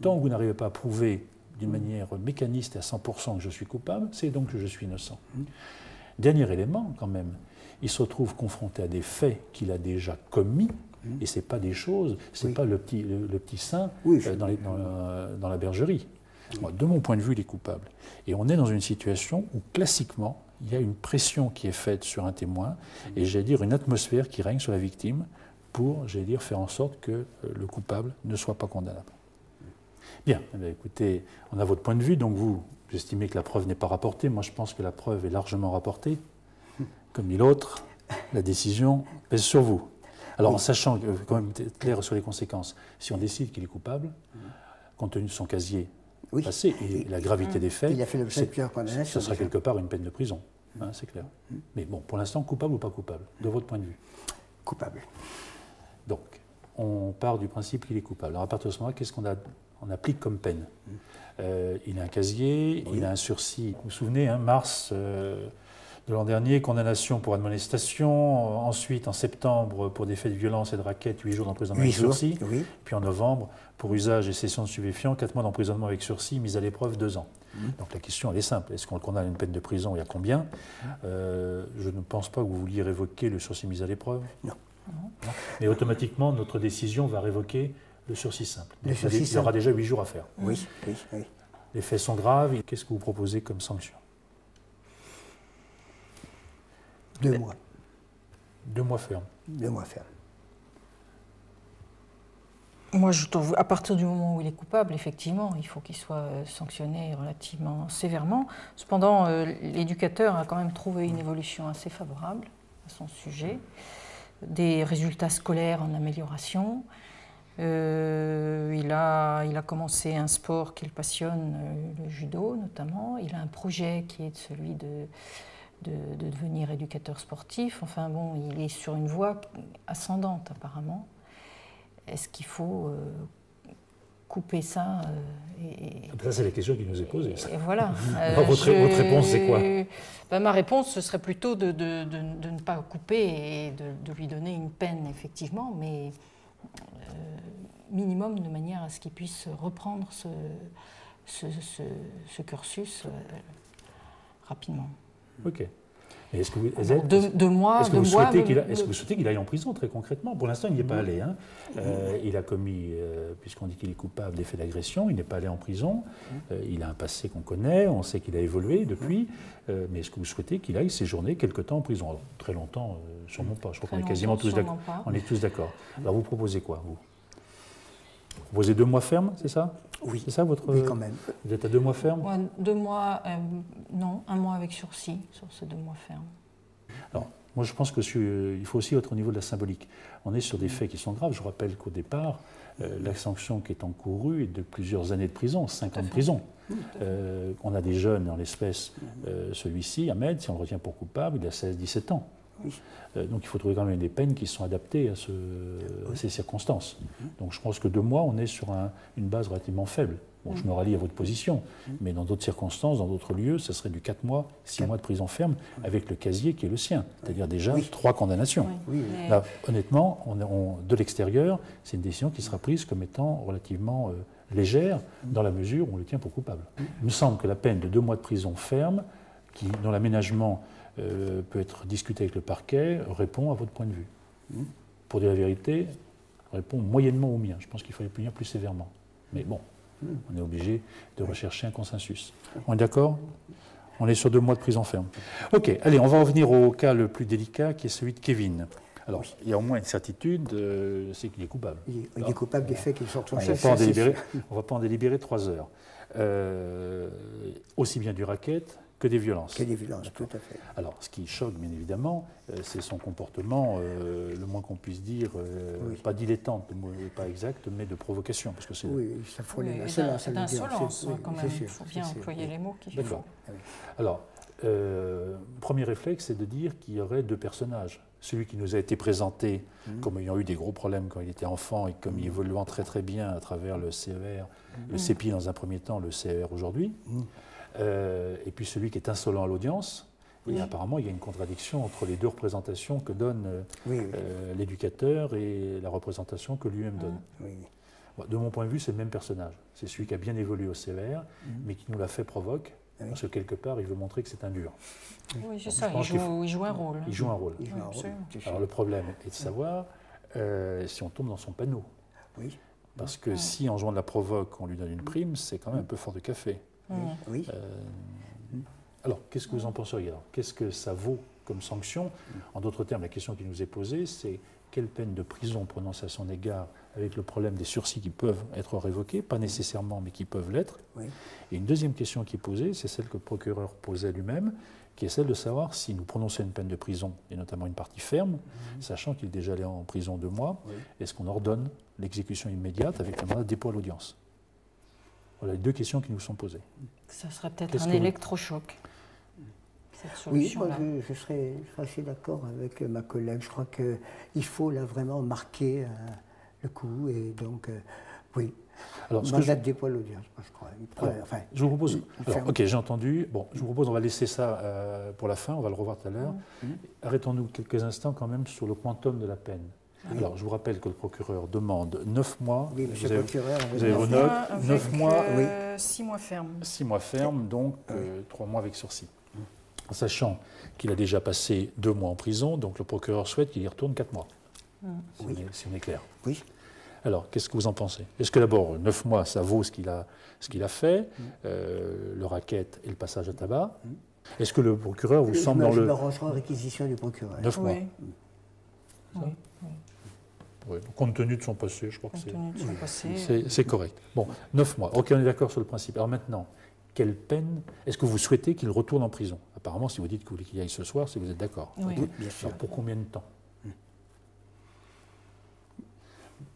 Tant que vous n'arrivez pas à prouver d'une manière mécaniste et à 100% que je suis coupable, c'est donc que je suis innocent. Dernier élément, quand même, il se retrouve confronté à des faits qu'il a déjà commis, et ce n'est pas des choses, ce n'est pas le petit saint dans la bergerie. Moi, de mon point de vue, il est coupable. Et on est dans une situation où, classiquement, il y a une pression qui est faite sur un témoin, et j'allais dire une atmosphère qui règne sur la victime pour, j'allais dire, faire en sorte que le coupable ne soit pas condamnable. Bien, eh bien, écoutez, on a votre point de vue, donc vous estimez que la preuve n'est pas rapportée. Moi, je pense que la preuve est largement rapportée. Comme dit l'autre, la décision pèse sur vous. Alors, en sachant, quand même clair sur les conséquences, si on décide qu'il est coupable, compte tenu de son casier passé et la gravité des faits, il a fait l'objet de plusieurs condamnations. Ce sera quelque part une peine de prison, hein, c'est clair. Mais bon, pour l'instant, coupable ou pas coupable, de votre point de vue? Coupable. Donc, on part du principe qu'il est coupable. Alors, à partir de ce moment-là, qu'est-ce qu'on applique comme peine? Il a un casier, il a un sursis. Vous vous souvenez, hein, mars de l'an dernier, condamnation pour admonestation. Ensuite, en septembre, pour des faits de violence et de racket, 8 jours d'emprisonnement avec sursis. Puis en novembre, pour usage et cession de stupéfiants, 4 mois d'emprisonnement avec sursis, mise à l'épreuve 2 ans. Donc la question, elle est simple. Est-ce qu'on le condamne à une peine de prison? Il y a combien? Je ne pense pas que vous vouliez révoquer le sursis mise à l'épreuve. Non. Mais automatiquement, notre décision va révoquer le sursis simple. Donc, il y aura déjà 8 jours à faire. Oui. Les faits sont graves. Qu'est-ce que vous proposez comme sanction? 2 mois. 2 mois ferme. 2 mois ferme. Moi, je trouve, à partir du moment où il est coupable, effectivement, il faut qu'il soit sanctionné relativement sévèrement. Cependant, l'éducateur a quand même trouvé une évolution assez favorable à son sujet, des résultats scolaires en amélioration. Il a commencé un sport qu'il passionne, le judo notamment. Il a un projet qui est celui de devenir éducateur sportif. Enfin bon, il est sur une voie ascendante apparemment. Est-ce qu'il faut couper ça Ça, c'est la question qui nous est posée. Et voilà. Votre réponse, c'est quoi? Ma réponse, ce serait plutôt de ne pas couper et de lui donner une peine, effectivement, mais minimum de manière à ce qu'il puisse reprendre ce cursus rapidement. Ok. Est-ce que vous, souhaitez qu'il aille en prison, très concrètement? Pour l'instant, il n'y est pas allé. Hein. Il a commis, puisqu'on dit qu'il est coupable des faits d'agression, il n'est pas allé en prison. Il a un passé qu'on connaît, on sait qu'il a évolué depuis. Mais est-ce que vous souhaitez qu'il aille séjourner quelque temps en prison? Alors, très longtemps, sûrement pas. Je crois qu'on est quasiment tous d'accord. On est tous d'accord. Alors, vous proposez quoi, vous proposez 2 mois ferme, c'est ça? Oui. C'est ça votre... Oui, quand même. Vous êtes à 2 mois ferme? Ouais, 2 mois, non, 1 mois avec sursis sur ces 2 mois fermes. Alors, moi je pense qu'il faut aussi être au niveau de la symbolique. On est sur des faits qui sont graves. Je rappelle qu'au départ, la sanction qui est encourue est de plusieurs années de prison, 5 ans de prison. On a des jeunes, en l'espèce, celui-ci, Ahmed, si on le retient pour coupable, il a 16-17 ans. Donc il faut trouver quand même des peines qui sont adaptées à ces circonstances. Donc je pense que 2 mois, on est sur une base relativement faible. Bon, je me rallie à votre position, mais dans d'autres circonstances, dans d'autres lieux, ça serait du 4 mois, 6 mois de prison ferme, avec le casier qui est le sien, c'est-à-dire déjà 3 condamnations. Là, honnêtement, de l'extérieur, c'est une décision qui sera prise comme étant relativement légère, dans la mesure où on le tient pour coupable. Il me semble que la peine de 2 mois de prison ferme, dont l'aménagement peut être discuté avec le parquet, répond à votre point de vue. Pour dire la vérité, répond moyennement au mien. Je pense qu'il fallait punir plus sévèrement. Mais bon, on est obligé de rechercher un consensus. On est d'accord? On est sur 2 mois de prison ferme. Ok, allez, on va revenir au cas le plus délicat, qui est celui de Kevin. Alors, il y a au moins une certitude, c'est qu'il est coupable. Il est coupable des faits qui sont on ne va pas en délibérer 3 heures. Aussi bien du racket Que des violences. Que des violences, tout à fait. Alors, ce qui choque, bien évidemment, c'est son comportement, le moins qu'on puisse dire, pas dilettante, le mot n'est pas exact, mais de provocation. Parce que c'est... Oui, ça faut les d'insolence, quand même. Il faut bien employer les mots qu'il faut. D'accord. Alors, premier réflexe, c'est de dire qu'il y aurait deux personnages. Celui qui nous a été présenté comme ayant eu des gros problèmes quand il était enfant et comme évoluant très très bien à travers le CER, le CEPI dans un premier temps, le CER aujourd'hui. Et puis celui qui est insolent à l'audience. Et apparemment, il y a une contradiction entre les deux représentations que donne l'éducateur et la représentation que lui-même donne. De mon point de vue, c'est le même personnage. C'est celui qui a bien évolué au CER, mais qui nous l'a fait provoque, parce que quelque part, il veut montrer que c'est un dur. Oui, c'est ça, il joue un rôle. Il joue un rôle. Alors le problème est de savoir si on tombe dans son panneau. Parce que si en jouant de la provoque, on lui donne une prime, c'est quand même un peu fort de café. Alors, qu'est-ce que vous en penseriez? Qu'est-ce que ça vaut comme sanction? En d'autres termes, la question qui nous est posée, c'est quelle peine de prison prononce à son égard, avec le problème des sursis qui peuvent être révoqués, pas nécessairement, mais qui peuvent l'être. Et une deuxième question qui est posée, c'est celle que le procureur posait lui-même, qui est celle de savoir si nous prononçons une peine de prison, et notamment une partie ferme, sachant qu'il est déjà allé en prison 2 mois, est-ce qu'on ordonne l'exécution immédiate avec un mandat de dépôt à l'audience? Voilà les deux questions qui nous sont posées. Ça serait peut-être un électrochoc, cette solution-là. Oui, moi je serais assez d'accord avec ma collègue. Je crois qu'il faut là vraiment marquer le coup et donc, oui. Alors, mandat de dépôt à l'audience, je crois. Je vous propose. Alors, ok, j'ai entendu. Bon, je vous propose, on va laisser ça pour la fin, on va le revoir tout à l'heure. Arrêtons-nous quelques instants quand même sur le quantum de la peine. Alors, je vous rappelle que le procureur demande 9 mois. Oui, monsieur le procureur. Vous avez vos notes. 9 mois. 6 mois ferme. 6 mois ferme, donc 3 mois avec sursis. Sachant qu'il a déjà passé 2 mois en prison, donc le procureur souhaite qu'il y retourne 4 mois. Si on est clair. Oui. Alors, qu'est-ce que vous en pensez? Est-ce que d'abord, 9 mois, ça vaut ce qu'il a fait, le racket et le passage à tabac? Est-ce que le procureur vous semble dans le... Je me rangerai en réquisition du procureur. 9 mois. Oui, compte tenu de son passé, je crois que c'est correct. Bon, 9 mois. Ok, on est d'accord sur le principe. Alors maintenant, quelle peine est-ce que vous souhaitez qu'il retourne en prison? Apparemment, si vous dites que vous voulez qu'il y aille ce soir, c'est que vous êtes d'accord. Oui, bien sûr. Alors, pour combien de temps?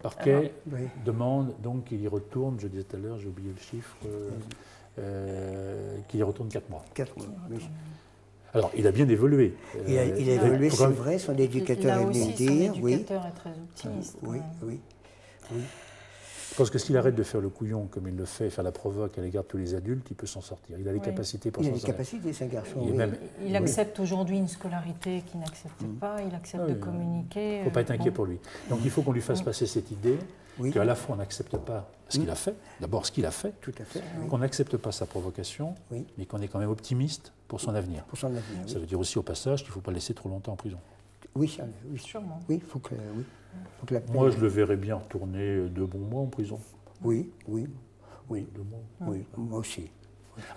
Parquet demande donc qu'il y retourne, je disais tout à l'heure, j'ai oublié le chiffre, qu'il y retourne 4 mois. 4 mois, oui. Alors, il a bien évolué. Il a évolué, c'est vrai, son éducateur est venu le dire. Son éducateur est très optimiste. Oui. Parce que s'il arrête de faire le couillon comme il le fait, faire la provoque à l'égard de tous les adultes, il peut s'en sortir. Il a les capacités pour s'en sortir. Il a les capacités, c'est un garçon. Il accepte aujourd'hui une scolarité qu'il n'acceptait pas, il accepte de communiquer. Il ne faut pas être inquiet pour lui. Donc il faut qu'on lui fasse passer cette idée qu'à la fois on n'accepte pas ce qu'il a fait, d'abord ce qu'il a fait, tout à fait, qu'on n'accepte pas sa provocation, mais qu'on est quand même optimiste pour son avenir. Pour son avenir, ça veut dire aussi au passage qu'il ne faut pas le laisser trop longtemps en prison. Oui, sûrement. Oui, faut que la peine... Moi, je le verrais bien retourner 2 bons mois en prison. Oui. 2 mois. Oui, moi aussi.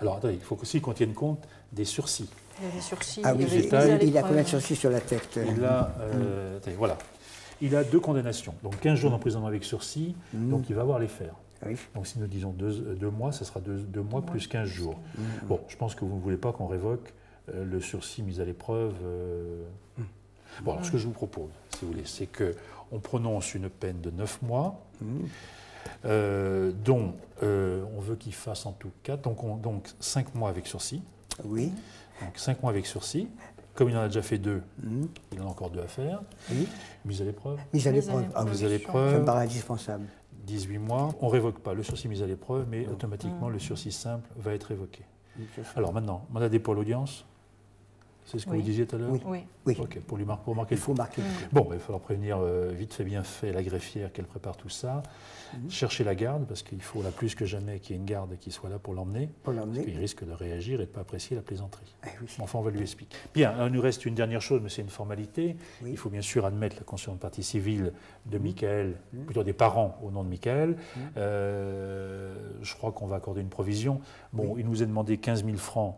Alors, attendez, il faut aussi qu'on tienne compte des sursis. Il y a des sursis. Ah oui, il a combien de sursis sur la tête? Il a, voilà. Il a 2 condamnations. Donc 15 jours d'emprisonnement avec sursis, donc il va avoir les faire. Oui. Donc si nous disons 2 mois, ça sera 2 mois plus 15 jours. Bon, je pense que vous ne voulez pas qu'on révoque le sursis mis à l'épreuve. Bon, alors ce que je vous propose, si vous voulez, c'est qu'on prononce une peine de 9 mois, dont on veut qu'il fasse en tout cas, donc 5 mois avec sursis. Oui. Donc 5 mois avec sursis. Comme il en a déjà fait 2, il en a encore 2 à faire. Oui. Mise à l'épreuve. Mise à l'épreuve. Mise à l'épreuve. Ça me paraît indispensable. 18 mois. On ne révoque pas le sursis mise à l'épreuve, mais automatiquement le sursis simple va être révoqué. Alors maintenant, mandat de dépôt à l'audience. C'est ce que vous disiez tout à l'heure? Oui. Ok, pour marquer. Il faut marquer. Bon, il va falloir prévenir vite fait, bien fait la greffière qu'elle prépare tout ça. Chercher la garde, parce qu'il faut là plus que jamais qu'il y ait une garde qui soit là pour l'emmener. Parce qu'il risque de réagir et de ne pas apprécier la plaisanterie. Enfin, on va lui expliquer. Bien, il nous reste une dernière chose, mais c'est une formalité. Il faut bien sûr admettre la conscience de partie civile de Michael, plutôt des parents au nom de Michael. Je crois qu'on va accorder une provision. Bon, il nous a demandé 15 000 francs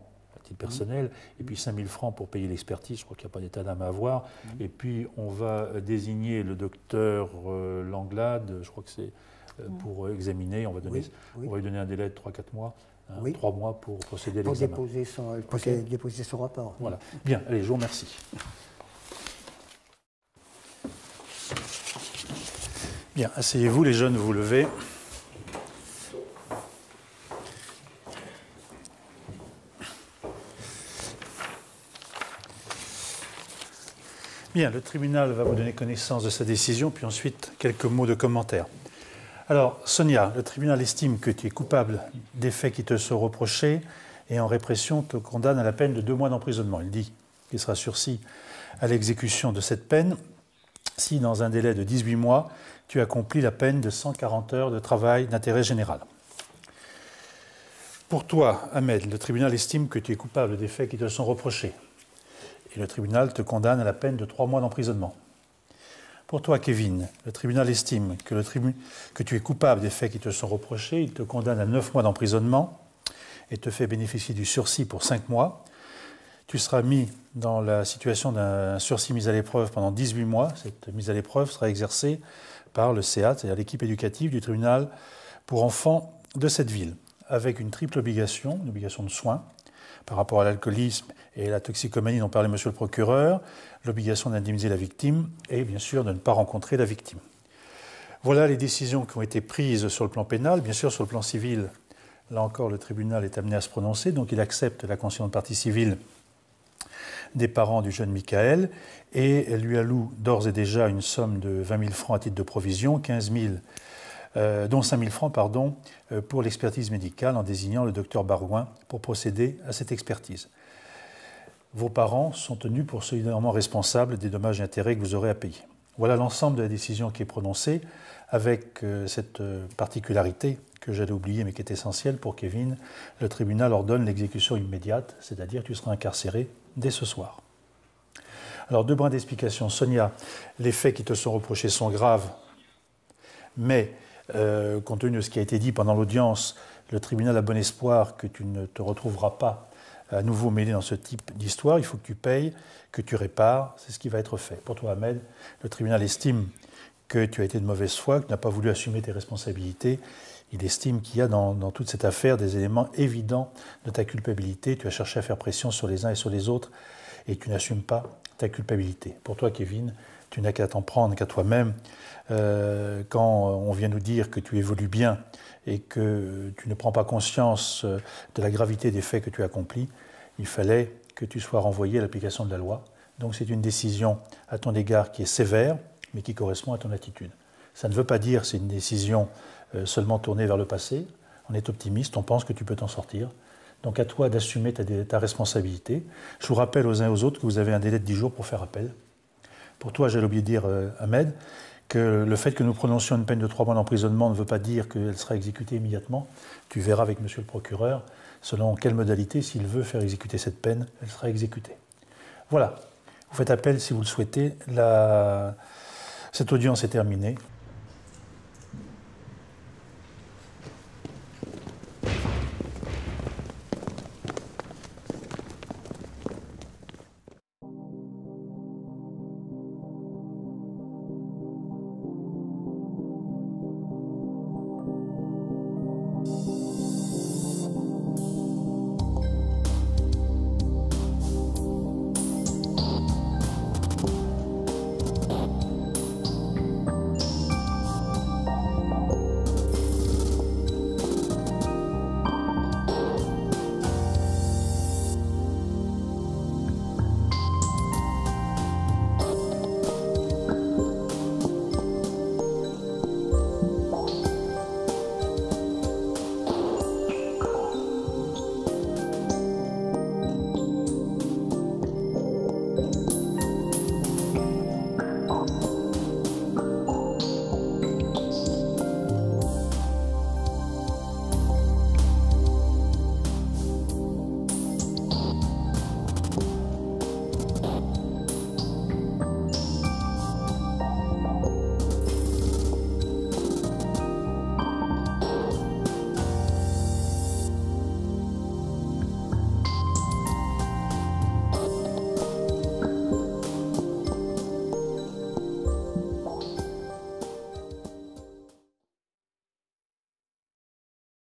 personnel, et puis 5 000 francs pour payer l'expertise, je crois qu'il n'y a pas d'état d'âme à avoir, et puis on va désigner le docteur Langlade, je crois que c'est pour examiner, on va lui donner un délai de 3-4 mois Oui. 3 mois pour procéder à Pour l'examen. déposer son rapport. Voilà. Bien, allez, je vous remercie. Bien, asseyez-vous, les jeunes, vous levez. Bien, le tribunal va vous donner connaissance de sa décision, puis ensuite quelques mots de commentaire. Alors, Sonia, le tribunal estime que tu es coupable des faits qui te sont reprochés et en répression te condamne à la peine de 2 mois d'emprisonnement. Il dit qu'il sera sursis à l'exécution de cette peine si, dans un délai de 18 mois, tu accomplis la peine de 140 heures de travail d'intérêt général. Pour toi, Ahmed, le tribunal estime que tu es coupable des faits qui te sont reprochés. Et le tribunal te condamne à la peine de 3 mois d'emprisonnement. Pour toi, Kevin, le tribunal estime que tu es coupable des faits qui te sont reprochés. Il te condamne à 9 mois d'emprisonnement et te fait bénéficier du sursis pour 5 mois. Tu seras mis dans la situation d'un sursis mis à l'épreuve pendant 18 mois. Cette mise à l'épreuve sera exercée par le CEAT, c'est-à-dire l'équipe éducative du tribunal pour enfants de cette ville, avec une triple obligation, une obligation de soins par rapport à l'alcoolisme et la toxicomanie dont parlait monsieur le procureur, l'obligation d'indemniser la victime et bien sûr de ne pas rencontrer la victime. Voilà les décisions qui ont été prises sur le plan pénal. Bien sûr, sur le plan civil, là encore, le tribunal est amené à se prononcer, donc il accepte la constitution de partie civile des parents du jeune Michael et lui alloue d'ores et déjà une somme de 20 000 francs à titre de provision, 15 000 dont 5 000 francs pour l'expertise médicale en désignant le docteur Barouin pour procéder à cette expertise. Vos parents sont tenus pour solidairement responsables des dommages et intérêts que vous aurez à payer. Voilà l'ensemble de la décision qui est prononcée avec cette particularité que j'allais oublier mais qui est essentielle pour Kevin. Le tribunal ordonne l'exécution immédiate, c'est-à-dire que tu seras incarcéré dès ce soir. Alors, 2 brins d'explication. Sonia, les faits qui te sont reprochés sont graves, mais compte tenu de ce qui a été dit pendant l'audience, le tribunal a bon espoir que tu ne te retrouveras pas à nouveau mêlé dans ce type d'histoire. Il faut que tu payes, que tu répares, c'est ce qui va être fait. Pour toi, Ahmed, le tribunal estime que tu as été de mauvaise foi, que tu n'as pas voulu assumer tes responsabilités. Il estime qu'il y a dans toute cette affaire des éléments évidents de ta culpabilité. Tu as cherché à faire pression sur les uns et sur les autres et tu n'assumes pas ta culpabilité. Pour toi, Kevin, tu n'as qu'à t'en prendre qu'à toi-même. Quand on vient nous dire que tu évolues bien et que tu ne prends pas conscience de la gravité des faits que tu accomplis, il fallait que tu sois renvoyé à l'application de la loi. Donc c'est une décision à ton égard qui est sévère, mais qui correspond à ton attitude. Ça ne veut pas dire que c'est une décision seulement tournée vers le passé. On est optimiste, on pense que tu peux t'en sortir. Donc à toi d'assumer ta responsabilité. Je vous rappelle aux uns et aux autres que vous avez un délai de 10 jours pour faire appel. Pour toi, j'ai oublié de dire, Ahmed, que le fait que nous prononcions une peine de 3 mois d'emprisonnement ne veut pas dire qu'elle sera exécutée immédiatement. Tu verras avec monsieur le procureur selon quelle modalité, s'il veut faire exécuter cette peine, elle sera exécutée. Voilà. Vous faites appel si vous le souhaitez. Cette audience est terminée.